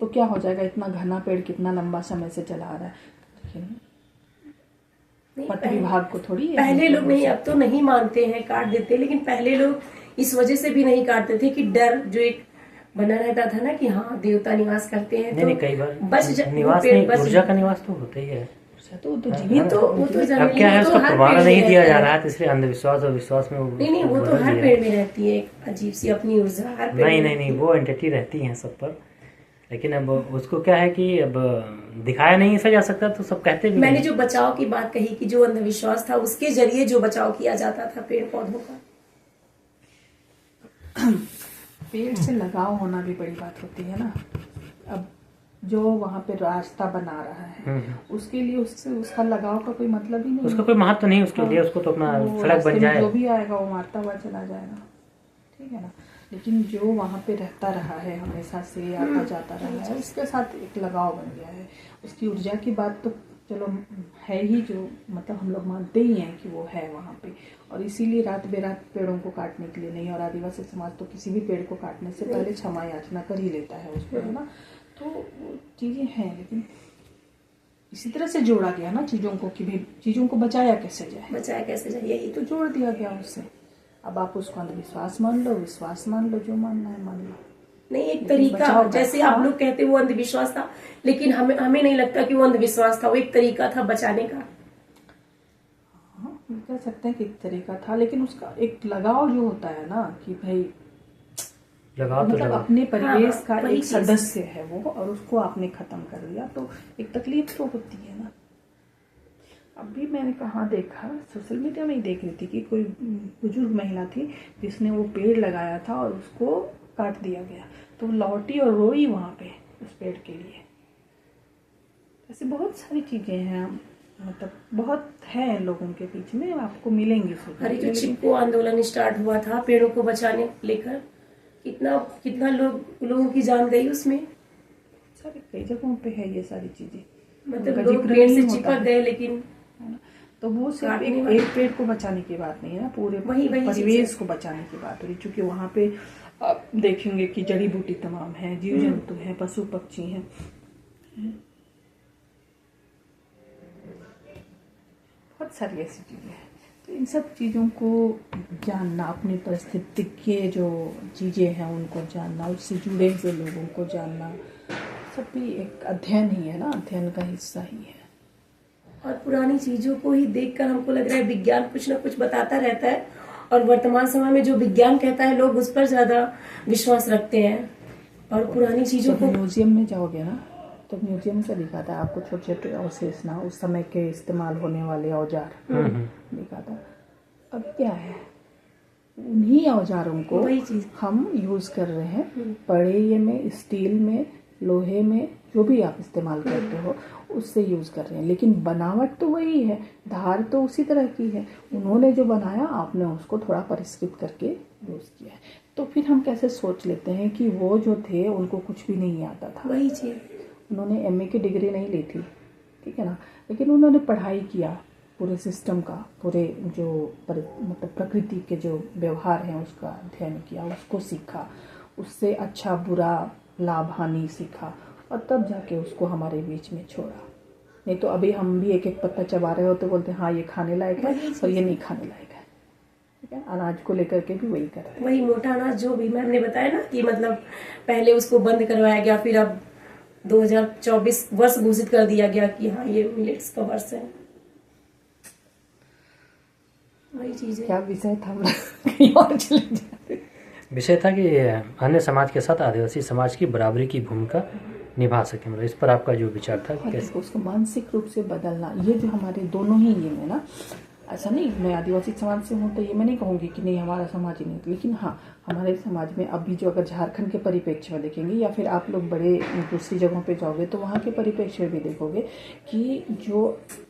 तो क्या हो जाएगा, इतना घना पेड़ कितना लंबा समय से चला आ रहा है। लेकिन वन विभाग को थोड़ी है, पहले लोग नहीं, अब तो नहीं मानते हैं, काट देते, लेकिन पहले लोग इस वजह से भी नहीं काटते थे कि डर जो एक बना रहता था ना कि हाँ देवता निवास करते हैं, नहीं, तो कई बार बस निवास नहीं, ऊर्जा का निवास तो होता ही है। तो जीवित तो वो तो अब क्या है, उसका प्रमाण नहीं दिया जा रहा है, तो इसलिए अंधविश्वास और विश्वास में नहीं, वो तो हर पेड़ में रहती है एक अजीब सी अपनी ऊर्जा, हर पेड़ में। नहीं, वो एंटिटी रहती है सब पर, लेकिन अब उसको क्या है कि अब दिखाया नहीं जा सकता, तो सब कहते भी मैंने नहीं। जो बचाव की बात कही कि जो अंधविश्वास था उसके जरिए जो बचाव किया जाता था पेड़ पौधों का। पेड़ से लगाव होना भी बड़ी बात होती है ना। अब जो वहाँ पे रास्ता बना रहा है उसके लिए उससे उसका लगाव का कोई मतलब ही नहीं, उसका कोई महत्व नहीं उसके लिए, उसको तो अपना सड़क बन जाए, जो भी आएगा वो मारता हुआ चला जाएगा, ठीक है ना। लेकिन जो वहाँ पे रहता रहा है, हमेशा से आता जाता रहा है, उसके साथ एक लगाव बन गया है। उसकी ऊर्जा की बात तो चलो है ही, जो मतलब हम लोग मानते ही हैं कि वो है वहाँ पे, और इसीलिए रात बेरात पेड़ों को काटने के लिए नहीं। और आदिवासी समाज तो किसी भी पेड़ को काटने से पहले क्षमा याचना कर ही लेता है उस पर, है ना। तो चीजें हैं, लेकिन इसी तरह से जोड़ा गया ना चीजों को कि भाई चीजों को बचाया कैसे जाए, यही तो जोड़ दिया गया उससे। अब आप उसको अंधविश्वास मान लो, विश्वास मान लो, जो मानना है मान लो। नहीं, एक तरीका, जैसे आप लोग कहते वो अंधविश्वास था, लेकिन हमें नहीं लगता कि वो अंधविश्वास था, वो एक तरीका था बचाने का। हाँ, कह सकते हैं कि एक तरीका था, लेकिन उसका एक लगाव जो होता है ना कि भाई लगाव, मतलब अपने परिवेश का वही एक चीज़। सदस्य है वो, और उसको आपने खत्म कर दिया तो एक तकलीफ तो होती है ना। अभी मैंने कहाँ देखा, सोशल मीडिया में ही देख रही थी कि कोई बुजुर्ग महिला थी जिसने वो पेड़ लगाया था और उसको काट दिया गया, तो लौटी और रोई वहां पे उस पेड़ के लिए। ऐसे बहुत सारी चीजें हैं, मतलब बहुत है लोगों के बीच में, आपको मिलेंगी। अरे जो चिपको आंदोलन स्टार्ट हुआ था पेड़ों को बचाने को लेकर, कितना लोगों की जान गई उसमें। सारे कई जगहों पे है ये सारी चीजें, मतलब लोग पेड़ से चिपक गए, लेकिन तो वो सिर्फ एक पेड़ को बचाने की बात नहीं है ना, पूरे वही परिवेश को बचाने की बात हो रही। चूंकि वहाँ पे आप देखेंगे कि जड़ी बूटी तमाम है, जीव जंतु है, पशु पक्षी हैं, बहुत सारी ऐसी चीजें हैं। तो इन सब चीजों को जानना, अपनी परिस्थिति के जो चीजें हैं उनको जानना, उससे जुड़े हुए लोगों को जानना, सब भी एक अध्ययन ही है ना, अध्ययन का हिस्सा ही है। और पुरानी चीजों को ही देखकर हमको लग रहा है विज्ञान कुछ ना कुछ बताता रहता है, और वर्तमान समय में जो विज्ञान कहता है लोग उस पर ज्यादा विश्वास रखते हैं। और पुरानी चीजों को म्यूजियम में जाओगे ना तो म्यूजियम से दिखाता है आपको छोटे छोटे अवशेष ना, उस समय के इस्तेमाल होने वाले औजार दिखाता। अब क्या है, उन्हीं औजारों को वही चीज हम यूज कर रहे हैं, पड़े में, स्टील में, लोहे में, जो भी आप इस्तेमाल करते हो उससे यूज कर रहे हैं, लेकिन बनावट तो वही है, धार तो उसी तरह की है। उन्होंने जो बनाया आपने उसको थोड़ा परिष्कृत करके यूज किया है। तो फिर हम कैसे सोच लेते हैं कि वो जो थे उनको कुछ भी नहीं आता था। वही चीज, उन्होंने MA की डिग्री नहीं ली थी, ठीक है ना, लेकिन उन्होंने पढ़ाई किया पूरे सिस्टम का, पूरे जो मतलब प्रकृति के जो व्यवहार हैं उसका अध्ययन किया, उसको सीखा, उससे अच्छा बुरा लाभ हानि सीखा, और तब जाके उसको हमारे बीच में छोड़ा। नहीं तो अभी हम भी एक एक पत्ता चबा रहे हो तो बोलते हैं हाँ ये खाने लायक है और ये नहीं खाने लायक है। ठीक है, अनाज को लेकर के भी वही करते हैं। वही मोटा अनाज जो भी मैम ने बताया ना कि मतलब पहले उसको बंद करवाया गया, फिर अब 2024 वर्ष घोषित कर दिया गया कि हाँ ये मिलेट्स का वर्ष है। वही चीज है। क्या विषय था कहीं और चले जाते। विषय था कि अन्य समाज के साथ आदिवासी समाज की बराबरी की भूमिका निभा सके, मतलब इस पर आपका जो विचार था कि कैसे उसको मानसिक रूप से बदलना, ये जो हमारे दोनों ही ये में ना, ऐसा नहीं मैं आदिवासी समाज से हूँ तो ये मैं नहीं कहूँगी कि नहीं हमारा समाज ही नहीं, लेकिन हाँ हमारे समाज में अभी जो अगर झारखंड के परिप्रेक्ष्य में देखेंगे या फिर आप लोग बड़े दूसरी जगहों पे जाओगे तो वहाँ के परिप्रेक्ष्य में भी देखोगे कि जो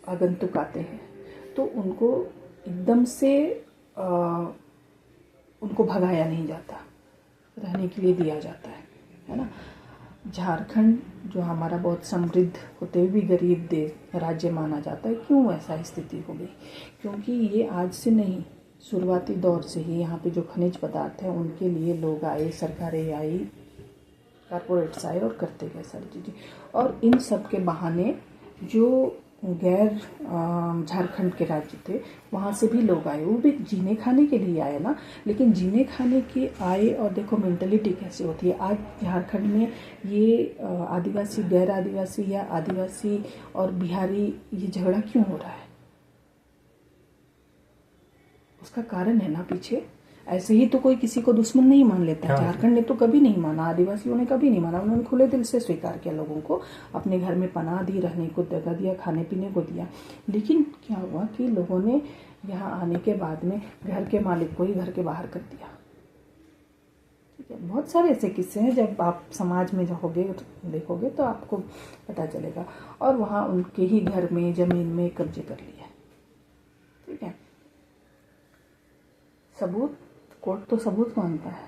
आगंतुक आते हैं तो उनको एकदम से उनको भगाया नहीं जाता, रहने के लिए दिया जाता है ना। झारखंड जो हमारा बहुत समृद्ध होते हुए भी गरीब देश राज्य माना जाता है, क्यों ऐसा स्थिति हो गई? क्योंकि ये आज से नहीं, शुरुआती दौर से ही यहाँ पे जो खनिज पदार्थ हैं उनके लिए लोग आए, सरकारें आई, कारपोरेट्स आए और करते गए सारी चीज़ें। और इन सब के बहाने जो गैर झारखंड के राज्य थे वहाँ से भी लोग आए, वो भी जीने खाने के लिए आए ना, लेकिन जीने खाने के आए और देखो मेंटलिटी कैसे होती है। आज झारखंड में ये आदिवासी गैर आदिवासी या आदिवासी और बिहारी ये झगड़ा क्यों हो रहा है? उसका कारण है ना पीछे। ऐसे ही तो कोई किसी को दुश्मन नहीं मान लेता। हाँ। झारखंड ने तो कभी नहीं माना, आदिवासियों ने कभी नहीं माना, उन्होंने खुले दिल से स्वीकार किया, लोगों को अपने घर में पनाह दी, रहने को जगह दिया, खाने पीने को दिया। लेकिन क्या हुआ कि लोगों ने यहाँ आने के बाद में घर के मालिक को ही घर के बाहर कर दिया। ठीक है, बहुत सारे ऐसे किस्से हैं, जब आप समाज में जाओगे देखोगे तो आपको पता चलेगा। और वहाँ उनके ही घर में जमीन में कब्जे कर लिया। ठीक है, सबूत, कोर्ट तो सबूत मांगता है,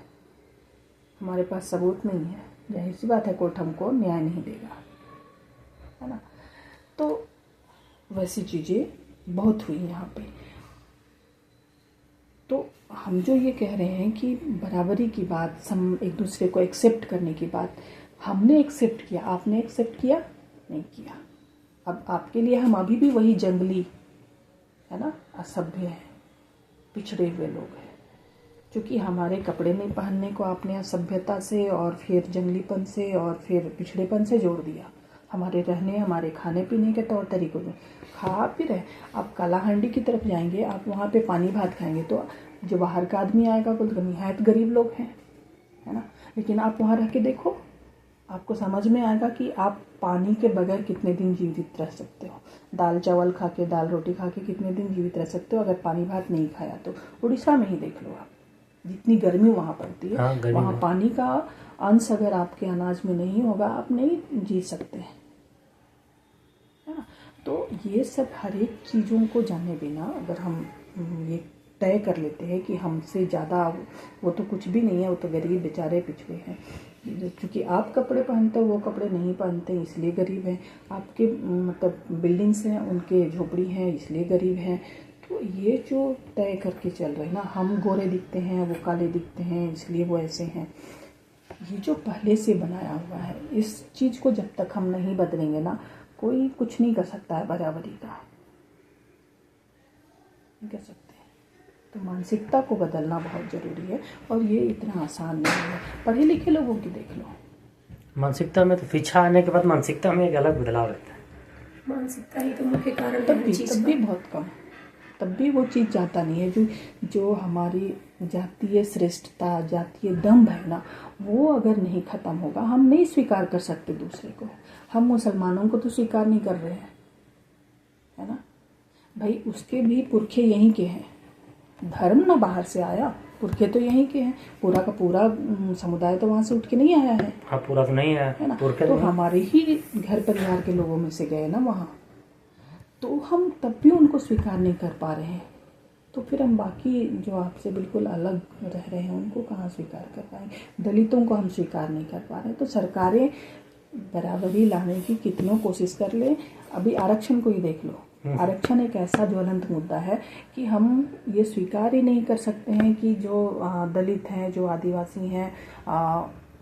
हमारे पास सबूत नहीं है, जाहिर सी बात है कोर्ट हमको न्याय नहीं देगा, है ना। तो वैसी चीज़ें बहुत हुई यहाँ पे। तो हम जो ये कह रहे हैं कि बराबरी की बात, हम एक दूसरे को एक्सेप्ट करने की बात, हमने एक्सेप्ट किया, आपने एक्सेप्ट किया नहीं किया। अब आपके लिए हम अभी भी वही जंगली, है ना, असभ्य हैं, पिछड़े हुए लोग हैं। क्योंकि हमारे कपड़े नहीं पहनने को आपने असभ्यता से और फिर जंगलीपन से और फिर पिछड़ेपन से जोड़ दिया। हमारे रहने, हमारे खाने पीने के तौर तरीकों में खा पी रहे। आप कालाहांडी की तरफ जाएंगे, आप वहाँ पे पानी भात खाएंगे तो जो बाहर का आदमी आएगा वो तो निहायत गरीब लोग हैं, है ना। लेकिन आप वहाँ रह के देखो, आपको समझ में आएगा कि आप पानी के बगैर कितने दिन जीवित रह सकते हो। दाल चावल खा के, दाल रोटी खा के कितने दिन जीवित रह सकते हो अगर पानी भात नहीं खाया तो। उड़ीसा में ही देख लो आप, जितनी गर्मी वहाँ पड़ती है, हाँ, वहाँ पानी का अंश अगर आपके अनाज में नहीं होगा आप नहीं जी सकते हैं, है ना। तो ये सब हर एक चीज़ों को जाने बिना अगर हम ये तय कर लेते हैं कि हमसे ज़्यादा वो तो कुछ भी नहीं है, वो तो गरीब बेचारे पिछड़े हैं, क्योंकि आप कपड़े पहनते हो वो कपड़े नहीं पहनते इसलिए गरीब हैं, आपके मतलब बिल्डिंग्स हैं उनके झोपड़ी हैं इसलिए गरीब हैं। तो ये जो तय करके चल रहे हैं ना, हम गोरे दिखते हैं वो काले दिखते हैं इसलिए वो ऐसे हैं, ये जो पहले से बनाया हुआ है, इस चीज़ को जब तक हम नहीं बदलेंगे ना, कोई कुछ नहीं कर सकता है बराबरी का, नहीं कर सकते। तो मानसिकता को बदलना बहुत ज़रूरी है और ये इतना आसान नहीं है। पढ़े लिखे लोगों की देख लो, मानसिकता में तो पीछा आने के बाद मानसिकता में एक अलग बदलाव रहता है। मानसिकता ही तो मुख्य कारण तब है भी चीज तब भी बहुत कम, तब भी वो चीज़ जाता नहीं है जो हमारी जातीय श्रेष्ठता, जातीय दम्भ है ना, वो अगर नहीं ख़त्म होगा, हम नहीं स्वीकार कर सकते दूसरे को। हम मुसलमानों को तो स्वीकार नहीं कर रहे हैं, है ना भाई, उसके भी पुरखे यहीं के हैं, धर्म ना बाहर से आया, पुरखे तो यहीं के हैं, पूरा का पूरा समुदाय तो वहाँ से उठ के नहीं आया है। हाँ, पूरा तो नहीं है ना, पुरखे तो नहीं। हमारे ही घर परिवार के लोगों में से गए ना वहाँ, तो हम तब भी उनको स्वीकार नहीं कर पा रहे हैं, तो फिर हम बाकी जो आपसे बिल्कुल अलग रह रहे हैं उनको कहाँ स्वीकार कर पाएंगे। दलितों को हम स्वीकार नहीं कर पा रहे, तो सरकारें बराबरी लाने की कितनों कोशिश कर ले। अभी आरक्षण को ही देख लो, आरक्षण एक ऐसा ज्वलंत मुद्दा है कि हम ये स्वीकार ही नहीं कर सकते हैं कि जो दलित हैं, जो आदिवासी हैं,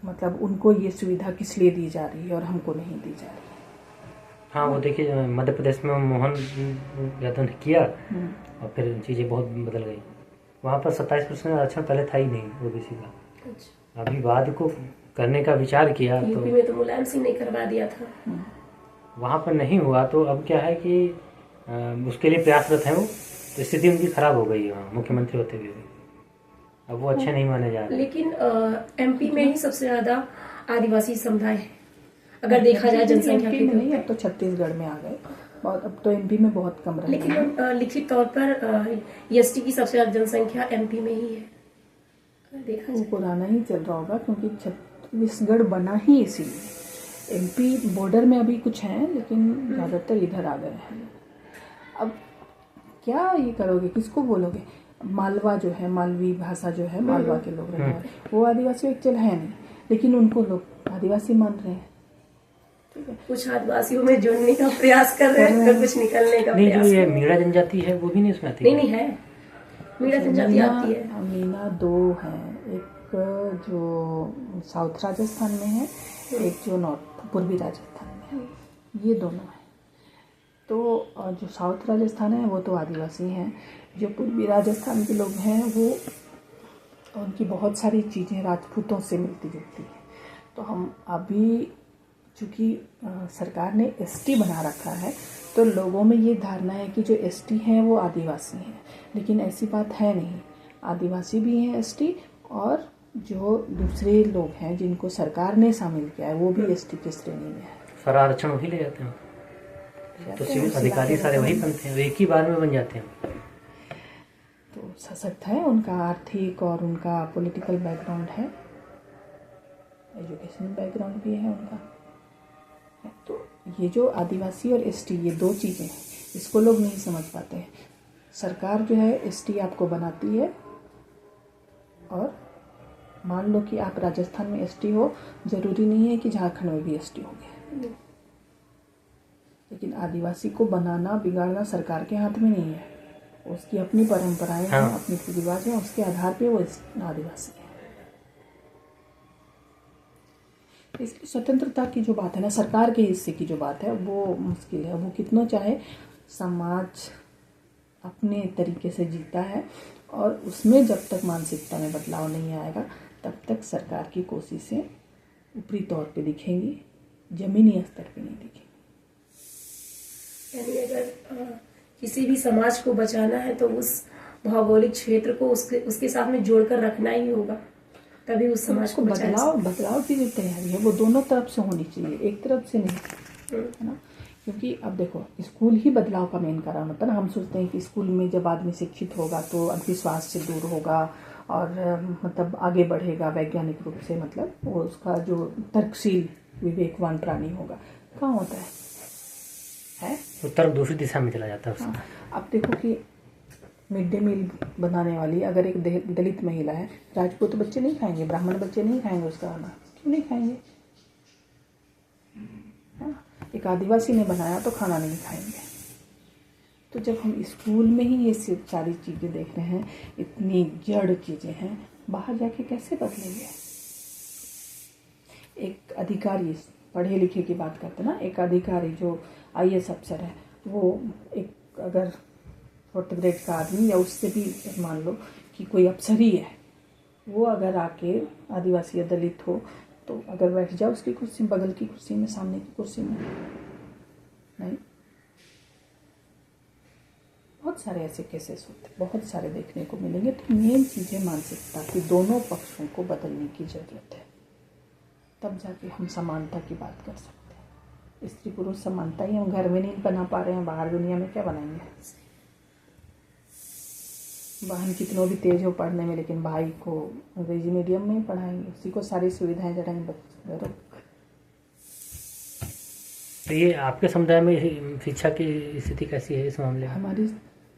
मतलब उनको ये सुविधा किस लिए दी जा रही है और हमको नहीं दी जा रही है। हाँ वो देखिए मध्य प्रदेश में मोहन यादव ने किया और फिर चीज़ें बहुत बदल गई। वहाँ पर 27% आरक्षण पहले था ही नहीं ओबीसी का। अच्छा, अभी बाद को करने का विचार किया तो यूपी में तो मुलायम सिंह ने करवा दिया था। वहाँ पर नहीं हुआ। तो अब क्या है कि उसके लिए प्रयासरत हैं वो, तो स्थिति उनकी खराब हो गई है वहाँ मुख्यमंत्री होते हुए भी। अब वो अच्छे नहीं माने जा रहे। लेकिन एमपी में ही सबसे ज्यादा आदिवासी समुदाय है अगर देखा जाए जनसंख्या एमपी के में तौर नहीं, पे। अब तो छत्तीसगढ़ में आ गए बहुत, अब तो एमपी में बहुत कम रह लेकिन गए। लिखित तौर पर एसटी की सबसे ज्यादा जनसंख्या एमपी में ही है अगर देखा वो जाए। पुराना ही चल रहा होगा क्योंकि छत्तीसगढ़ बना ही इसीलिए। एमपी बॉर्डर में अभी कुछ हैं लेकिन ज़्यादातर इधर आ गए हैं। अब क्या ये करोगे, किसको बोलोगे? मालवा जो है, मालवी भाषा जो है, मालवा के लोग रहे हैं, वो आदिवासी एक्चुअल है नहीं, लेकिन उनको लोग आदिवासी मान रहे हैं। ठीक है, कुछ आदिवासियों में जुड़ने का प्रयास कर रहे हैं तो कुछ निकलने का नहीं, जो प्रयास। ये मीणा जनजाति है वो भी नहीं उसमें आती। नहीं है, मीणा जनजाति आती है। मीना दो हैं, एक जो साउथ राजस्थान में है, एक जो नॉर्थ पूर्वी राजस्थान में है, ये दोनों हैं। तो जो साउथ राजस्थान है वो तो आदिवासी हैं, जो पूर्वी राजस्थान के लोग हैं वो उनकी बहुत सारी चीज़ें राजपूतों से मिलती जुलती हैं। तो हम अभी चूँकि सरकार ने एसटी बना रखा है तो लोगों में ये धारणा है कि जो एसटी हैं वो आदिवासी हैं, लेकिन ऐसी बात है नहीं। आदिवासी भी हैं एसटी, और जो दूसरे लोग हैं जिनको सरकार ने शामिल किया है वो भी एसटी की श्रेणी में है। सारा आरक्षण वही ले जाते हैं, तो सिविल अधिकारी सारे वही बनते हैं, एक ही बार में बन जाते हैं। तो सशक्त है, उनका आर्थिक और उनका पॉलिटिकल बैकग्राउंड है, एजुकेशनल बैकग्राउंड भी है उनका। तो ये जो आदिवासी और एसटी, ये दो चीज़ें हैं, इसको लोग नहीं समझ पाते हैं। सरकार जो है एसटी आपको बनाती है, और मान लो कि आप राजस्थान में एसटी हो, ज़रूरी नहीं है कि झारखंड में भी एसटी होंगे, लेकिन आदिवासी को बनाना बिगाड़ना सरकार के हाथ में नहीं है। उसकी अपनी परंपराएं हैं, अपनी रीति रिवाज हैं, उसके आधार पे वो आदिवासी है। इसलिए स्वतंत्रता की जो बात है ना, सरकार के हिस्से की जो बात है, वो मुश्किल है। वो कितना चाहे, समाज अपने तरीके से जीता है, और उसमें जब तक मानसिकता में बदलाव नहीं आएगा तब तक सरकार की कोशिशें ऊपरी तौर पे दिखेंगी, जमीनी स्तर पे नहीं दिखेंगी। यानी अगर किसी भी समाज को बचाना है तो उस भौगोलिक क्षेत्र को उसके साथ में जोड़कर रखना ही होगा, तभी उस समाज को बदलाव की जो तैयारी है वो दोनों तरफ से होनी चाहिए, एक तरफ से नहीं, है ना। क्योंकि अब देखो, स्कूल ही बदलाव का मेन कारण होता है ना। हम सोचते हैं कि स्कूल में जब आदमी शिक्षित होगा तो अंधविश्वास से दूर होगा और मतलब आगे बढ़ेगा वैज्ञानिक रूप से, मतलब वो उसका जो तर्कशील विवेकवान प्राणी होगा। कहाँ होता है तो तरफ दूसरी दिशा में चला जाता है उसका। हाँ, अब देखो कि मिड डे मील बनाने वाली अगर एक दलित महिला है, राजपूत बच्चे नहीं खाएंगे, ब्राह्मण बच्चे नहीं खाएंगे उसका खाना, क्यों नहीं खाएंगे? एक आदिवासी ने बनाया तो खाना नहीं खाएंगे। तो जब हम स्कूल में ही ये सारी चीज़ें देख रहे हैं, इतनी जड़ चीज़ें हैं, बाहर जाके कैसे बदलेंगे? एक अधिकारी, पढ़े लिखे की बात करते ना, एक अधिकारी जो आईएएस अफसर है, वो एक अगर 4th ग्रेड का आदमी या उससे भी मान लो कि कोई अफसर ही है, वो अगर आके आदिवासी या दलित हो तो अगर बैठ जाओ उसकी कुर्सी, बगल की कुर्सी में, सामने की कुर्सी में, नहीं। बहुत सारे ऐसे केसेस होते, बहुत सारे देखने को मिलेंगे। तो मेन चीज़ है मानसिकता की, दोनों पक्षों को बदलने की ज़रूरत है, तब जाके हम समानता की बात कर सकते हैं। स्त्री पुरुष समानता ही हम घर में नहीं बना पा रहे हैं, बाहर दुनिया में क्या बनाएंगे? बहन कितनों भी तेज हो पढ़ने में, लेकिन भाई को अंग्रेजी मीडियम में ही पढ़ाएंगे, उसी को सारी सुविधाएं जराएंगे बच्चों। तो ये आपके समुदाय में शिक्षा की स्थिति कैसी है इस मामले में? हमारे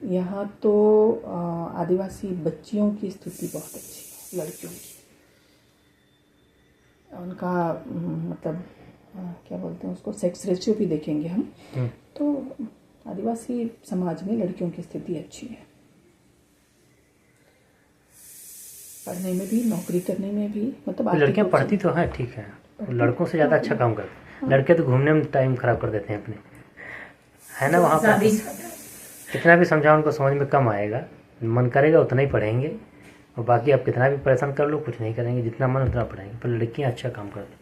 यहाँ तो आदिवासी बच्चियों की स्थिति बहुत अच्छी है, लड़कियों की। उनका मतलब क्या बोलते हैं उसको, सेक्स रेशियो भी देखेंगे हम तो आदिवासी समाज में लड़कियों की स्थिति अच्छी है, पढ़ने में भी, नौकरी करने में भी। मतलब लड़कियां पढ़ती तो हैं, ठीक है, लड़कों से ज़्यादा अच्छा काम करते हैं। लड़के तो घूमने में टाइम खराब कर देते हैं अपने, है ना वहाँ ज्यादा पर ही ज्यादा। कितना भी समझाओ उनको समझ में कम आएगा। मन करेगा उतना ही पढ़ेंगे और बाकी आप कितना भी परेशान कर लो कुछ नहीं करेंगे, जितना मन उतना पढ़ेंगे। पर लड़कियाँ अच्छा काम करती हैं,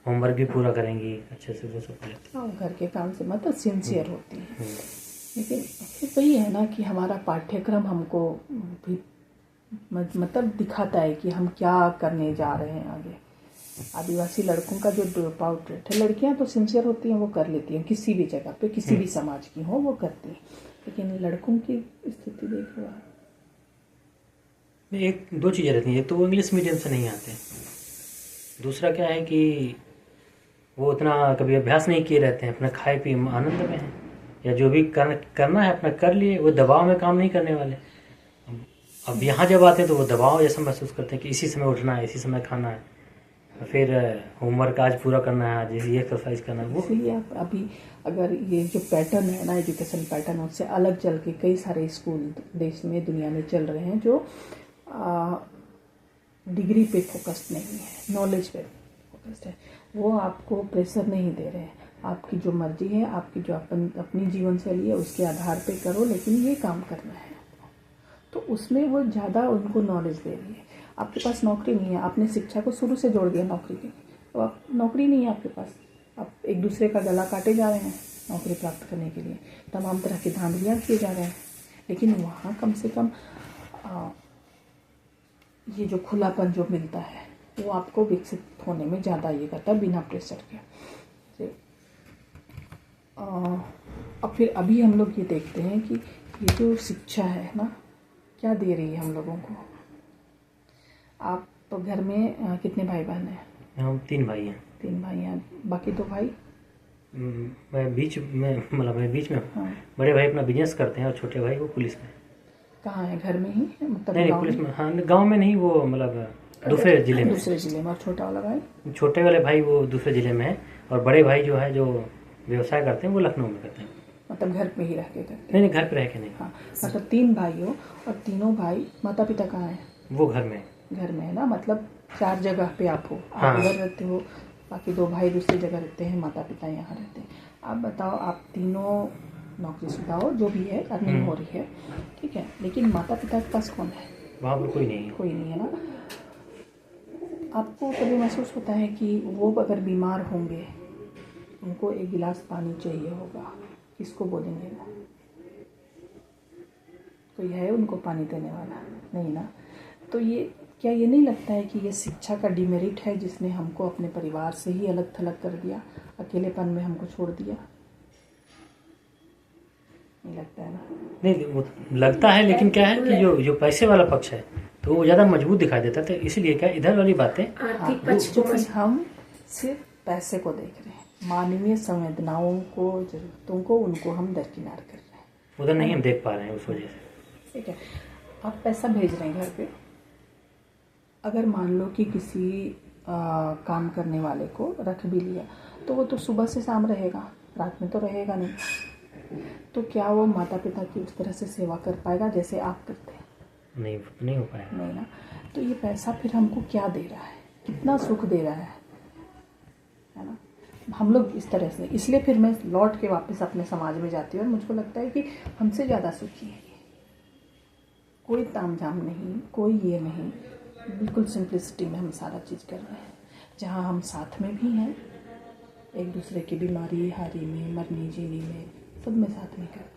होमवर्क भी पूरा करेंगी अच्छे से, वो सब करेंगी। हाँ, घर के काम से मतलब सिंसियर होती है। लेकिन फिर वही है ना कि हमारा पाठ्यक्रम हमको भी मतलब दिखाता है कि हम क्या करने जा रहे हैं आगे। आदिवासी लड़कों का जो ड्रॉप आउट रेट है, लड़कियां तो सिंसियर होती हैं, वो कर लेती हैं किसी भी जगह पे, किसी भी समाज की हो वो करती हैं, लेकिन लड़कों की स्थिति देख लो। एक दो चीज़ें रहती हैं, एक तो वो इंग्लिश मीडियम से नहीं आते, दूसरा क्या है कि वो उतना कभी अभ्यास नहीं किए रहते हैं, अपना खाए पिए आनंद में हैं, या जो भी करना है अपना कर लिए, वो दबाव में काम नहीं करने वाले। अब यहाँ जब आते हैं तो वो दबाव जैसा महसूस करते हैं कि इसी समय उठना है, इसी समय खाना है, फिर होमवर्क आज पूरा करना है, आज ये एक्सरसाइज करना है। वो इसलिए आप अभी अगर ये जो पैटर्न है ना, एजुकेशन पैटर्न, उससे अलग चल के कई सारे स्कूल देश में दुनिया में चल रहे हैं जो डिग्री पे फोकस्ड नहीं है, नॉलेज पे फोकस्ड है। वो आपको प्रेशर नहीं दे रहे हैं, आपकी जो मर्जी है, आपकी जो अपनी जीवन शैली है उसके आधार पे करो, लेकिन ये काम करना है। तो उसमें वो ज़्यादा उनको नॉलेज दे रही है। आपके पास नौकरी नहीं है, आपने शिक्षा को शुरू से जोड़ दिया नौकरी के, तो आप नौकरी नहीं है आपके पास, आप एक दूसरे का गला काटे जा रहे हैं नौकरी प्राप्त करने के लिए, तमाम तरह की धांधलियाँ किए जा रहे हैं। लेकिन वहाँ कम से कम ये जो खुलापन जो मिलता है वो आपको विकसित होने में ज़्यादा ये करता है, बिना प्रेशर के। अब फिर अभी हम लोग ये देखते हैं कि ये जो शिक्षा है ना, क्या दे रही है हम लोगों को। आप तो घर में कितने भाई बहन हैं? हम 3 भाई हैं। 3 भाई हैं, बाकी 2 भाई? मैं बीच में, मतलब मैं बीच में। हाँ। बड़े भाई अपना बिजनेस करते हैं और छोटे भाई वो पुलिस में। कहाँ है, घर में ही मतलब? नहीं पुलिस में, हाँ गांव में नहीं, वो मतलब दूसरे जिले में। दूसरे जिले में। और छोटा वाला भाई? छोटे वाले भाई वो दूसरे जिले में है, और बड़े भाई जो है जो व्यवसाय करते हैं वो लखनऊ में करते हैं। मतलब घर पे ही रह के करते हैं? नहीं घर पे रह के नहीं। हाँ, मतलब 3 भाई हो और तीनों भाई, माता पिता कहाँ हैं? वो घर में। घर में है ना, मतलब 4 जगह पे आप हो, आप हाँ। इधर रहते हो, बाकी 2 भाई दूसरी जगह रहते हैं, माता पिता यहाँ रहते हैं। आप बताओ, आप तीनों नौकरीशुदा हो, जो भी है अर्निंग हो रही है, ठीक है, लेकिन माता पिता के पास कौन है? वहाँ पर कोई नहीं है। कोई नहीं है ना। आपको कभी महसूस होता है कि वो अगर बीमार होंगे, उनको एक गिलास पानी चाहिए होगा, किसको बोलेंगे वो? कोई है उनको पानी देने वाला? नहीं ना। तो ये क्या ये नहीं लगता है कि ये शिक्षा का डिमेरिट है, जिसने हमको अपने परिवार से ही अलग थलग कर दिया, अकेलेपन में हमको छोड़ दिया? नहीं लगता है ना? नहीं वो लगता है, लेकिन क्या है कि जो पैसे वाला पक्ष है तो वो ज़्यादा मजबूत दिखाई देता है, तो इसलिए क्या इधर वाली बातें। आर्थिक पक्ष को हम सिर्फ पैसे को देख रहे हैं, मानवीय संवेदनाओं को, जरूरतों को, उनको हम दरकिनार कर रहे हैं, उधर नहीं हम देख पा रहे हैं उस वजह से। ठीक है। आप पैसा भेज रहे हैं घर पे, अगर मान लो कि किसी काम करने वाले को रख भी लिया, तो वो तो सुबह से शाम रहेगा, रात में तो रहेगा नहीं। तो क्या वो माता पिता की उस तरह से सेवा कर पाएगा जैसे आप करते हैं? नहीं हो पाएगा। नहीं ना। तो ये पैसा फिर हमको क्या दे रहा है, कितना सुख दे रहा है ना? हम लोग इस तरह से, इसलिए फिर मैं लौट के वापस अपने समाज में जाती हूँ और मुझको लगता है कि हमसे ज़्यादा सुखी है। कोई तामझाम नहीं, कोई ये नहीं, बिल्कुल सिंपलिसिटी में हम सारा चीज़ कर रहे हैं, जहाँ हम साथ में भी हैं, एक दूसरे की बीमारी हारी में, मरनी जीनी में, सब में साथ में कर रहे हैं।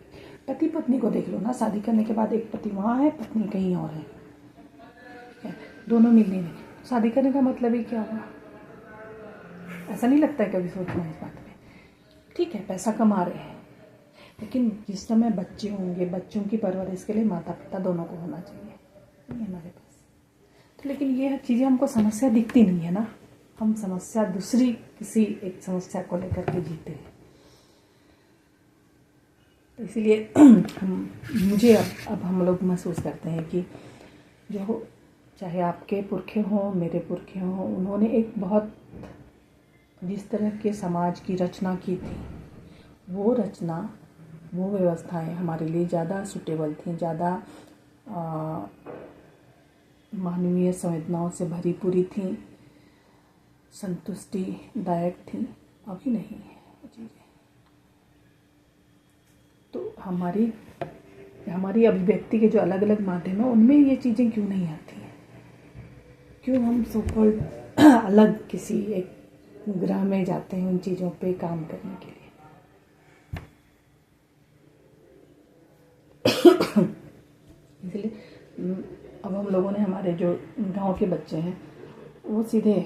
पति पत्नी को देख लो ना, शादी करने के बाद एक पति वहाँ है, पत्नी कहीं और है, ठीक है, दोनों मिलने नहीं। शादी करने का मतलब ही क्या हुआ? ऐसा नहीं लगता है कभी सोचना इस बात में? ठीक है, पैसा कमा रहे हैं, लेकिन जिस समय बच्चे होंगे, बच्चों की परवरिश के लिए माता पिता दोनों को होना चाहिए, नहीं हमारे पास। तो लेकिन ये चीज़ें हमको समस्या दिखती नहीं है ना, हम समस्या दूसरी किसी एक समस्या को लेकर के जीते हैं। तो इसीलिए मुझे अब हम लोग महसूस करते हैं कि जो हो, चाहे आपके पुरखे हों, मेरे पुरखे हों, उन्होंने एक बहुत जिस तरह के समाज की रचना की थी, वो रचना, वो व्यवस्थाएं हमारे लिए ज़्यादा सूटेबल थी, ज़्यादा मानवीय संवेदनाओं से भरी पूरी थी, संतुष्टिदायक थी। अभी नहीं है वो चीज़ें। तो हमारी अभिव्यक्ति के जो अलग अलग माध्यम है उनमें ये चीज़ें क्यों नहीं आती हैं? क्यों हम सो कॉल्ड अलग किसी एक ग्रह में जाते हैं उन चीज़ों पे काम करने के लिए? इसलिए अब हम लोगों ने, हमारे जो गांव के बच्चे हैं वो सीधे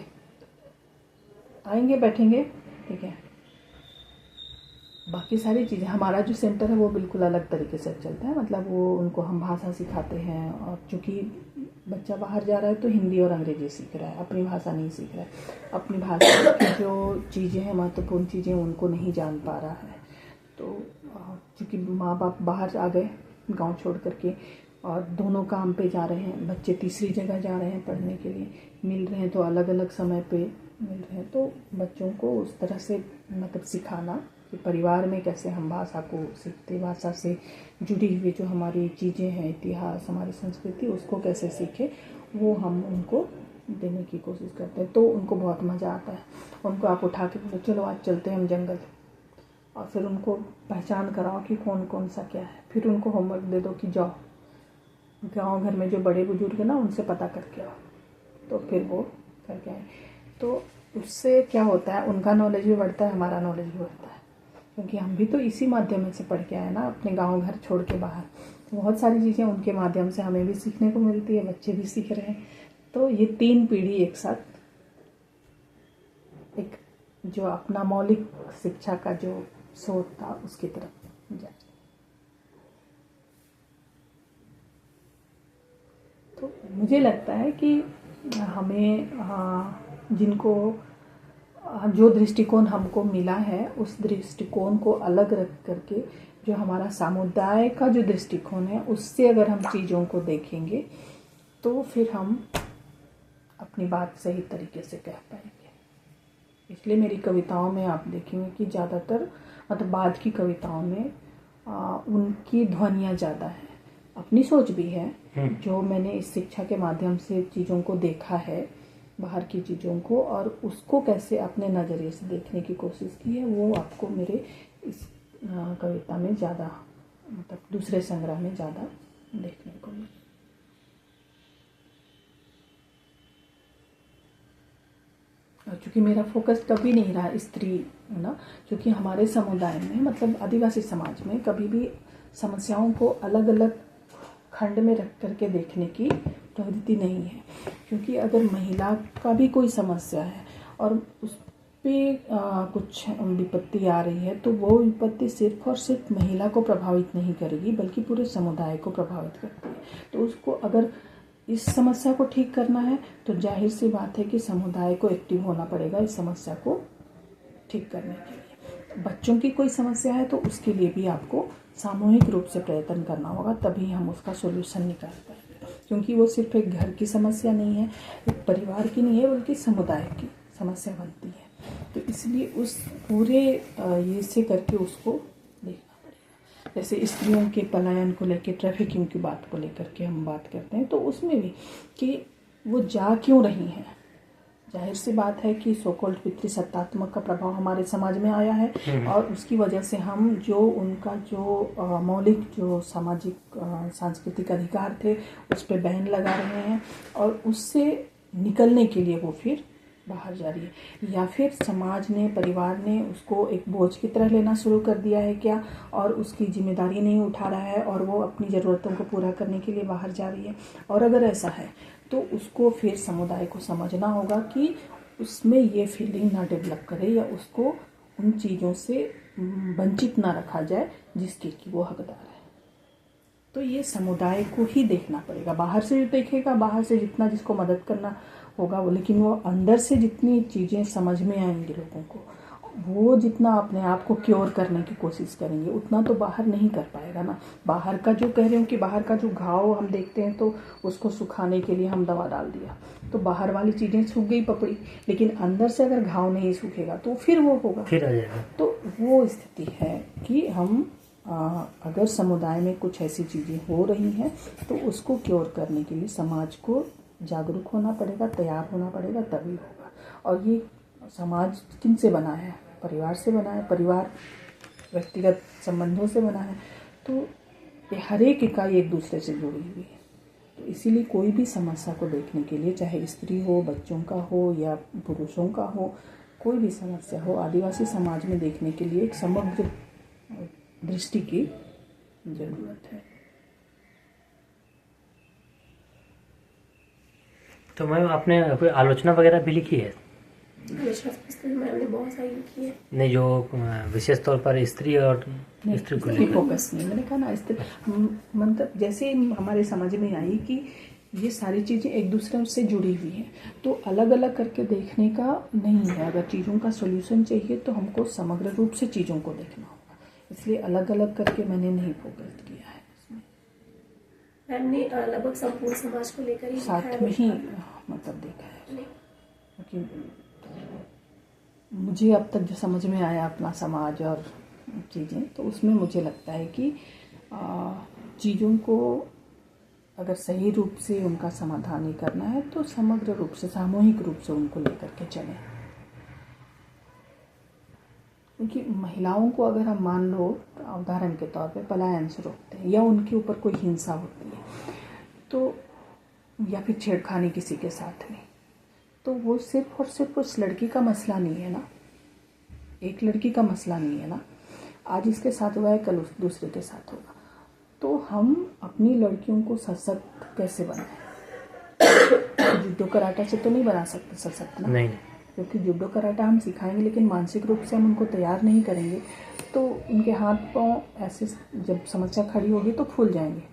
आएंगे, बैठेंगे, ठीक है, बाकी सारी चीज़ें, हमारा जो सेंटर है वो बिल्कुल अलग तरीके से चलता है। मतलब वो उनको हम भाषा सिखाते हैं, और चूँकि बच्चा बाहर जा रहा है तो हिंदी और अंग्रेजी सीख रहा है, अपनी भाषा नहीं सीख रहा है। अपनी भाषा की जो चीज़ें हैं, महत्वपूर्ण चीज़ें, उनको नहीं जान पा रहा है। तो चूँकि माँ बाप बाहर आ गए गांव छोड़ करके, और दोनों काम पे जा रहे हैं, बच्चे तीसरी जगह जा रहे हैं पढ़ने के लिए, मिल रहे हैं तो अलग अलग समय पे मिल रहे हैं, तो बच्चों को उस तरह से मतलब सिखाना कि परिवार में कैसे हम भाषा को सीखते, भाषा से जुड़ी हुई जो हमारी चीज़ें हैं, इतिहास, हमारी संस्कृति, उसको कैसे सीखे, वो हम उनको देने की कोशिश करते हैं। तो उनको बहुत मज़ा आता है। उनको आप उठा के बोलो चलो आज चलते हैं हम जंगल, और फिर उनको पहचान कराओ कि कौन कौन सा क्या है। फिर उनको होमवर्क दे दो कि जाओ गांव घर में जो बड़े बुजुर्ग हैं ना, उनसे पता करके आओ, तो फिर वो करके आए। तो उससे क्या होता है, उनका नॉलेज भी बढ़ता है, हमारा नॉलेज भी बढ़ता है, क्योंकि हम भी तो इसी माध्यम से पढ़ के आए ना, अपने गांव घर छोड़ के बाहर। बहुत सारी चीज़ें उनके माध्यम से हमें भी सीखने को मिलती है, बच्चे भी सीख रहे हैं। तो ये 3 पीढ़ी एक साथ एक जो अपना मौलिक शिक्षा का जो स्रोत था उसकी तरफ जाए। तो मुझे लगता है कि हमें जिनको जो दृष्टिकोण हमको मिला है, उस दृष्टिकोण को अलग रख करके जो हमारा समुदाय का जो दृष्टिकोण है, उससे अगर हम चीज़ों को देखेंगे तो फिर हम अपनी बात सही तरीके से कह पाएंगे। इसलिए मेरी कविताओं में आप देखेंगे कि ज़्यादातर मतलब बाद की कविताओं में उनकी ध्वनियाँ ज़्यादा हैं। अपनी सोच भी है, जो मैंने इस शिक्षा के माध्यम से चीज़ों को देखा है, बाहर की चीज़ों को, और उसको कैसे अपने नज़रिए से देखने की कोशिश की है, वो आपको मेरे इस कविता में ज़्यादा, मतलब दूसरे संग्रह में ज़्यादा देखने को मिला। और चूँकि मेरा फोकस कभी नहीं रहा स्त्री, है ना, क्योंकि हमारे समुदाय में, मतलब आदिवासी समाज में, कभी भी समस्याओं को अलग अलग खंड में रख करके देखने की प्रवृत्ति नहीं है। क्योंकि अगर महिला का भी कोई समस्या है और उस पे कुछ विपत्ति आ रही है, तो वो विपत्ति सिर्फ और सिर्फ महिला को प्रभावित नहीं करेगी, बल्कि पूरे समुदाय को प्रभावित करती है। तो उसको अगर इस समस्या को ठीक करना है तो जाहिर सी बात है कि समुदाय को एक्टिव होना पड़ेगा इस समस्या को ठीक करने के लिए। बच्चों की कोई समस्या है तो उसके लिए भी आपको सामूहिक रूप से प्रयत्न करना होगा, तभी हम उसका सॉल्यूशन निकाल पाएंगे। क्योंकि वो सिर्फ एक घर की समस्या नहीं है, एक परिवार की नहीं है, बल्कि समुदाय की समस्या बनती है। तो इसलिए उस पूरे ये से करके उसको देखना पड़ेगा। जैसे स्त्रियों के पलायन को लेकर, ट्रैफिकिंग की बात को लेकर के हम बात करते हैं, तो उसमें भी कि वो जा क्यों रही हैं। जाहिर सी बात है कि सो कॉल्ड पितृसत्तात्मक का प्रभाव हमारे समाज में आया है, और उसकी वजह से हम जो उनका जो मौलिक जो सामाजिक सांस्कृतिक अधिकार थे उस पर बैन लगा रहे हैं, और उससे निकलने के लिए वो फिर बाहर जा रही है। या फिर समाज ने, परिवार ने उसको एक बोझ की तरह लेना शुरू कर दिया है क्या, और उसकी जिम्मेदारी नहीं उठा रहा है, और वो अपनी ज़रूरतों को पूरा करने के लिए बाहर जा रही है। और अगर ऐसा है तो उसको फिर समुदाय को समझना होगा कि उसमें ये फीलिंग ना डेवलप करे, या उसको उन चीज़ों से वंचित ना रखा जाए जिसकी कि वो हकदार है। तो ये समुदाय को ही देखना पड़ेगा। बाहर से जो देखेगा, बाहर से जितना जिसको मदद करना होगा वो, लेकिन वो अंदर से जितनी चीज़ें समझ में आएंगी लोगों को, वो जितना अपने आप को क्योर करने की कोशिश करेंगे, उतना तो बाहर नहीं कर पाएगा ना। बाहर का जो कह रहे हो कि बाहर का जो घाव हम देखते हैं तो उसको सुखाने के लिए हम दवा डाल दिया, तो बाहर वाली चीज़ें सूख गई पपड़ी, लेकिन अंदर से अगर घाव नहीं सूखेगा तो फिर वो होगा, फिर आ जाएगा। तो वो स्थिति है कि हम अगर समुदाय में कुछ ऐसी चीज़ें हो रही हैं तो उसको क्योर करने के लिए समाज को जागरूक होना पड़ेगा, तैयार होना पड़ेगा, तभी होगा। और ये समाज किन से बना है? परिवार से बना है। परिवार व्यक्तिगत संबंधों से बना है, तो ये हर एक इकाई एक दूसरे से जुड़ी हुई है। तो इसीलिए कोई भी समस्या को देखने के लिए, चाहे स्त्री हो, बच्चों का हो या पुरुषों का हो, कोई भी समस्या हो, आदिवासी समाज में देखने के लिए एक समग्र दृष्टि की जरूरत है। तो मैम आपने कोई आलोचना वगैरह भी लिखी है? मैंने बहुत सारी लिखी है। नहीं, जो विशेष तौर पर स्त्री और स्त्री को लेकर फोकस नहीं, मैंने कहा ना स्त्री, मतलब जैसे हमारे समझ में आई कि ये सारी चीज़ें एक दूसरे से जुड़ी हुई हैं, तो अलग अलग करके देखने का नहीं है। अगर चीज़ों का सॉल्यूशन चाहिए तो हमको समग्र रूप से चीज़ों को देखना होगा, इसलिए अलग अलग करके मैंने नहीं फोकस किया है इसमें। मैंने लगभग संपूर्ण समाज को लेकर ही साथ में ही मतलब देखा है, क्योंकि मुझे अब तक जो समझ में आया अपना समाज और चीज़ें, तो उसमें मुझे लगता है कि चीज़ों को अगर सही रूप से उनका समाधान ही करना है तो समग्र रूप से, सामूहिक रूप से उनको लेकर के चलें। क्योंकि महिलाओं को अगर हम मान लो उदाहरण के तौर पे पलायन से रोकते हैं या उनके ऊपर कोई हिंसा होती है तो, या फिर छेड़खानी किसी के साथ में, तो वो सिर्फ और सिर्फ उस लड़की का मसला नहीं है ना, एक लड़की का मसला नहीं है ना। आज इसके साथ हुआ है, कल उस दूसरे के साथ होगा। तो हम अपनी लड़कियों को सशक्त कैसे बनाएं? जुडो कराटा से तो नहीं बना सकते सशक्त ना, नहीं, क्योंकि जुडो कराटा हम सिखाएंगे लेकिन मानसिक रूप से हम उनको तैयार नहीं करेंगे तो उनके हाथ पांव ऐसे जब समस्या खड़ी होगी तो फूल जाएंगे,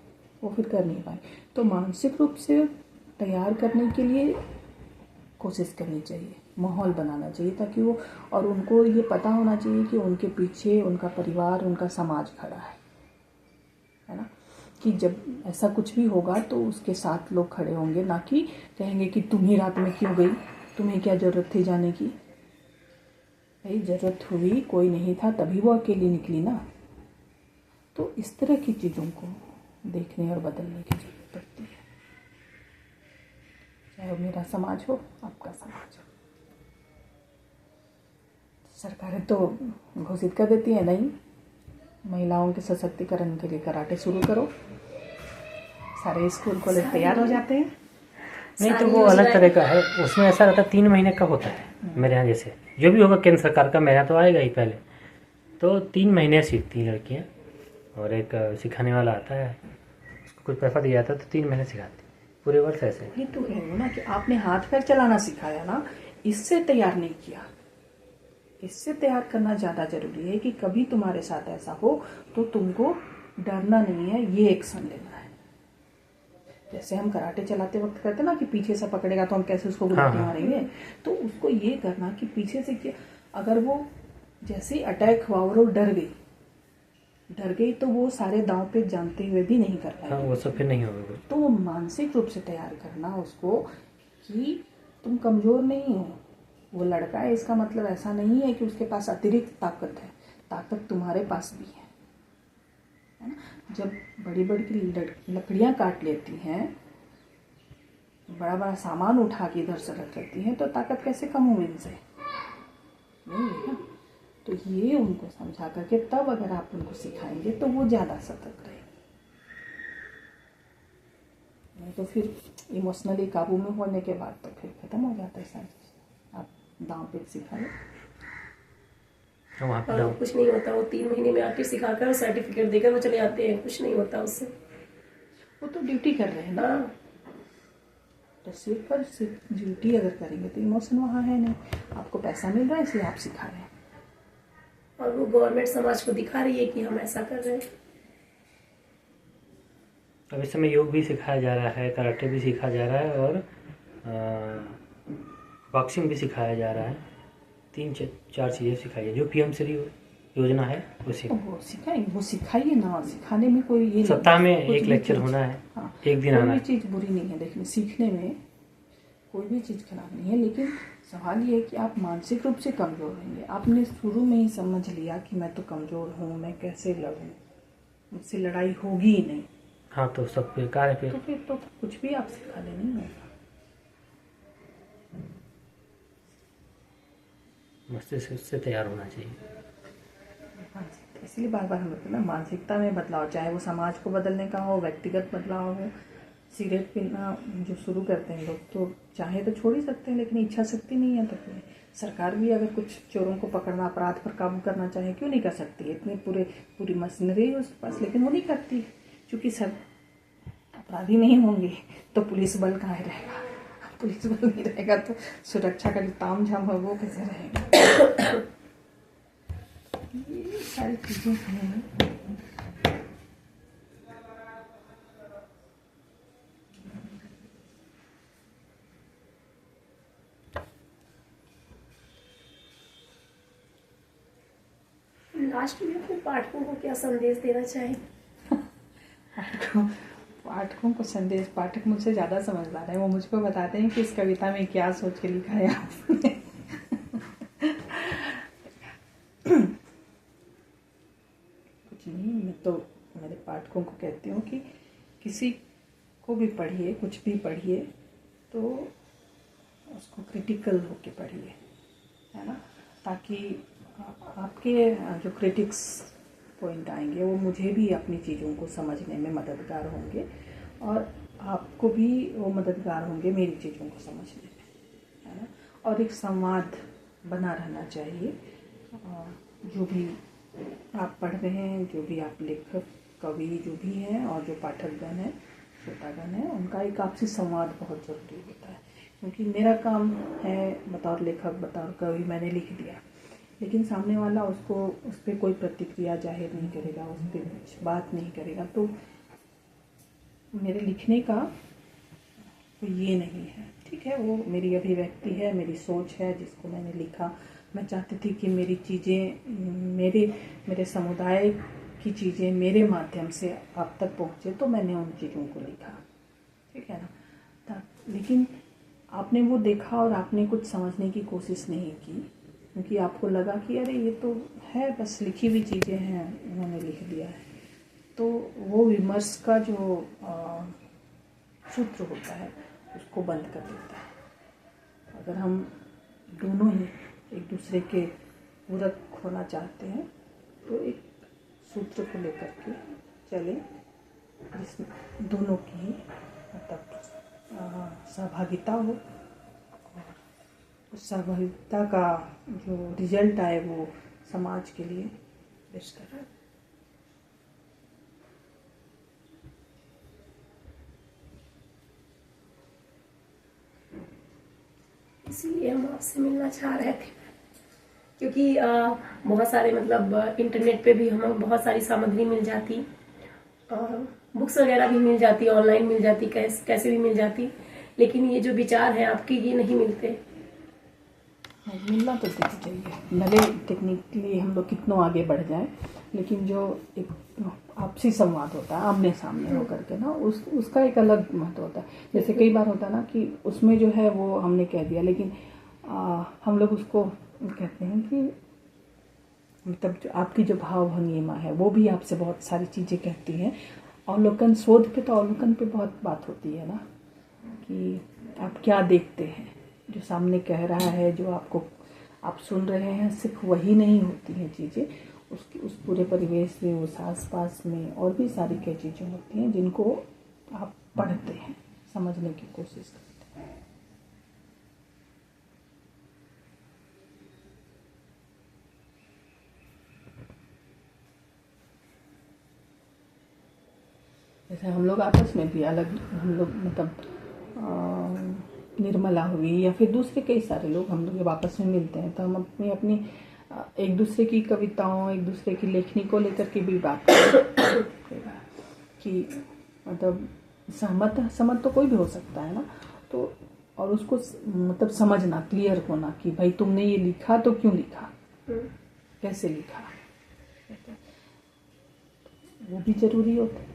वो फिर कर नहीं पाएंगे। तो मानसिक रूप से तैयार करने के लिए कोशिश करनी चाहिए, माहौल बनाना चाहिए, ताकि वो, और उनको ये पता होना चाहिए कि उनके पीछे उनका परिवार, उनका समाज खड़ा है ना, कि जब ऐसा कुछ भी होगा तो उसके साथ लोग खड़े होंगे, ना कि कहेंगे कि तुम ही रात में क्यों गई, तुम्हें क्या ज़रूरत थी जाने की। भाई ज़रूरत हुई, कोई नहीं था तभी वो अकेली निकली ना। तो इस तरह की चीज़ों को देखने और बदलने की जरूरत पड़ती है, चाहे वो मेरा समाज हो, आपका समाज हो। सरकारें तो घोषित कर देती है, नहीं महिलाओं के सशक्तिकरण के लिए कराटे शुरू करो, सारे स्कूल कॉलेज तैयार हो जाते हैं। नहीं तो वो अलग तरह का है, उसमें ऐसा रहता है 3 महीने का होता है। मेरे यहाँ जैसे जो भी होगा केंद्र सरकार का, मेरे यहाँ तो आएगा ही पहले, तो 3 महीने सीखती हैं लड़कियाँ, और एक सिखाने वाला आता है, उसको कुछ पैसा दिया जाता है, तो 3 महीने सिखाती, पूरे वर्ष ऐसे। ये तो है ना कि आपने हाथ पैर चलाना सिखाया ना, इससे तैयार नहीं किया। इससे तैयार करना ज़्यादा जरूरी है कि कभी तुम्हारे साथ ऐसा हो तो तुमको डरना नहीं है, ये एक्शन लेना है। जैसे हम कराटे चलाते वक्त करते ना कि पीछे से पकड़ेगा तो हम कैसे उसको गुलाटी मारेंगे, तो उसको ये करना कि पीछे से किया, अगर वो जैसे ही अटैक हुआ और वो डर गई तो वो सारे दांव पे जानते हुए भी नहीं कर पाएगी। वो सब फिर नहीं होगा। तो वो मानसिक रूप से तैयार करना उसको कि तुम कमजोर नहीं हो, वो लड़का है इसका मतलब ऐसा नहीं है कि उसके पास अतिरिक्त ताकत है, ताकत तुम्हारे पास भी है ना। जब बड़ी बड़ी लकड़ियां काट लेती हैं, बड़ा बड़ा सामान उठा के इधर से रख लेती हैं, तो ताकत कैसे कम हो इनसे, नहीं है ना। तो ये उनको समझा करके तब अगर आप उनको सिखाएंगे तो वो ज़्यादा सतर्क रहेंगे, नहीं तो फिर इमोशनली काबू में होने के बाद तो फिर खत्म हो जाता है सारी चीज़। आप दांव पे सिखाए वहाँ पे और कुछ नहीं होता, वो 3 महीने में आके सिखाकर और सर्टिफिकेट देकर वो चले जाते हैं, कुछ नहीं होता उससे। वो तो ड्यूटी कर रहे हैं ना, तो सिर्फ और सिर्फ ड्यूटी अगर करेंगे तो इमोशन वहाँ है नहीं, आपको पैसा मिल रहा है इसलिए आप सिखा रहे हैं, और वो गवर्नमेंट समाज को दिखा रही है कि हम ऐसा कर रहे हैं। अब इस समय योग भी सिखाया जा रहा है, कराटे भी सिखाया जा रहा है, और बॉक्सिंग भी सिखाया जा रहा है। 3-4 चीज़ें सिखाई है, जो PM श्री योजना है उसे वो सिखाएंगे, वो सिखाइए ना, सिखाने में कोई ये सप्ताह में कुछ एक भी लेक्चर चीज़- होना है, हाँ, एक दिन आना कोई है। भी चीज़ बुरी नहीं है, देखने सीखने में कोई भी चीज़ खराब नहीं है, लेकिन सवाल ये है कि आप मानसिक रूप से कमज़ोर रहेंगे। आपने शुरू में ही समझ लिया कि मैं तो कमज़ोर हूँ, मैं कैसे लड़ूँ, मुझसे लड़ाई होगी ही नहीं, हाँ तो सब बेकार है तो फिर तो कुछ भी आप सिखा ले नहीं होगा। मस्तिष्क से तैयार होना चाहिए। हाँ जी। इसलिए बार बार हम लोग ना मानसिकता में बदलाव, चाहे वो समाज को बदलने का हो, व्यक्तिगत बदलाव हो। सिगरेट पीना जो शुरू करते हैं लोग तो चाहे तो छोड़ ही सकते हैं, लेकिन इच्छा शक्ति नहीं है तो क्यों? सरकार भी अगर कुछ चोरों को पकड़ना, अपराध पर काबू करना चाहे, क्यों नहीं कर सकती है? इतनी पूरी मशीनरी है उसके पास, लेकिन वो नहीं करती, क्योंकि सब अपराधी नहीं होंगे तो पुलिस बल कहाँ रहेगा? पुलिस बल नहीं रहेगा तो सुरक्षा का जो तामझाम है वो कैसे रहेगा? ये सारी चीजें हैं। लास्ट में अपने पाठकों को क्या संदेश देना चाहें? पाठकों को संदेश, पाठक मुझसे ज़्यादा समझदार है, वो मुझको बताते हैं कि इस कविता में क्या सोच के लिखा है आपने। कुछ नहीं, मैं तो मेरे पाठकों को कहती हूँ कि किसी को भी पढ़िए, कुछ भी पढ़िए तो उसको क्रिटिकल होके पढ़िए, है ना, ताकि आपके जो क्रिटिक्स पॉइंट आएंगे वो मुझे भी अपनी चीज़ों को समझने में मददगार होंगे और आपको भी वो मददगार होंगे मेरी चीज़ों को समझने में, है ना। और एक संवाद बना रहना चाहिए। जो भी आप पढ़ रहे हैं, जो भी आप लेखक, कवि जो भी हैं और जो पाठकगण हैं, श्रोतागण हैं, उनका एक आपसी संवाद बहुत ज़रूरी होता है। क्योंकि मेरा काम है बतौर लेखक, बतौर कवि, मैंने लिख दिया, लेकिन सामने वाला उसको उस पर कोई प्रतिक्रिया जाहिर नहीं करेगा, उस पर कुछ बात नहीं करेगा, तो मेरे लिखने का तो ये नहीं है। ठीक है, वो मेरी अभिव्यक्ति है, मेरी सोच है जिसको मैंने लिखा। मैं चाहती थी कि मेरी चीज़ें, मेरे समुदाय की चीज़ें मेरे माध्यम से आप तक पहुँचे, तो मैंने उन चीज़ों को लिखा। ठीक है ना। लेकिन आपने वो देखा और आपने कुछ समझने की कोशिश नहीं की, क्योंकि आपको लगा कि अरे ये तो है, बस लिखी हुई चीज़ें हैं, उन्होंने लिख दिया है। तो वो विमर्श का जो सूत्र होता है उसको बंद कर देता है। अगर हम दोनों ही एक दूसरे के पूरक होना चाहते हैं तो एक सूत्र को लेकर के चले जिसमें दोनों की मतलब सहभागिता हो, और उस सहभागिता का जो रिजल्ट आए वो समाज के लिए बेहतर है। इसलिए हम आपसे मिलना चाह रहे थे, क्योंकि बहुत सारे मतलब इंटरनेट पे भी हमें बहुत सारी सामग्री मिल जाती, बुक्स वगैरह भी मिल जाती, ऑनलाइन मिल जाती, कैसे भी मिल जाती, लेकिन ये जो विचार हैं आपके ये नहीं मिलते। मिलना तो चाहिए, भले टेक्निकली हम लोग कितनों आगे बढ़ जाएं, लेकिन जो एक आपसी संवाद होता है आमने सामने होकर के ना, उसका एक अलग महत्व होता है। जैसे कई बार होता है ना कि उसमें जो है वो हमने कह दिया, लेकिन हम लोग उसको कहते हैं कि मतलब जो आपकी जो भाव भंगिमा है वो भी आपसे बहुत सारी चीज़ें कहती हैं। अवलोकन, शोध पे तो अवलोकन पे बहुत बात होती है ना, कि आप क्या देखते हैं, जो सामने कह रहा है, जो आपको आप सुन रहे हैं, सिर्फ वही नहीं होती हैं चीज़ें, उसकी उस पूरे परिवेश में, उस आसपास में और भी सारी क्या चीज़ें होती हैं जिनको आप पढ़ते हैं, समझने की कोशिश करते हैं। जैसे हम लोग आपस में भी अलग, हम लोग मतलब निर्मला हुई या फिर दूसरे कई सारे लोग, हम लोग जब आपस में मिलते हैं तो हम अपनी एक दूसरे की कविताओं, एक दूसरे की लेखनी को लेकर के भी बात करते हैं कि मतलब सहमत तो कोई भी हो सकता है ना, तो और उसको मतलब समझना, क्लियर होना कि भाई तुमने ये लिखा तो क्यों लिखा, कैसे लिखा, वो भी जरूरी होता है।